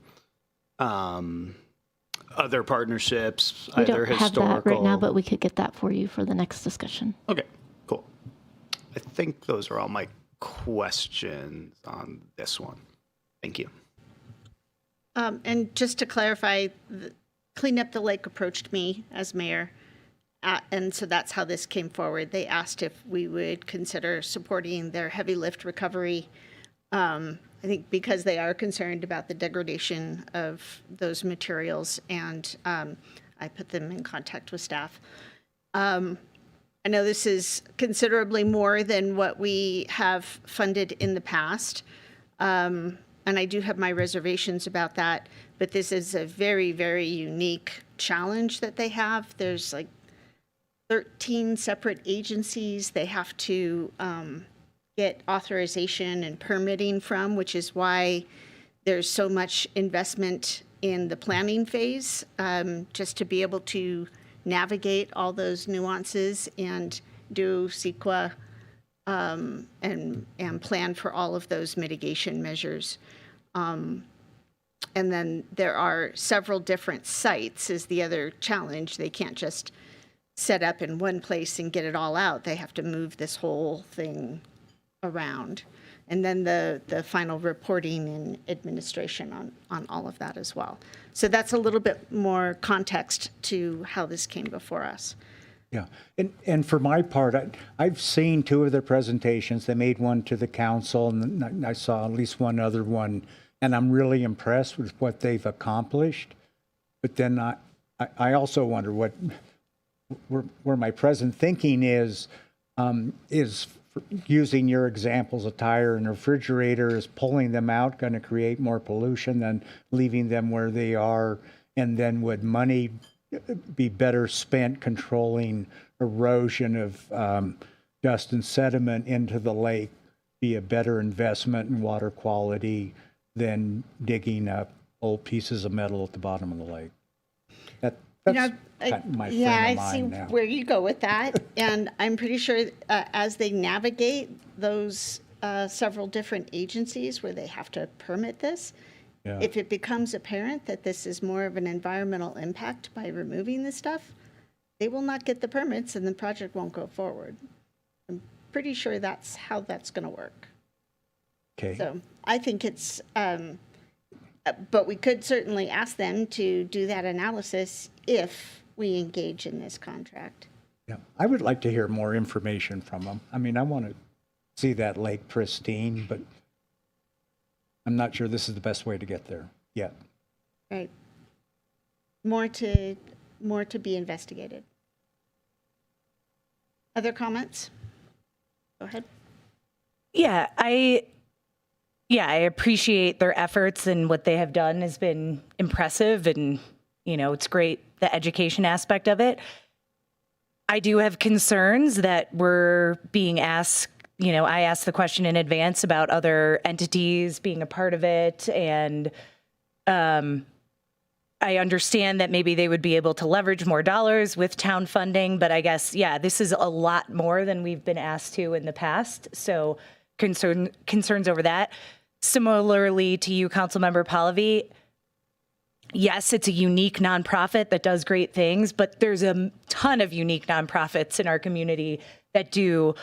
other partnerships, We either don't have historical? that right now, but we could get that for you for the next discussion. Okay, cool. I think those are all my questions on this one. Thank you. And just to clarify, Clean Up the Lake approached me as mayor, and so that's how this came forward. They asked if we would consider supporting their heavy lift recovery. I think because they are concerned about the degradation of those materials, and I put them in contact with staff. I know this is considerably more than what we have funded in the past, and I do have my reservations about that, but this is a very, very unique challenge that they have. There's like 13 separate agencies they have to get authorization and permitting from, which is why there's so much investment in the planning phase, just to be able to navigate all those nuances and do CEQA and plan for all of those mitigation measures. And then there are several different sites is the other challenge. They can't just set up in one place and get it all out. They have to move this whole thing around. And then the final reporting and administration on all of that as well. So that's a little bit more context to how this came before us. Yeah, and for my part, I've seen two of their presentations. They made one to the council, and I saw at least one other one, and I'm really impressed with what they've accomplished. But then I also wonder where my present thinking is using your examples, a tire and a refrigerator, is pulling them out going to create more pollution than leaving them where they are? And then would money be better spent controlling erosion of dust and sediment into the lake, be a better investment in water quality than digging up old pieces of metal at the bottom of the lake? That's my frame of I mind see now. where you go with that. And I'm pretty sure as they navigate those several different agencies where they have to permit this, if it becomes apparent that this is more of an environmental impact by removing this stuff, they will not get the permits and the project won't go forward. I'm pretty sure that's how that's going to work. Okay. So I think it's, but we could certainly ask them to do that analysis if we engage in this contract. Yeah, I would like to hear more information from them. I mean, I want to see that lake pristine, but I'm not sure this is the best way to get there yet. Right. More to be investigated. Other comments? Go ahead. Yeah, I appreciate their efforts, and what they have done has been impressive, and it's great, the education aspect of it. I do have concerns that we're being asked, I asked the question in advance about other entities being a part of it, and I understand that maybe they would be able to leverage more dollars with town funding, but I guess, this is a lot more than we've been asked to in the past, so concerns over that. Similarly to you, Councilmember Pallavi, yes, it's a unique nonprofit that does great things, but there's a ton of unique nonprofits in our community that do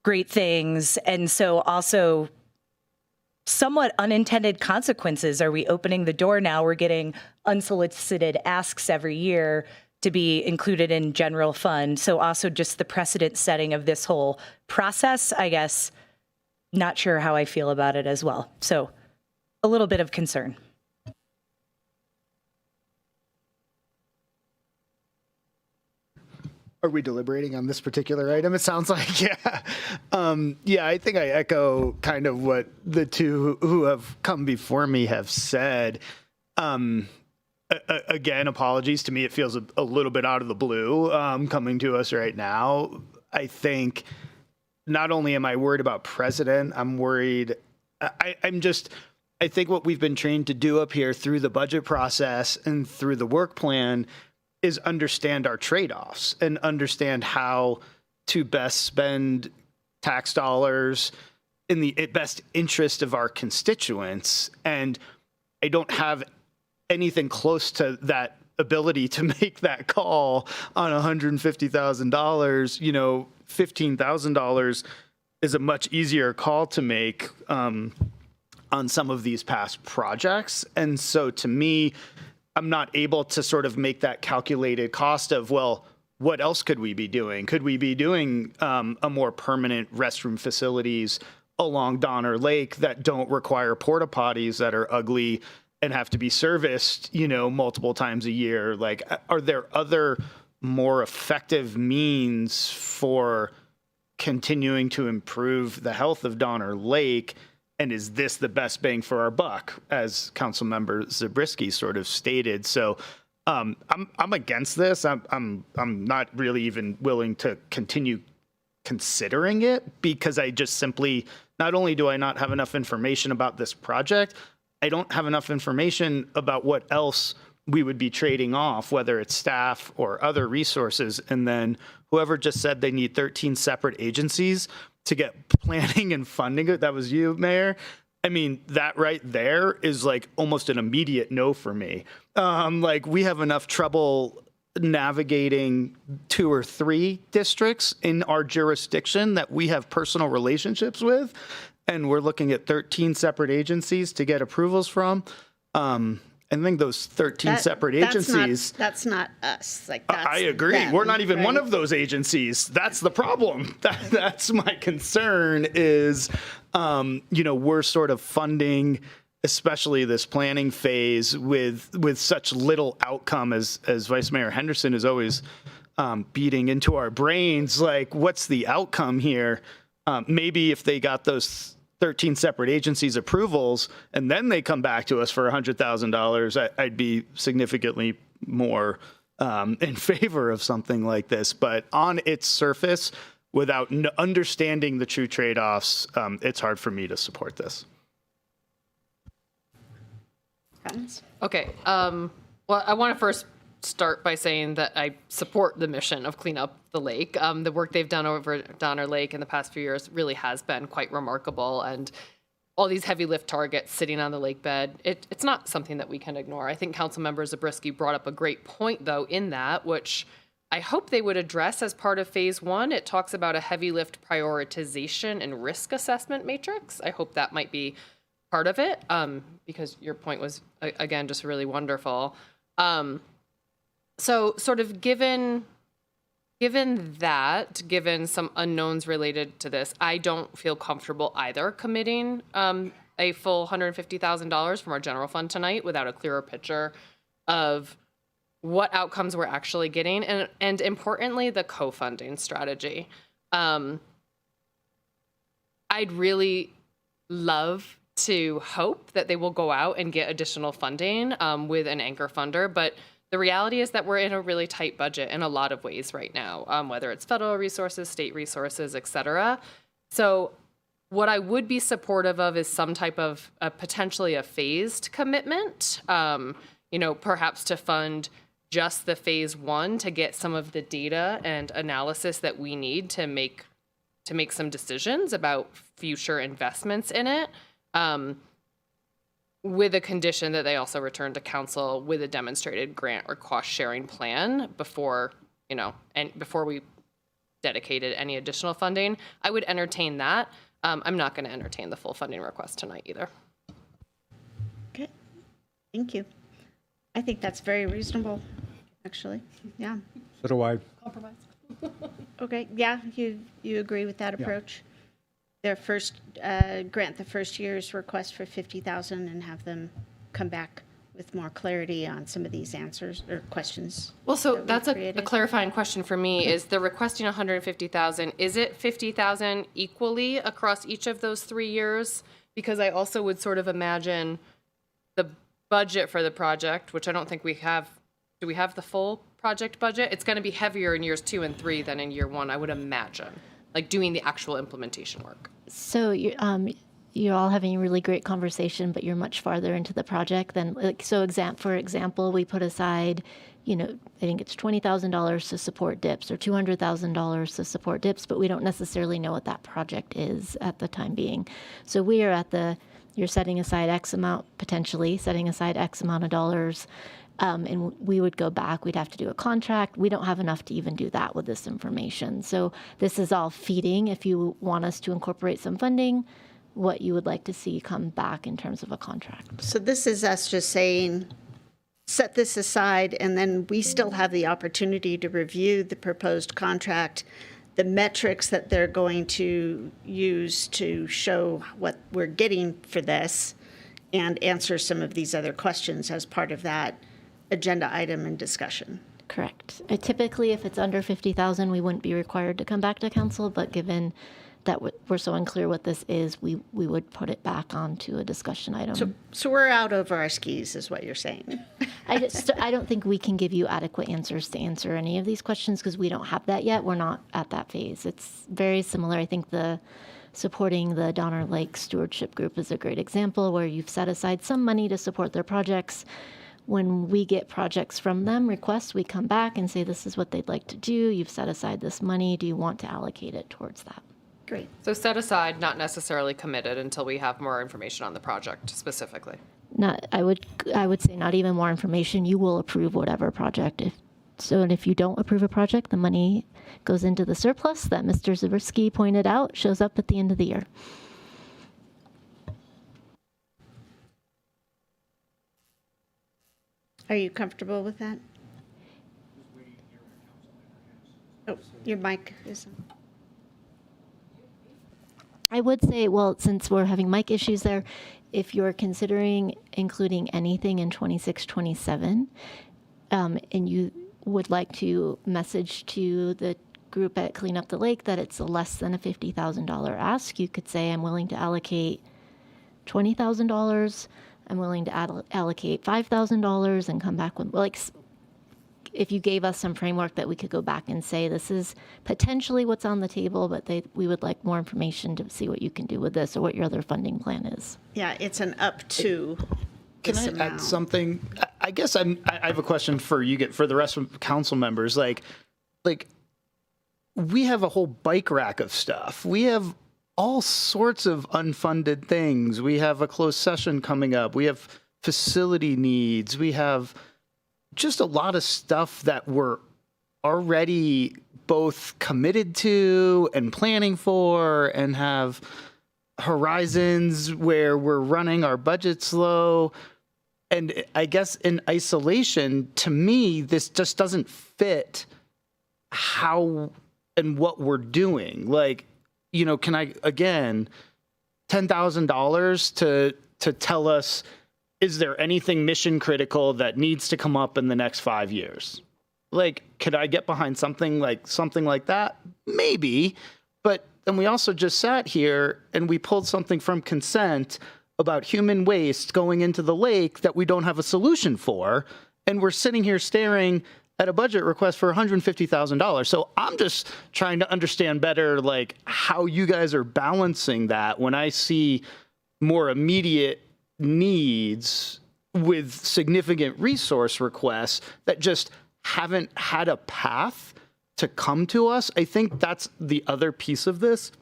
great things. And so also somewhat unintended consequences. Are we opening the door now? We're getting unsolicited asks every year to be included in general fund. So also just the precedent setting of this whole process, I guess, not sure how I feel about it as well. So a little bit of concern. Are we deliberating on this particular item? It sounds like, yeah. I think I echo kind of what the two who have come before me have said. Again, apologies. To me, it feels a little bit out of the blue coming to us right now. I think not only am I worried about precedent, I'm worried. I think what we've been trained to do up here through the budget process and through the work plan is understand our trade-offs and understand how to best spend tax dollars in the best interest of our constituents. And I don't have anything close to that ability to make that call on $150,000. You know, $15,000 is a much easier call to make on some of these past projects. And so to me, I'm not able to sort of make that calculated cost of, well, what else could we be doing? Could we be doing a more permanent restroom facilities along Donner Lake that don't require porta potties that are ugly and have to be serviced, you know, multiple times a year? Like, are there other more effective means for continuing to improve the health of Donner Lake? And is this the best bang for our buck, as Councilmember Zabriskie sort of stated? So I'm against this. I'm not really even willing to continue considering it, because I just simply, not only do I not have enough information about this project, I don't have enough information about what else we would be trading off, whether it's staff or other resources. And then whoever just said they need 13 separate agencies to get planning and funding, that was you, Mayor. I mean, that right there is like almost an immediate no for me. Like, we have enough trouble navigating 2 or 3 districts in our jurisdiction that we have personal relationships with, and we're looking at 13 separate agencies to get approvals from. I think those 13 separate agencies. That's not us. Like, that's I agree. them, We're not even one right? of those agencies. That's the problem. That's my concern is, you know, we're sort of funding, especially this planning phase, with such little outcome, as Vice Mayor Henderson is always beating into our brains. Like, what's the outcome here? Maybe if they got those 13 separate agencies approvals and then they come back to us for $100,000, I'd be significantly more in favor of something like this. But on its surface, without understanding the true trade-offs, it's hard for me to support this. Okay. Well, I want to first start by saying that I support the mission of clean up the lake. The work they've done over Donner Lake in the past few years really has been quite remarkable, and all these heavy lift targets sitting on the lake bed, it's not something that we can ignore. I think Councilmember Zabriskie brought up a great point, though, in that, which I hope they would address as part of phase 1. It talks about a heavy lift prioritization and risk assessment matrix. I hope that might be part of it, because your point was, again, just really wonderful. So sort of given some unknowns related to this, I don't feel comfortable either committing a full $150,000 from our general fund tonight without a clearer picture of what outcomes we're actually getting, and importantly, the co-funding strategy. I'd really love to hope that they will go out and get additional funding with an anchor funder, but the reality is that we're in a really tight budget in a lot of ways right now, whether it's federal resources, state resources, et cetera. So what I would be supportive of is some type of potentially a phased commitment, you know, perhaps to fund just the phase 1 to get some of the data and analysis that we need to make some decisions about future investments in it. With a condition that they also return to council with a demonstrated grant or cost sharing plan before we dedicated any additional funding. I would entertain that. I'm not going to entertain the full funding request tonight either. Okay, thank you. I think that's very reasonable, actually. Yeah. So do I. Compromise. Okay, yeah, you agree with that approach? Their first grant the first year's request for $50,000 and have them come back with more clarity on some of these answers or questions. Well, so that's a clarifying question for me. Is the requesting $150,000? Is it $50,000 equally across each of those 3 years? Because I also would sort of imagine the budget for the project, which I don't think we have. Do we have the full project budget? It's going to be heavier in years 2 and 3 than in year 1, I would imagine. like doing the actual implementation work? So you're all having a really great conversation, but you're much farther into the project than, like, so for example, we put aside, I think it's $20,000 to support DIPS or $200,000 to support DIPS, but we don't necessarily know what that project is at the time being. So we are you're setting aside potentially setting aside X amount of dollars, and we would go back, we'd have to do a contract. We don't have enough to even do that with this information. So this is all feeding, if you want us to incorporate some funding, what you would like to see come back in terms of a contract. So this is us just saying, set this aside, and then we still have the opportunity to review the proposed contract, the metrics that they're going to use to show what we're getting for this, and answer some of these other questions as part of that agenda item and discussion. Correct. Typically, if it's under 50,000, we wouldn't be required to come back to council, but given that we're so unclear what this is, we would put it back onto a discussion item. So we're out over our skis, is what you're saying. I don't think we can give you adequate answers to answer any of these questions because we don't have that yet. We're not at that phase. It's very similar. I think supporting the Donner Lake Stewardship Group is a great example where you've set aside some money to support their projects. When we get projects from them, requests, we come back and say, this is what they'd like to do. You've set aside this money. Do you want to allocate it towards that? Great. So set aside, not necessarily committed until we have more information on the project specifically. I would say not even more information. You will approve whatever project. And if you don't approve a project, the money goes into the surplus that Mr. Zabriskie pointed out, shows up at the end of the year. Are you comfortable with that? Oh, your mic is on. I would say, well, since we're having mic issues there, if you're considering including anything in 26, 27, and you would like to message to the group at Clean Up the Lake that it's less than a $50,000 ask, you could say, I'm willing to allocate $20,000. I'm willing to allocate $5,000 and come back with, like, if you gave us some framework that we could go back and say, this is potentially what's on the table, but we would like more information to see what you can do with this or what your other funding plan is. Yeah, it's an up to. Can I add something? I guess I have a question for you, for the rest of council members. Like we have a whole bike rack of stuff. We have all sorts of unfunded things. We have a closed session coming up. We have facility needs. We have just a lot of stuff that we're already both committed to and planning for, and have horizons where we're running our budgets low. And I guess in isolation, to me, this just doesn't fit how and what we're doing. Like, can I, again, $10,000 to tell us, is there anything mission critical that needs to come up in the next 5 years? Like, could I get behind something like that? Maybe. But then we also just sat here and we pulled something from consent about human waste going into the lake that we don't have a solution for. And we're sitting here staring at a budget request for $150,000. So I'm just trying to understand better, like, how you guys are balancing that when I see more immediate needs with significant resource requests that just haven't had a path to come to us. I think that's the other piece of this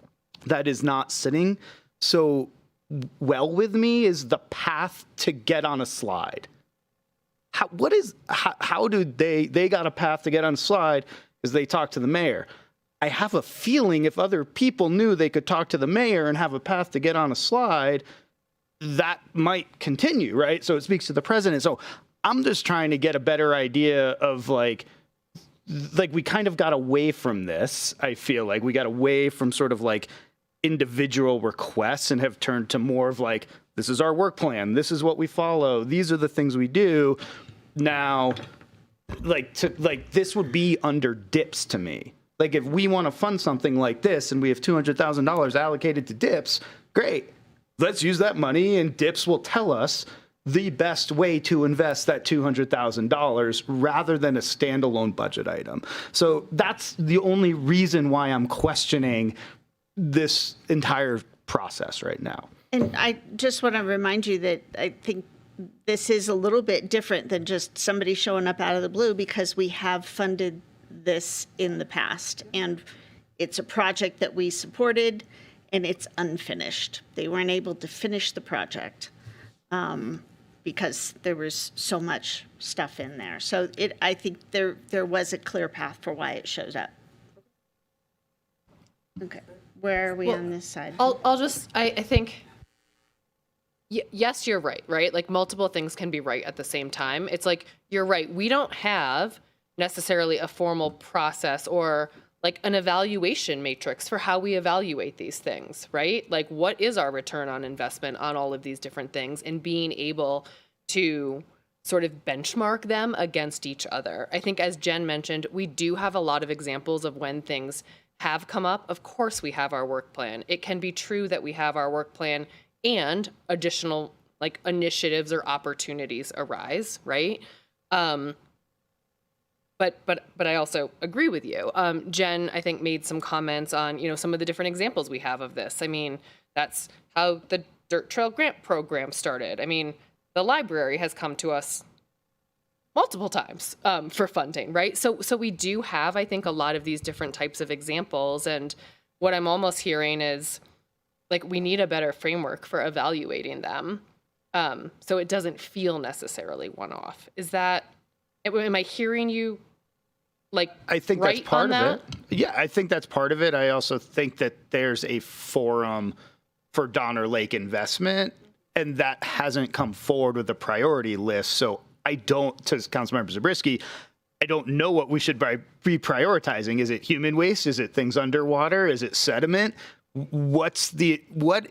that is not sitting so well with me, is the path to get on a slide. How do they got a path to get on a slide because they talked to the mayor? I have a feeling if other people knew they could talk to the mayor and have a path to get on a slide, that might continue, right? So it speaks to the president. So I'm just trying to get a better idea of like we kind of got away from this. I feel like we got away from sort of like individual requests and have turned to more of like, this is our work plan. This is what we follow. These are the things we do. Now, this would be under DIPS to me. Like, if we want to fund something like this and we have $200,000 allocated to DIPS, great. Let's use that money and DIPS will tell us the best way to invest that $200,000 rather than a standalone budget item. So that's the only reason why I'm questioning this entire process right now. And I just want to remind you that I think this is a little bit different than just somebody showing up out of the blue, because we have funded this in the past, and it's a project that we supported, and it's unfinished. They weren't able to finish the project because there was so much stuff in there. So I think there was a clear path for why it shows up. Okay, where are we on this side? I think, yes, you're right? Like multiple things can be right at the same time. It's like, you're right. We don't have necessarily a formal process or like an evaluation matrix for how we evaluate these things, right? Like, what is our return on investment on all of these different things, and being able to sort of benchmark them against each other. I think, as Jen mentioned, we do have a lot of examples of when things have come up. Of course, we have our work plan. It can be true that we have our work plan and additional like initiatives or opportunities arise, right? But I also agree with you. Jen, I think, made some comments on, some of the different examples we have of this. I mean, that's how the Dirt Trail Grant Program started. I mean, the library has come to us multiple times for funding, right? So we do have, I think, a lot of these different types of examples. And what I'm almost hearing is, like, we need a better framework for evaluating them, so it doesn't feel necessarily one-off. Am I hearing you? I think right that's part on of it. Yeah, I think that's part of it. I also think that there's a forum for Donner Lake investment, and that hasn't come forward with a priority list. So I don't, to Councilmember Zabriskie, I don't know what we should be prioritizing. Is it human waste? Is it things underwater? Is it sediment? What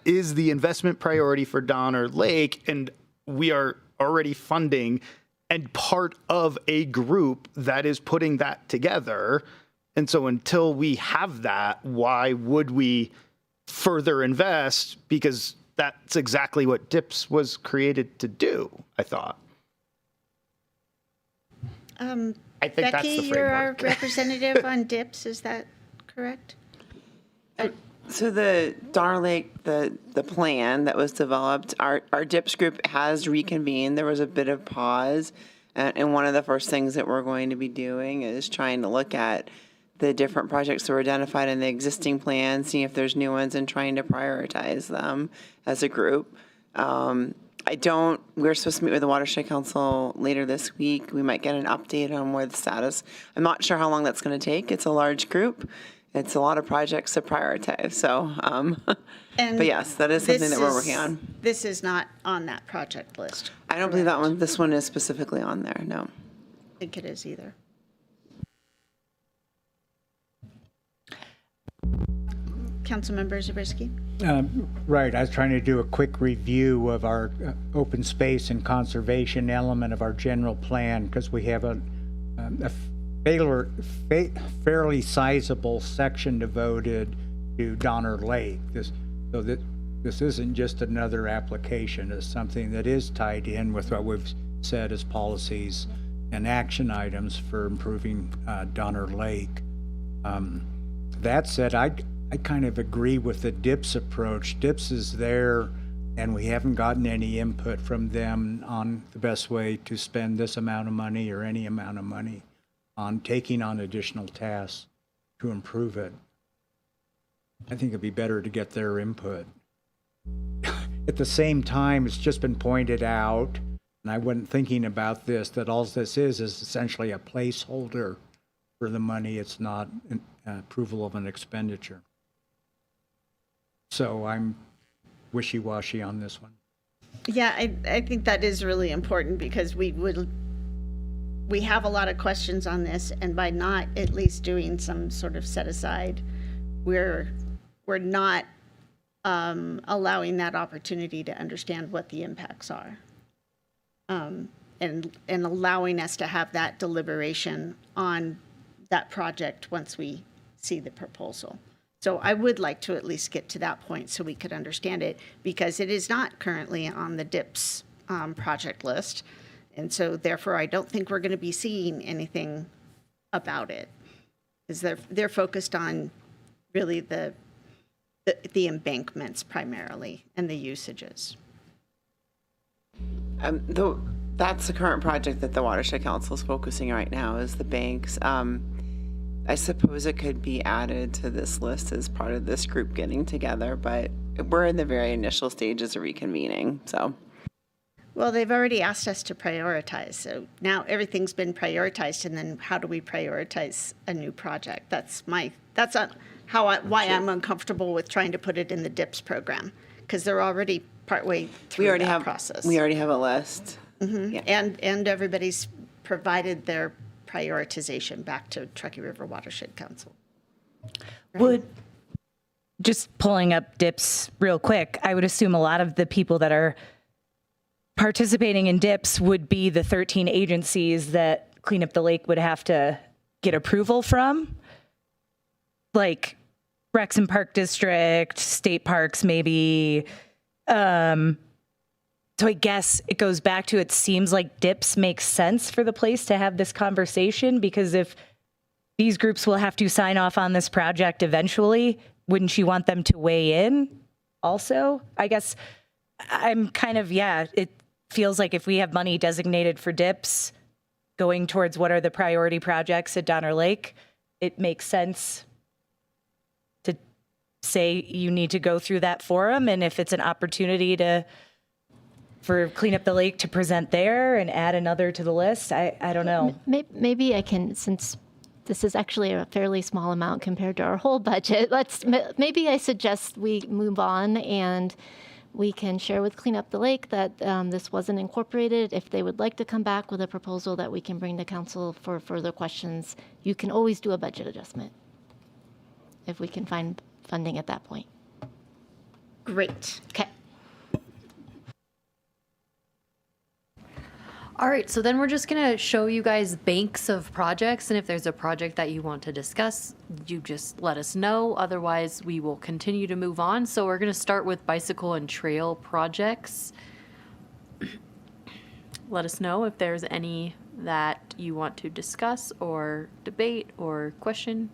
is the investment priority for Donner Lake? And we are already funding and part of a group that is putting that together. And so until we have that, why would we further invest? Because that's exactly what DIPS was created to do, I thought. I think Becky, that's the you're our framework. representative on DIPS, is that correct? So the Donner Lake, the plan that was developed, our DIPS group has reconvened. There was a bit of pause. And one of the first things that we're going to be doing is trying to look at the different projects that were identified in the existing plan, see if there's new ones, and trying to prioritize them as a group. We're supposed to meet with the Watershed Council later this week. We might get an update on where the status. I'm not sure how long that's going to take. It's a large group. It's a lot of projects to prioritize. So, but yes, that is something that we're working on. This is not on that project list. I don't believe that one. This one is specifically on there. No. I think it is either. Councilmember Zabriskie. Right. I was trying to do a quick review of our open space and conservation element of our general plan, because we have a fairly sizable section devoted to Donner Lake. This isn't just another application. It's something that is tied in with what we've said as policies and action items for improving Donner Lake. That said, I kind of agree with the DIPS approach. DIPS is there, and we haven't gotten any input from them on the best way to spend this amount of money or any amount of money on taking on additional tasks to improve it. I think it'd be better to get their input. At the same time, it's just been pointed out, and I wasn't thinking about this, that all this is essentially a placeholder for the money. It's not an approval of an expenditure. So I'm wishy-washy on this one. Yeah, I think that is really important, because we have a lot of questions on this, and by not at least doing some sort of set aside, we're not allowing that opportunity to understand what the impacts are, and allowing us to have that deliberation on that project once we see the proposal. So I would like to at least get to that point so we could understand it, because it is not currently on the DIPS project list. And so therefore, I don't think we're going to be seeing anything about it, because they're focused on really the embankments primarily and the usages. That's the current project that the Watershed Council is focusing right now, is the banks. I suppose it could be added to this list as part of this group getting together, but we're in the very initial stages of reconvening, so. Well, they've already asked us to prioritize, so now everything's been prioritized, and then how do we prioritize a new project? That's why I'm uncomfortable with trying to put it in the DIPS program, because they're already partway through that process. We already have a list. Mm-hmm. Yeah. And everybody's provided their prioritization back to Truckee River Watershed Council. Would, just pulling up DIPS real quick, I would assume a lot of the people that are participating in DIPS would be the 13 agencies that Clean Up the Lake would have to get approval from, like Rex and Park District, state parks maybe. So I guess it goes back to, it seems like DIPS makes sense for the place to have this conversation, because if these groups will have to sign off on this project eventually, wouldn't you want them to weigh in also? I guess I'm kind of, it feels like if we have money designated for DIPS going towards what are the priority projects at Donner Lake, it makes sense to say you need to go through that forum. And if it's an opportunity for Clean Up the Lake to present there and add another to the list, I don't know. Maybe I can, since this is actually a fairly small amount compared to our whole budget, maybe I suggest we move on and we can share with Clean Up the Lake that this wasn't incorporated. If they would like to come back with a proposal that we can bring to council for further questions, you can always do a budget adjustment if we can find funding at that point. Great. Okay. All right, so then we're just gonna show you guys banks of projects, and if there's a project that you want to discuss, you just let us know. Otherwise, we will continue to move on. So we're gonna start with bicycle and trail projects. Let us know if there's any that you want to discuss or debate or question.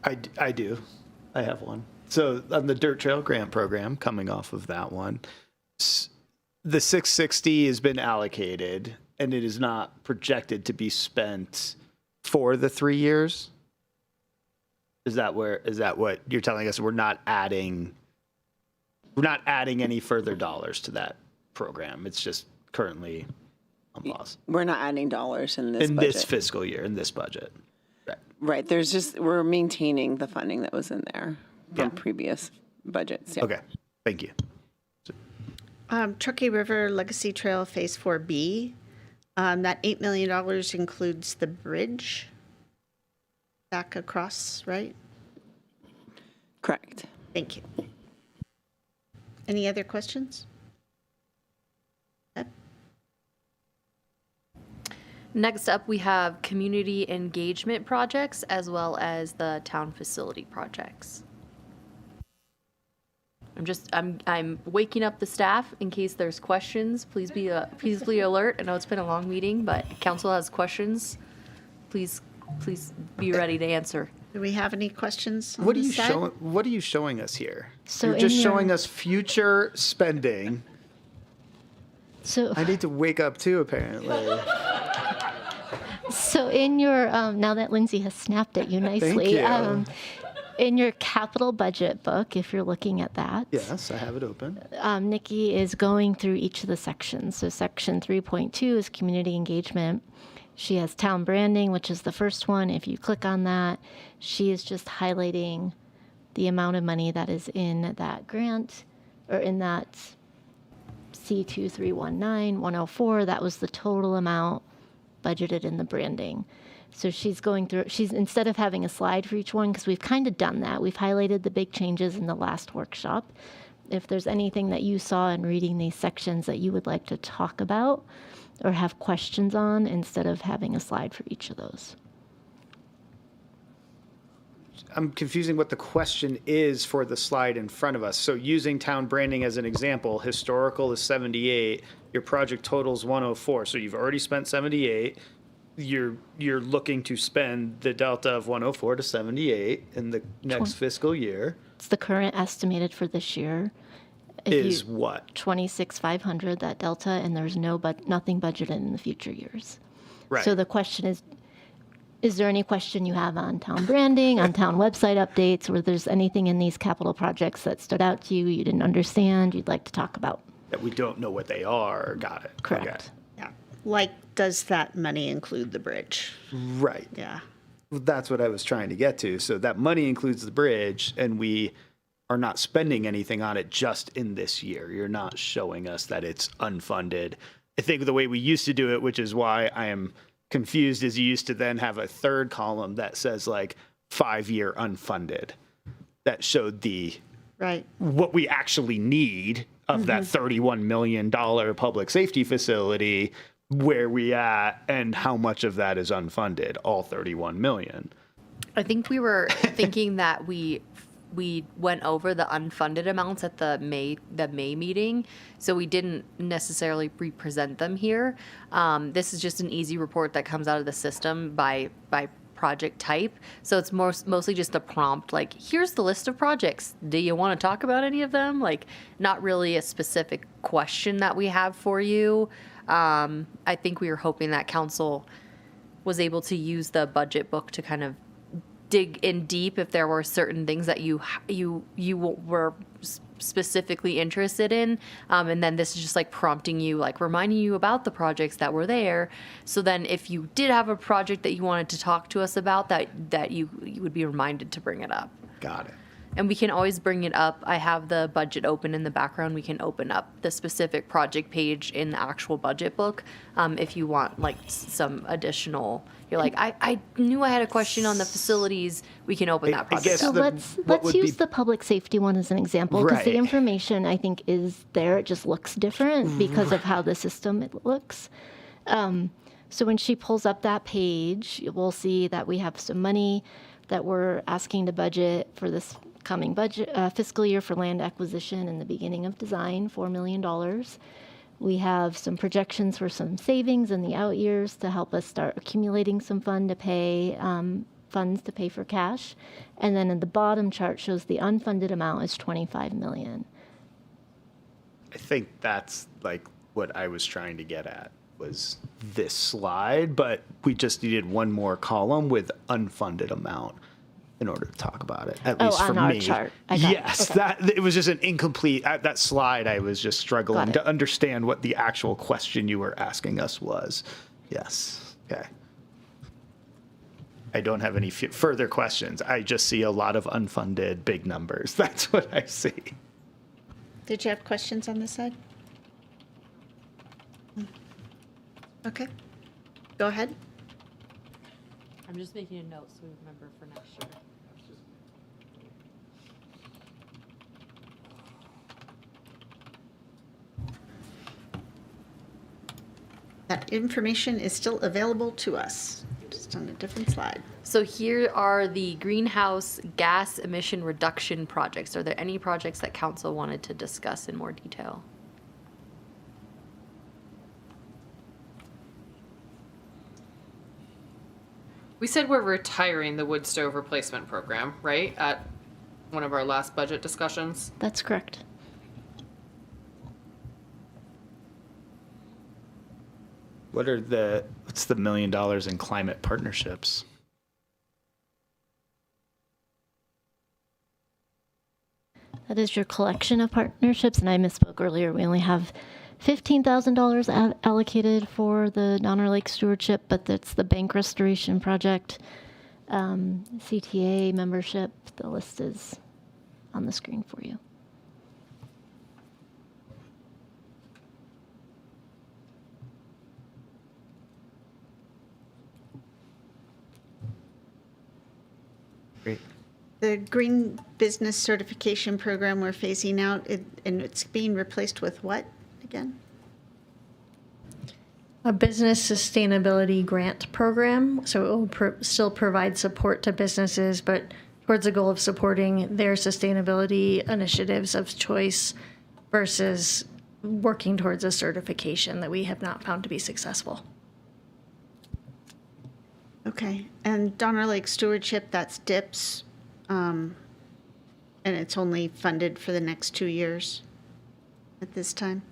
I do. I have one. So on the Dirt Trail Grant Program, coming off of that one, the 660 has been allocated and it is not projected to be spent for the 3 years. Is that what you're telling us? We're not adding any further dollars to that program. It's just currently on pause. We're not adding dollars in this budget. This fiscal year, in this budget. Right. We're maintaining the funding that was in there from previous budgets. Yeah. Okay. Thank you. Truckee River Legacy Trail Phase 4B, that $8 million includes the bridge back across, right? Correct. Thank you. Any other questions? Next up, we have community engagement projects as well as the town facility projects. I'm waking up the staff in case there's questions. Please be alert. I know it's been a long meeting, but council has questions. Please be ready to answer. Do we have any questions? What are you showing us here? So you're just showing us future spending. So I need to wake up too, apparently. So in your, now that Lindsay has snapped at you nicely, Thank you. In your capital budget book, if you're looking at that. Yes, I have it open. Nikki is going through each of the sections. So section 3.2 is community engagement. She has town branding, which is the first one. If you click on that, she is just highlighting the amount of money that is in that grant, or in that C2319104. That was the total amount budgeted in the branding. So she's going through, instead of having a slide for each one, because we've kind of done that, we've highlighted the big changes in the last workshop. If there's anything that you saw in reading these sections that you would like to talk about or have questions on, instead of having a slide for each of those. I'm confusing what the question is for the slide in front of us. So using town branding as an example, historical is 78, your project totals 104. So you've already spent 78. You're looking to spend the delta of 104 to 78 in the next fiscal year. It's the current estimated for this year. Is what? 26,500, that delta, and there's nothing budgeted in the future years. Right. So the question is there any question you have on town branding, on town website updates, or there's anything in these capital projects that stood out to you, you didn't understand, you'd like to talk about? That we don't know what they are. Got it. Correct. Okay. Yeah. Like, does that money include the bridge? Right. Yeah. That's what I was trying to get to. So that money includes the bridge, and we are not spending anything on it just in this year. You're not showing us that it's unfunded. I think the way we used to do it, which is why I am confused, is you used to then have a third column that says like 5-year unfunded. That showed the right what we actually need of that $31 million public safety facility, where we at, and how much of that is unfunded, all 31 million. I think we were thinking that we went over the unfunded amounts at the May meeting, so we didn't necessarily represent them here. This is just an easy report that comes out of the system by project type. So it's mostly just a prompt, like, here's the list of projects. Do you want to talk about any of them? Like, not really a specific question that we have for you. I think we were hoping that council was able to use the budget book to kind of dig in deep if there were certain things that you were specifically interested in, and then this is just like prompting you, like reminding you about the projects that were there. So then if you did have a project that you wanted to talk to us about, that you would be reminded to bring it up. Got it. And we can always bring it up. I have the budget open in the background. We can open up the specific project page in the actual budget book if you want like some additional. You're like, I knew I had a question on the facilities. We can open that project up. So let's use the public safety one as an example, because the Right. information I think is there. It just looks different because of how the system it looks. So when she pulls up that page, we'll see that we have some money that we're asking to budget for this coming budget fiscal year for land acquisition and the beginning of design, $4 million. We have some projections for some savings in the out years to help us start accumulating some funds to pay for cash. And then in the bottom chart shows the unfunded amount is $25 million. I think that's like what I was trying to get at, was this slide, but we just needed one more column with unfunded amount in order to talk about it, at least for me. On our chart. I got it. Yes, Okay. it was just an incomplete, that slide I was just struggling to understand what the actual question you were asking us was. Yes, okay. I don't have any further questions. I just see a lot of unfunded big numbers. That's what I see. Did you have questions on this side? Okay. Go ahead. I'm just making a note so we remember for next year. That information is still available to us, just on a different slide. So here are the greenhouse gas emission reduction projects. Are there any projects that council wanted to discuss in more detail? We said we're retiring the wood stove replacement program, right? At one of our last budget discussions. That's correct. What's the $1 million in climate partnerships? That is your collection of partnerships, and I misspoke earlier. We only have $15,000 allocated for the Donner Lake Stewardship, but that's the bank restoration project, CTA membership. The list is on the screen for you. Great. The Green Business Certification Program we're phasing out, and it's being replaced with what again? A business sustainability grant program. So it will still provide support to businesses, but towards the goal of supporting their sustainability initiatives of choice versus working towards a certification that we have not found to be successful. Okay, and Donner Lake Stewardship, that's DIPS, and it's only funded for the next 2 years at this time?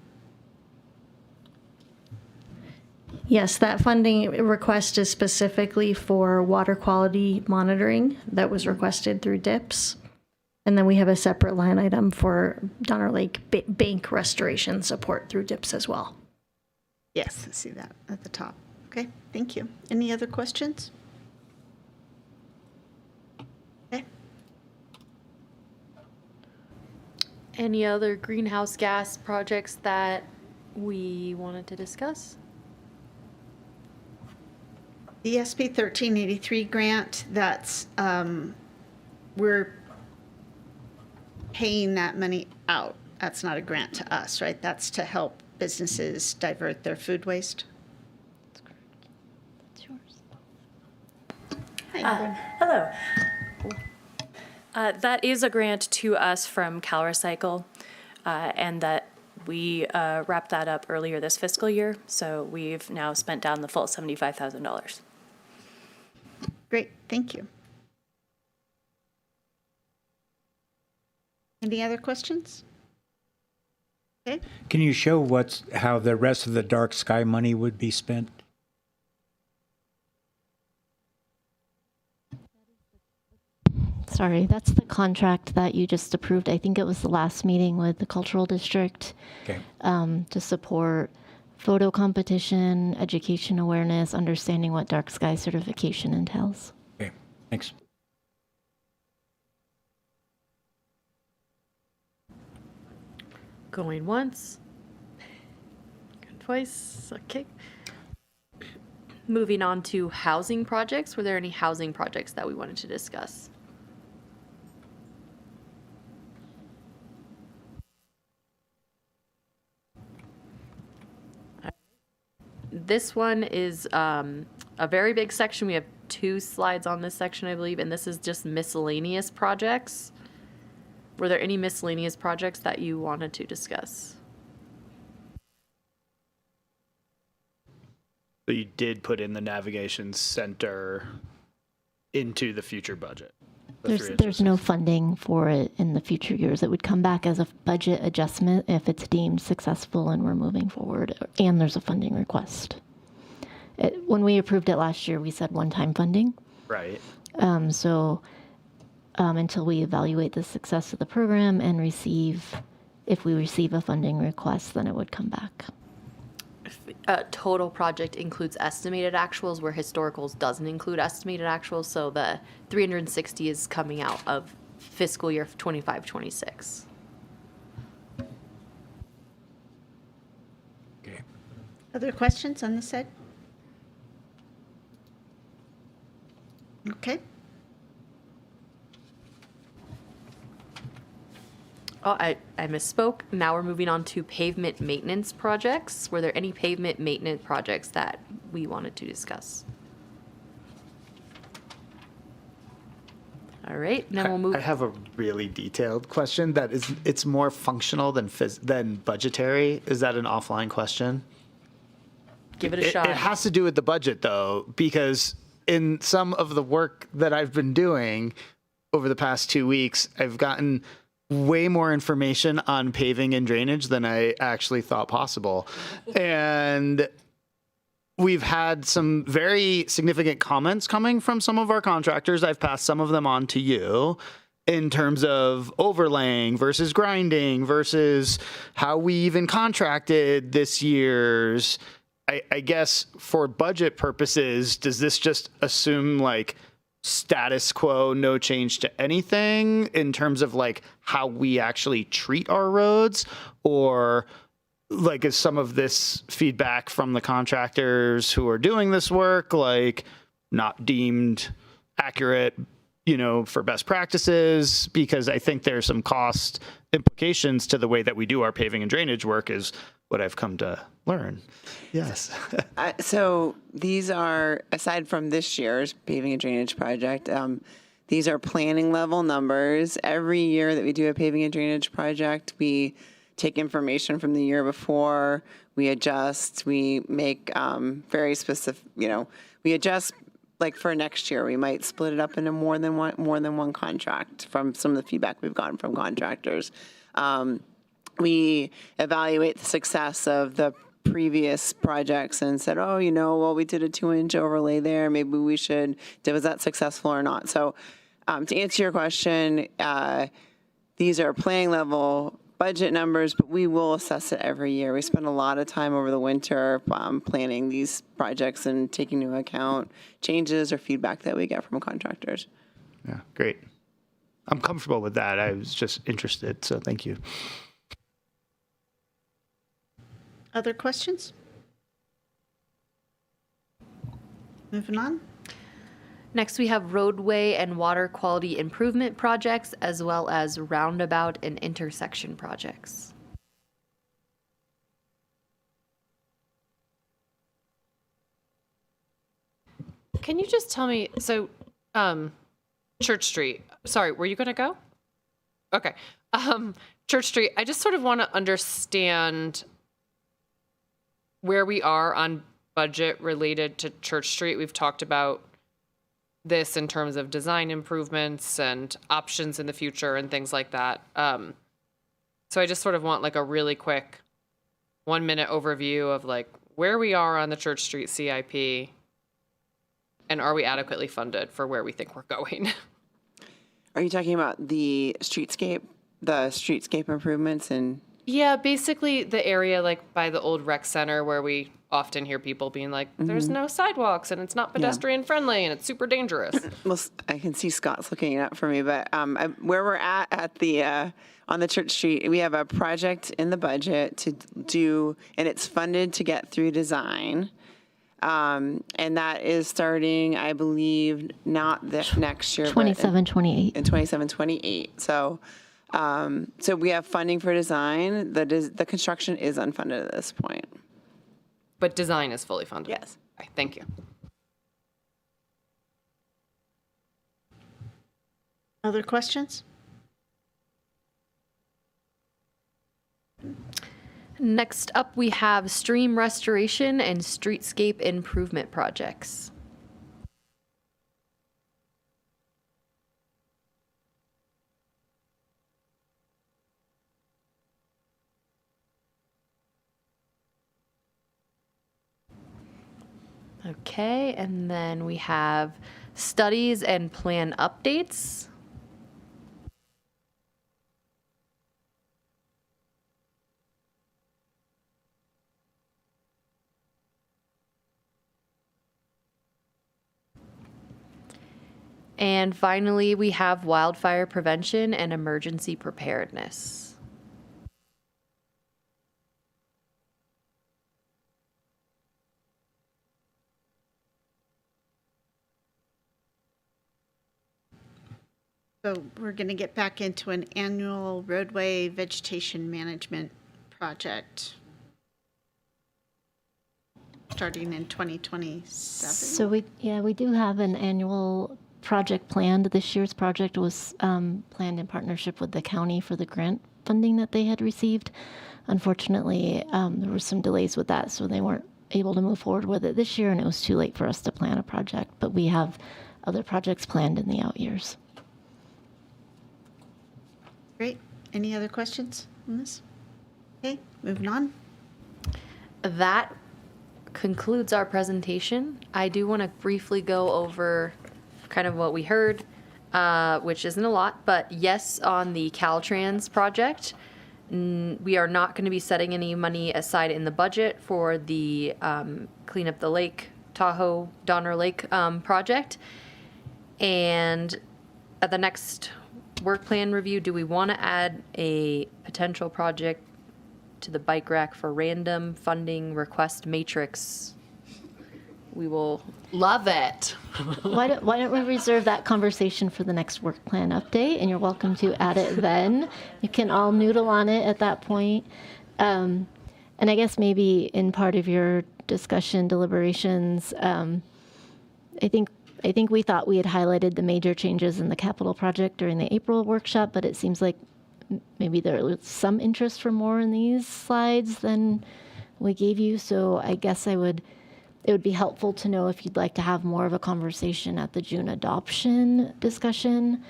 Yes, that funding request is specifically for water quality monitoring that was requested through DIPS. And then we have a separate line item for Donner Lake bank restoration support through DIPS as well. Yes, I see that at the top. Okay, thank you. Any other questions? Okay. Any other greenhouse gas projects that we wanted to discuss? The SB 1383 grant, that's, we're paying that money out. That's not a grant to us, right? That's to help businesses divert their food waste. Hello. That is a grant to us from CalRecycle, and that we wrapped that up earlier this fiscal year. So we've now spent down the full $75,000. Great, thank you. Any other questions? Okay. Can you show how the rest of the dark sky money would be spent? Sorry, that's the contract that you just approved. I think it was the last meeting with the cultural district. Okay. To support photo competition, education awareness, understanding what dark sky certification entails. Okay, thanks. Going once. Going twice. Okay. Moving on to housing projects. Were there any housing projects that we wanted to discuss? This one is a very big section. We have 2 slides on this section, I believe, and this is just miscellaneous projects. Were there any miscellaneous projects that you wanted to discuss? So you did put in the navigation center into the future budget. There's no funding for it in the future years. It would come back as a budget adjustment if it's deemed successful and we're moving forward, and there's a funding request. When we approved it last year, we said one-time funding. Right. So until we evaluate the success of the program and if we receive a funding request, then it would come back. Total project includes estimated actuals, where historicals doesn't include estimated actuals. So the 360 is coming out of fiscal year 25-26. Okay. Other questions on this side? Okay. Oh, I misspoke. Now we're moving on to pavement maintenance projects. Were there any pavement maintenance projects that we wanted to discuss? All right, now we'll move. I have a really detailed question that it's more functional than budgetary. Is that an offline question? Give it a shot. It has to do with the budget though, because in some of the work that I've been doing over the past 2 weeks, I've gotten way more information on paving and drainage than I actually thought possible. And we've had some very significant comments coming from some of our contractors. I've passed some of them on to you in terms of overlaying versus grinding versus how we even contracted this year's. I guess for budget purposes, does this just assume like status quo, no change to anything in terms of like how we actually treat our roads? Or like is some of this feedback from the contractors who are doing this work like not deemed accurate, for best practices? Because I think there's some cost implications to the way that we do our paving and drainage work is what I've come to learn. Yes. So these are, aside from this year's paving and drainage project, These are planning level numbers. Every year that we do a paving and drainage project, we take information from the year before, we adjust, we make very specific, we adjust. Like for next year, we might split it up into more than one contract from some of the feedback we've gotten from contractors. We evaluate the success of the previous projects and said, oh, well, we did a 2-inch overlay there. Maybe we should, was that successful or not? So to answer your question, these are planning level budget numbers, but we will assess it every year. We spend a lot of time over the winter planning these projects and taking into account changes or feedback that we get from contractors. Yeah, great. I'm comfortable with that. I was just interested, so thank you. Other questions? Moving on. Next, we have roadway and water quality improvement projects, as well as roundabout and intersection projects. Can you just tell me, so Church Street, sorry, were you going to go? Okay. Church Street, I just sort of want to understand where we are on budget related to Church Street. We've talked about this in terms of design improvements and options in the future and things like that. So I just sort of want like a really quick 1-minute overview of like where we are on the Church Street CIP and are we adequately funded for where we think we're going? Are you talking about the streetscape improvements and? Yeah, basically the area like by the old rec center where we often hear people being like, there's no sidewalks and it's not pedestrian friendly and it's super dangerous. Well, I can see Scott's looking it up for me, but where we're at the on the Church Street, we have a project in the budget to do, and it's funded to get through design. And that is starting, I believe, not this next year, 27-28. In 27-28. So we have funding for design. The construction is unfunded at this point. But design is fully funded? Yes. Okay, thank you. Other questions? Next up, we have stream restoration and streetscape improvement projects. Okay, and then we have studies and plan updates. And finally, we have wildfire prevention and emergency preparedness. So we're going to get back into an annual roadway vegetation management project starting in 2027. So we do have an annual project planned. This year's project was planned in partnership with the county for the grant funding that they had received. Unfortunately, there were some delays with that, so they weren't able to move forward with it this year, and it was too late for us to plan a project. But we have other projects planned in the out years. Great. Any other questions on this? Okay, moving on. That concludes our presentation. I do want to briefly go over kind of what we heard, which isn't a lot, but yes, on the Caltrans project, we are not going to be setting any money aside in the budget for the Clean Up the Lake, Tahoe, Donner Lake project. And at the next work plan review, do we want to add a potential project to the bike rack for random funding request matrix? We will love it. Why don't we reserve that conversation for the next work plan update, and you're welcome to add it then. You can all noodle on it at that point. And I guess maybe in part of your discussion deliberations, I think I think we thought we had highlighted the major changes in the capital project during the April workshop, but it seems like maybe there was some interest for more in these slides than we gave you. So I guess it would be helpful to know if you'd like to have more of a conversation at the June adoption discussion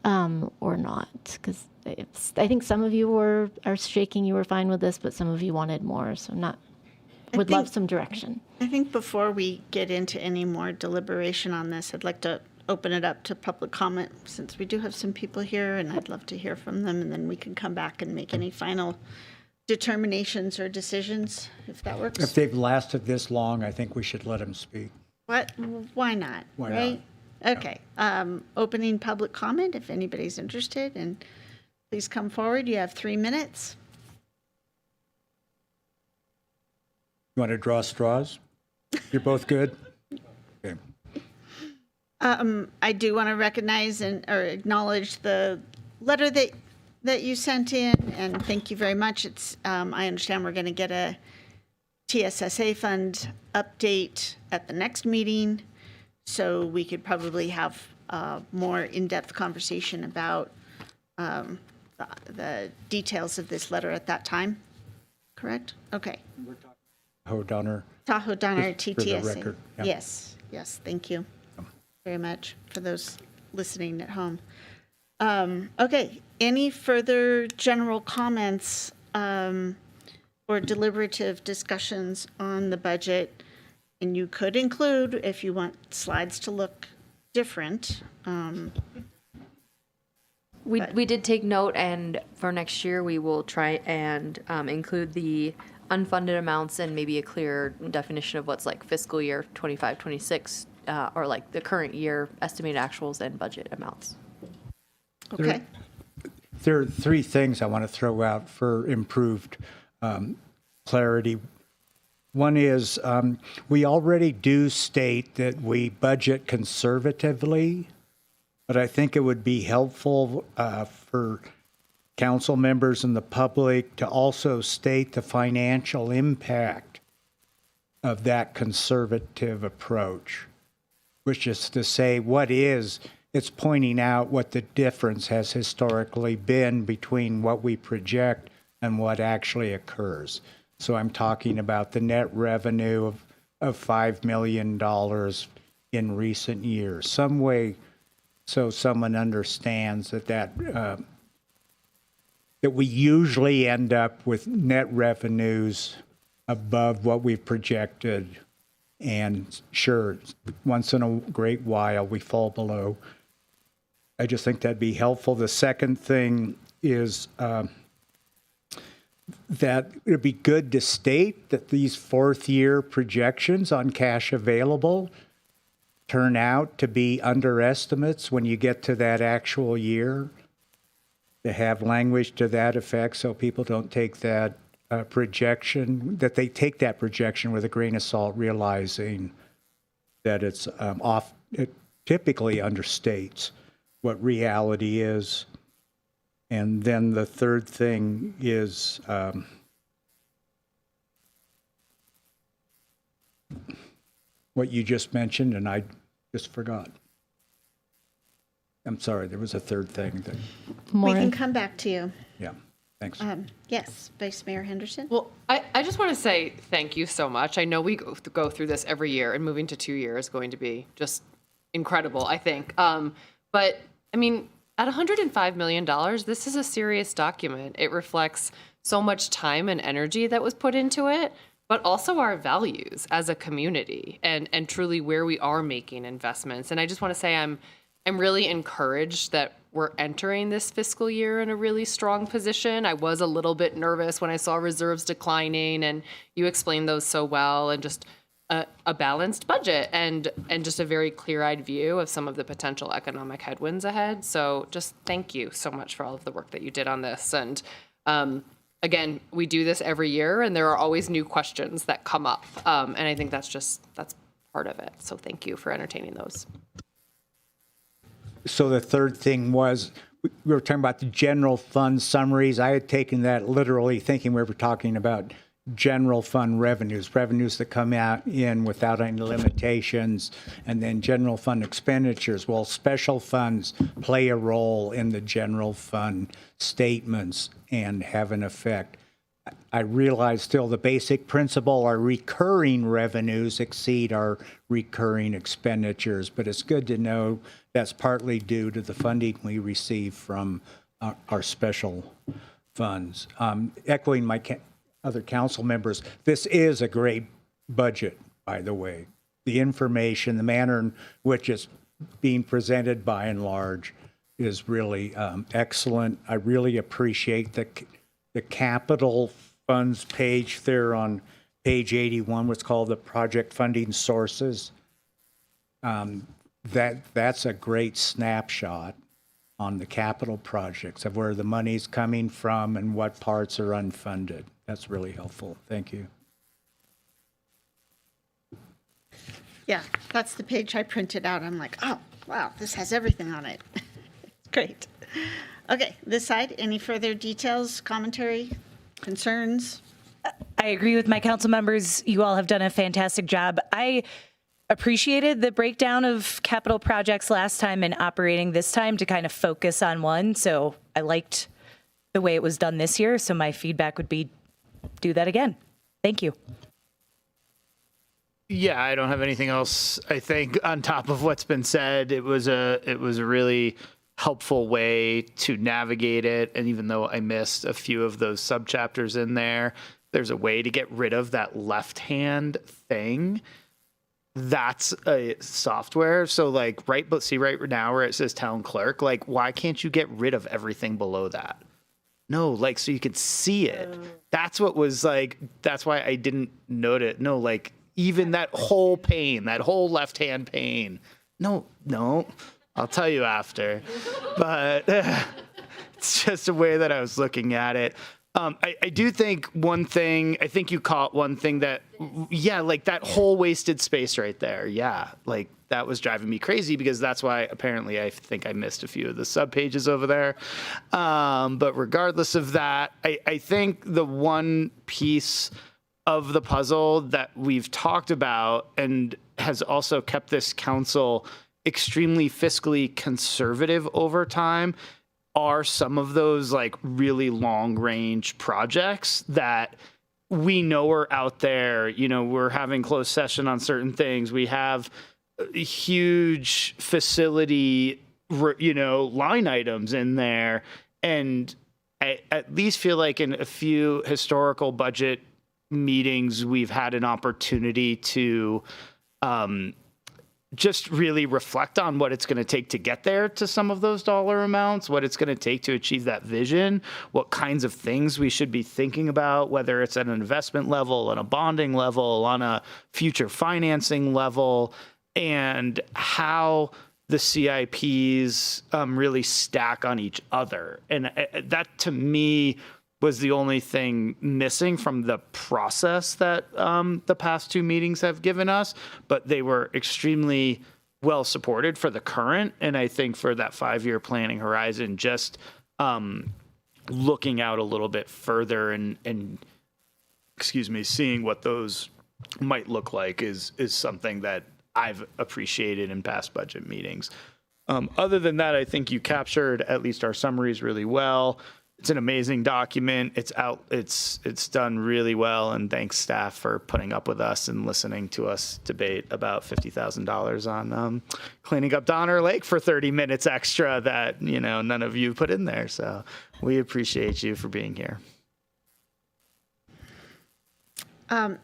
or not. Because I think some of you are shaking you were fine with this, but some of you wanted more. So would love some direction. I think before we get into any more deliberation on this, I'd like to open it up to public comment, since we do have some people here, and I'd love to hear from them, and then we can come back and make any final determinations or decisions, if that works. If they've lasted this long, I think we should let them speak. What? Why not? Why right? Okay. Opening public comment, if anybody's interested, and please come forward. You have 3 minutes. You want to draw straws? You're both good? Okay. I do want to recognize or acknowledge the letter that you sent in, and thank you very much. It's I understand we're going to get a TSSA fund update at the next meeting, so we could probably have a more in-depth conversation about the details of this letter at that time. Correct? Okay. Tahoe Donner. Tahoe Donner Just for the TTSA. record, yeah. Yes. Thank you very much for those listening at home. Okay. Any further general comments or deliberative discussions on the budget? And you could include, if you want slides to look different. We did take note, and for next year, we will try and include the unfunded amounts and maybe a clear definition of what's like fiscal year 25, 26, or like the current year estimated actuals and budget amounts. Okay. There are 3 things I want to throw out for improved clarity. One is we already do state that we budget conservatively, but I think it would be helpful for council members and the public to also state the financial impact of that conservative approach, which is to say it's pointing out what the difference has historically been between what we project and what actually occurs. So I'm talking about the net revenue of $5 million in recent years, some way so someone understands that we usually end up with net revenues above what we've projected. And sure, once in a great while, we fall below. I just think that'd be helpful. The second thing is that it'd be good to state that these fourth-year projections on cash available turn out to be underestimates when you get to that actual year, to have language to that effect so people don't take that projection, that they take that projection with a grain of salt, realizing that it typically understates what reality is. And then the third thing is what you just mentioned, and I just forgot. I'm sorry, there was a third thing. We can come back to you. Yeah, thanks. Yes, Vice Mayor Henderson? Well, I just want to say thank you so much. I know we go through this every year, and moving to 2 years is going to be just incredible, I think. But, I mean, at $105 million, this is a serious document. It reflects so much time and energy that was put into it, but also our values as a community and truly where we are making investments. And I just want to say I'm really encouraged that we're entering this fiscal year in a really strong position. I was a little bit nervous when I saw reserves declining, and you explained those so well, and just a balanced budget and just a very clear-eyed view of some of the potential economic headwinds ahead. So just thank you so much for all of the work that you did on this. And again, we do this every year, and there are always new questions that come up. And I think that's part of it. So thank you for entertaining those. So the third thing was, we were talking about the general fund summaries. I had taken that literally, thinking we were talking about general fund revenues, revenues that come out in without any limitations, and then general fund expenditures. Well, special funds play a role in the general fund statements and have an effect. I realize still the basic principle, our recurring revenues exceed our recurring expenditures, but it's good to know that's partly due to the funding we receive from our special funds. Echoing my other council members, this is a great budget, by the way. The information, the manner in which it's being presented by and large is really excellent. I really appreciate the capital funds page there on page 81, what's called the project funding sources. That's a great snapshot on the capital projects of where the money's coming from and what parts are unfunded. That's really helpful. Thank you. Yeah, that's the page I printed out. I'm like, oh, wow, this has everything on it. Great. Okay, this side, any further details, commentary, concerns? I agree with my council members. You all have done a fantastic job. I appreciated the breakdown of capital projects last time and operating this time to kind of focus on one. So I liked the way it was done this year. So my feedback would be do that again. Thank you. Yeah, I don't have anything else. I think on top of what's been said, it was a really helpful way to navigate it. And even though I missed a few of those subchapters in there, there's a way to get rid of that left-hand thing. That's a software. So like right now where it says town clerk, like why can't you get rid of everything below that? No, like so you could see it. That's what was like, that's why I didn't note it. No, like even that whole pane, that whole left-hand pane. No, I'll tell you after. But it's just a way that I was looking at it. I do think one thing, I think you caught one thing that, yeah, like that whole wasted space right there. Yeah, like that was driving me crazy because that's why apparently I think I missed a few of the subpages over there. But regardless of that, I think the one piece of the puzzle that we've talked about and has also kept this council extremely fiscally conservative over time are some of those like really long range projects that we know are out there. You know, we're having closed session on certain things. We have huge facility, line items in there. And I at least feel like in a few historical budget meetings, we've had an opportunity to just really reflect on what it's going to take to get there to some of those dollar amounts, what it's going to take to achieve that vision, what kinds of things we should be thinking about, whether it's at an investment level, on a bonding level, on a future financing level, and how the CIPs really stack on each other. And that to me was the only thing missing from the process that the past two meetings have given us, but they were extremely well supported for the current. And I think for that 5-year planning horizon, just looking out a little bit further and seeing what those might look like is something that I've appreciated in past budget meetings. Other than that, I think you captured at least our summaries really well. It's an amazing document. It's out. It's done really well. And thanks staff for putting up with us and listening to us debate about $50,000 on cleaning up Donner Lake for 30 minutes extra that, none of you put in there. So we appreciate you for being here.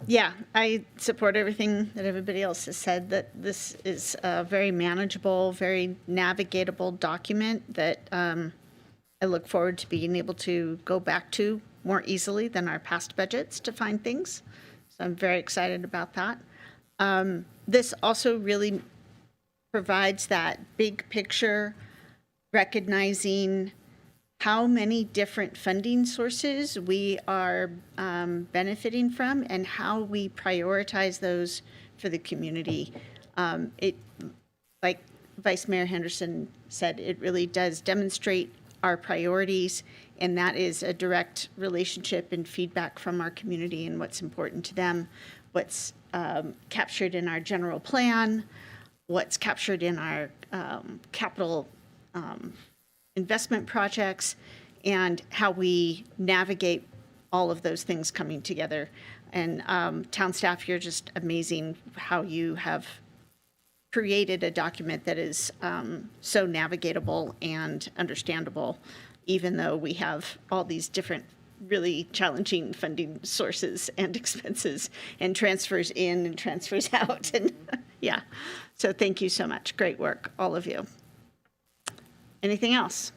Yeah, I support everything that everybody else has said, that this is a very manageable, very navigatable document that I look forward to being able to go back to more easily than our past budgets to find things. So I'm very excited about that. This also really provides that big picture, recognizing how many different funding sources we are benefiting from and how we prioritize those for the community. Like Vice Mayor Henderson said, it really does demonstrate our priorities, and that is a direct relationship and feedback from our community and what's important to them, what's captured in our general plan, what's captured in our capital investment projects, and how we navigate all of those things coming together. And town staff, you're just amazing how you have created a document that is so navigatable and understandable, even though we have all these different really challenging funding sources and expenses and transfers in and transfers out. And yeah, so thank you so much. Great work, all of you. Anything else?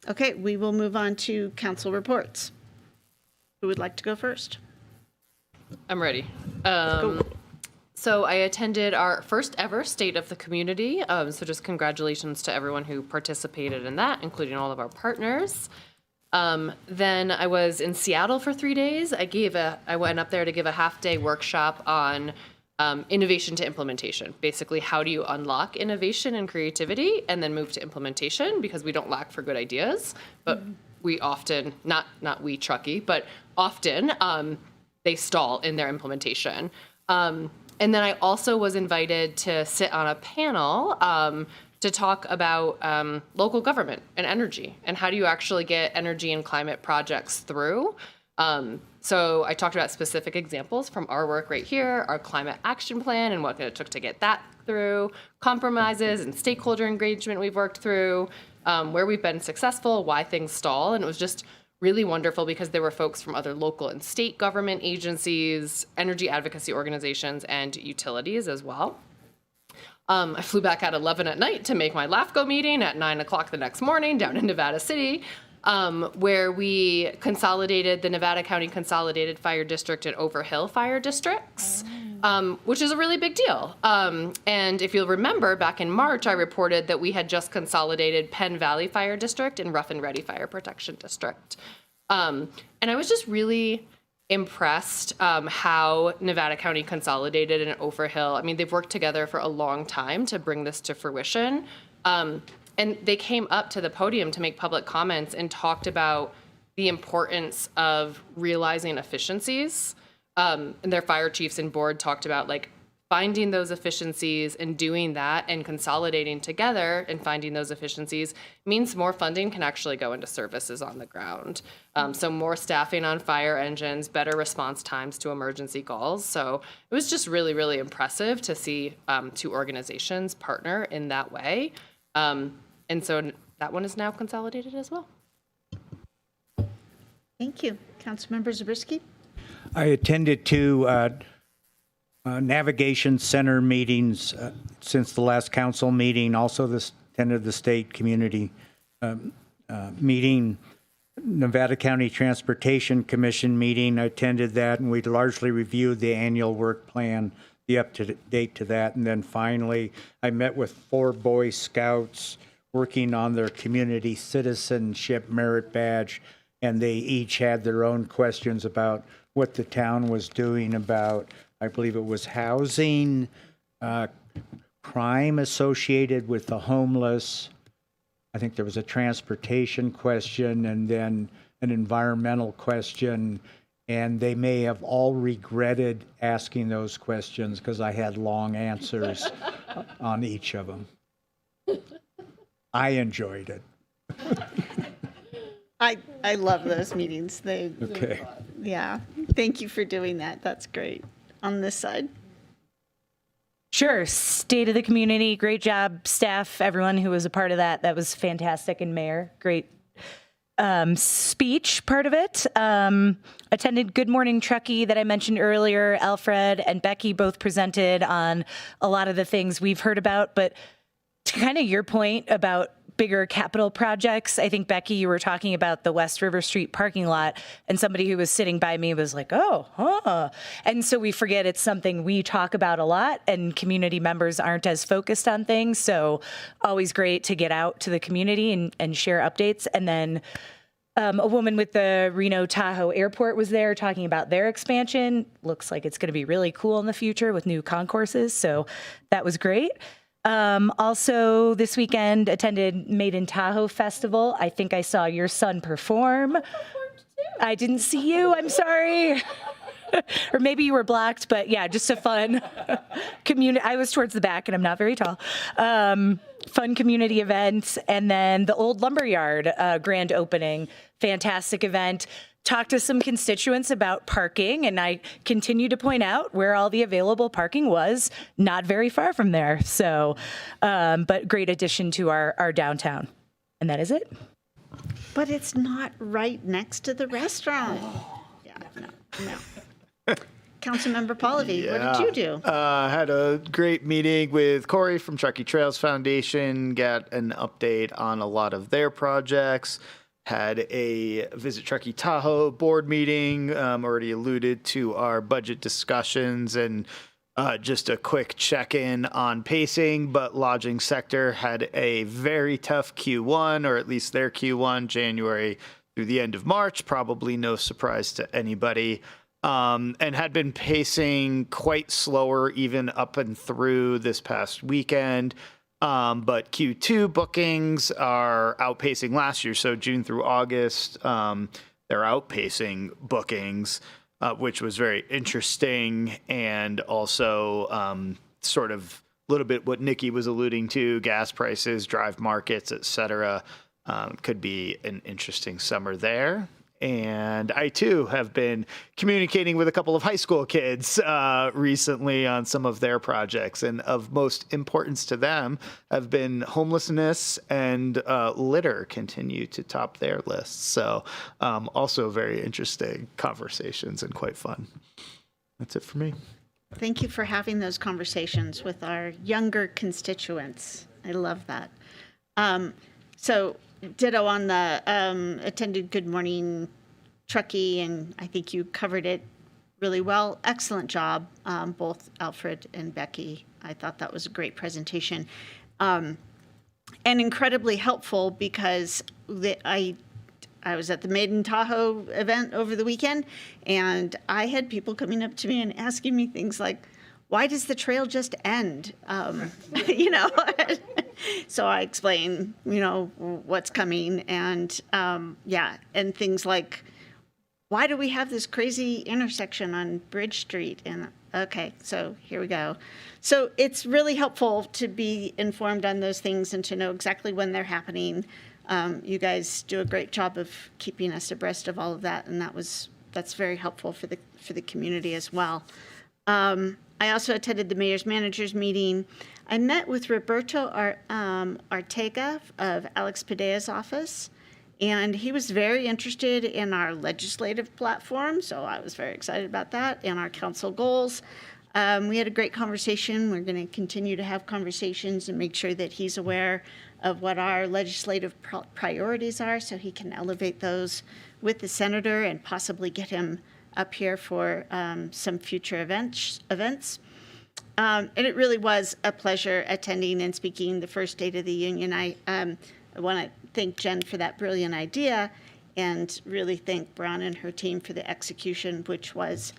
Okay, we will move on to council reports. Who would like to go first? I'm ready. So I attended our first ever State of the Community. So just congratulations to everyone who participated in that, including all of our partners. Then I was in Seattle for 3 days. I went up there to give a half-day workshop on innovation to implementation. Basically, how do you unlock innovation and creativity and then move to implementation? Because we don't lack for good ideas, but we often, not we Truckee, but often they stall in their implementation. And then I also was invited to sit on a panel to talk about local government and energy and how do you actually get energy and climate projects through. So I talked about specific examples from our work right here, our climate action plan and what it took to get that through, compromises and stakeholder engagement we've worked through, where we've been successful, why things stall. And it was just really wonderful because there were folks from other local and state government agencies, energy advocacy organizations, and utilities as well. I flew back at 11 at night to make my LAFCO meeting at 9 o'clock the next morning down in Nevada City, where we consolidated the Nevada County Consolidated Fire District and Overhill Fire Districts, which is a really big deal. And if you'll remember, back in March, I reported that we had just consolidated Penn Valley Fire District and Rough and Ready Fire Protection District. And I was just really impressed how Nevada County Consolidated and Overhill, I mean, they've worked together for a long time to bring this to fruition. And they came up to the podium to make public comments and talked about the importance of realizing efficiencies. And their fire chiefs and board talked about like finding those efficiencies and doing that and consolidating together and finding those efficiencies means more funding can actually go into services on the ground. So more staffing on fire engines, better response times to emergency calls. So it was just really, really impressive to see two organizations partner in that way. And so that one is now consolidated as well. Thank you. Councilmember Zabriskie? I attended two navigation center meetings since the last council meeting. Also, attended the state community meeting, Nevada County Transportation Commission meeting. I attended that, and we largely reviewed the annual work plan, the up-to-date to that. And then finally, I met with 4 Boy Scouts working on their community citizenship merit badge, and they each had their own questions about what the town was doing about, I believe it was housing, crime associated with the homeless. I think there was a transportation question and then an environmental question. And they may have all regretted asking those questions because I had long answers on each of them. I enjoyed it. I love those meetings. Okay. Yeah. Thank you for doing that. That's great. On this side. Sure. State of the community. Great job, staff, everyone who was a part of that. That was fantastic. And Mayor, great speech part of it. Attended Good Morning Truckee that I mentioned earlier. Alfred and Becky both presented on a lot of the things we've heard about. But to kind of your point about bigger capital projects, I think, Becky, you were talking about the West River Street parking lot, and somebody who was sitting by me was like, oh, huh. And so we forget it's something we talk about a lot, and community members aren't as focused on things. So always great to get out to the community and share updates. And then a woman with the Reno Tahoe Airport was there talking about their expansion. Looks like it's going to be really cool in the future with new concourses. So that was great. Also, this weekend attended Made in Tahoe Festival. I think I saw your son perform. I didn't see you. I'm sorry. Or maybe you were blacked, but yeah, just a fun community. I was towards the back and I'm not very tall. Fun community event. And then the old lumberyard grand opening, fantastic event. Talked to some constituents about parking, and I continue to point out where all the available parking was, not very far from there. So, but great addition to our downtown. And that is it. But it's not right next to the restaurant. Yeah, no. Councilmember Pallavi, what did you do? Had a great meeting with Corey from Truckee Trails Foundation, got an update on a lot of their projects. Had a Visit Truckee Tahoe board meeting, already alluded to our budget discussions, and just a quick check-in on pacing, but lodging sector had a very tough Q1, or at least their Q1, January through the end of March, probably no surprise to anybody, and had been pacing quite slower even up and through this past weekend. But Q2 bookings are outpacing last year. So June through August, they're outpacing bookings, which was very interesting. And also sort of a little bit what Nikki was alluding to, gas prices, drive markets, et cetera, could be an interesting summer there. And I, too, have been communicating with a couple of high school kids recently on some of their projects. And of most importance to them have been homelessness and litter continue to top their lists. So also very interesting conversations and quite fun. That's it for me. Thank you for having those conversations with our younger constituents. I love that. So ditto on the attended Good Morning Truckee, and I think you covered it really well. Excellent job, both Alfred and Becky. I thought that was a great presentation, and incredibly helpful because I was at the Made in Tahoe event over the weekend, and I had people coming up to me and asking me things like, why does the trail just end? So I explain, what's coming, and and things like, why do we have this crazy intersection on Bridge Street? And okay, so here we go. So it's really helpful to be informed on those things and to know exactly when they're happening. You guys do a great job of keeping us abreast of all of that, and that's very helpful for the community as well. I also attended the mayor's managers meeting. I met with Roberto Ortega of Alex Padea's office, and he was very interested in our legislative platform, so I was very excited about that, and our council goals. We had a great conversation. We're going to continue to have conversations and make sure that he's aware of what our legislative priorities are so he can elevate those with the senator and possibly get him up here for some future events. And it really was a pleasure attending and speaking the first State of the Union. I want to thank Jen for that brilliant idea and really thank Brown and her team for the execution, which was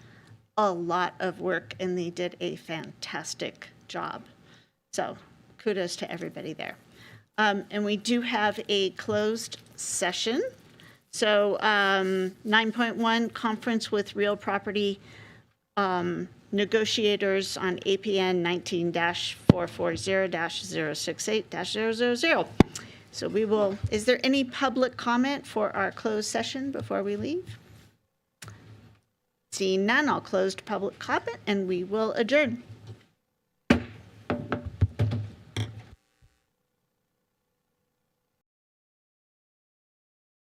a lot of work, and they did a fantastic job. So kudos to everybody there. And we do have a closed session. So 9.1, conference with real property negotiators on APN 19-440-068-000. So is there any public comment for our closed session before we leave? Seeing none, I'll close public comment and we will adjourn.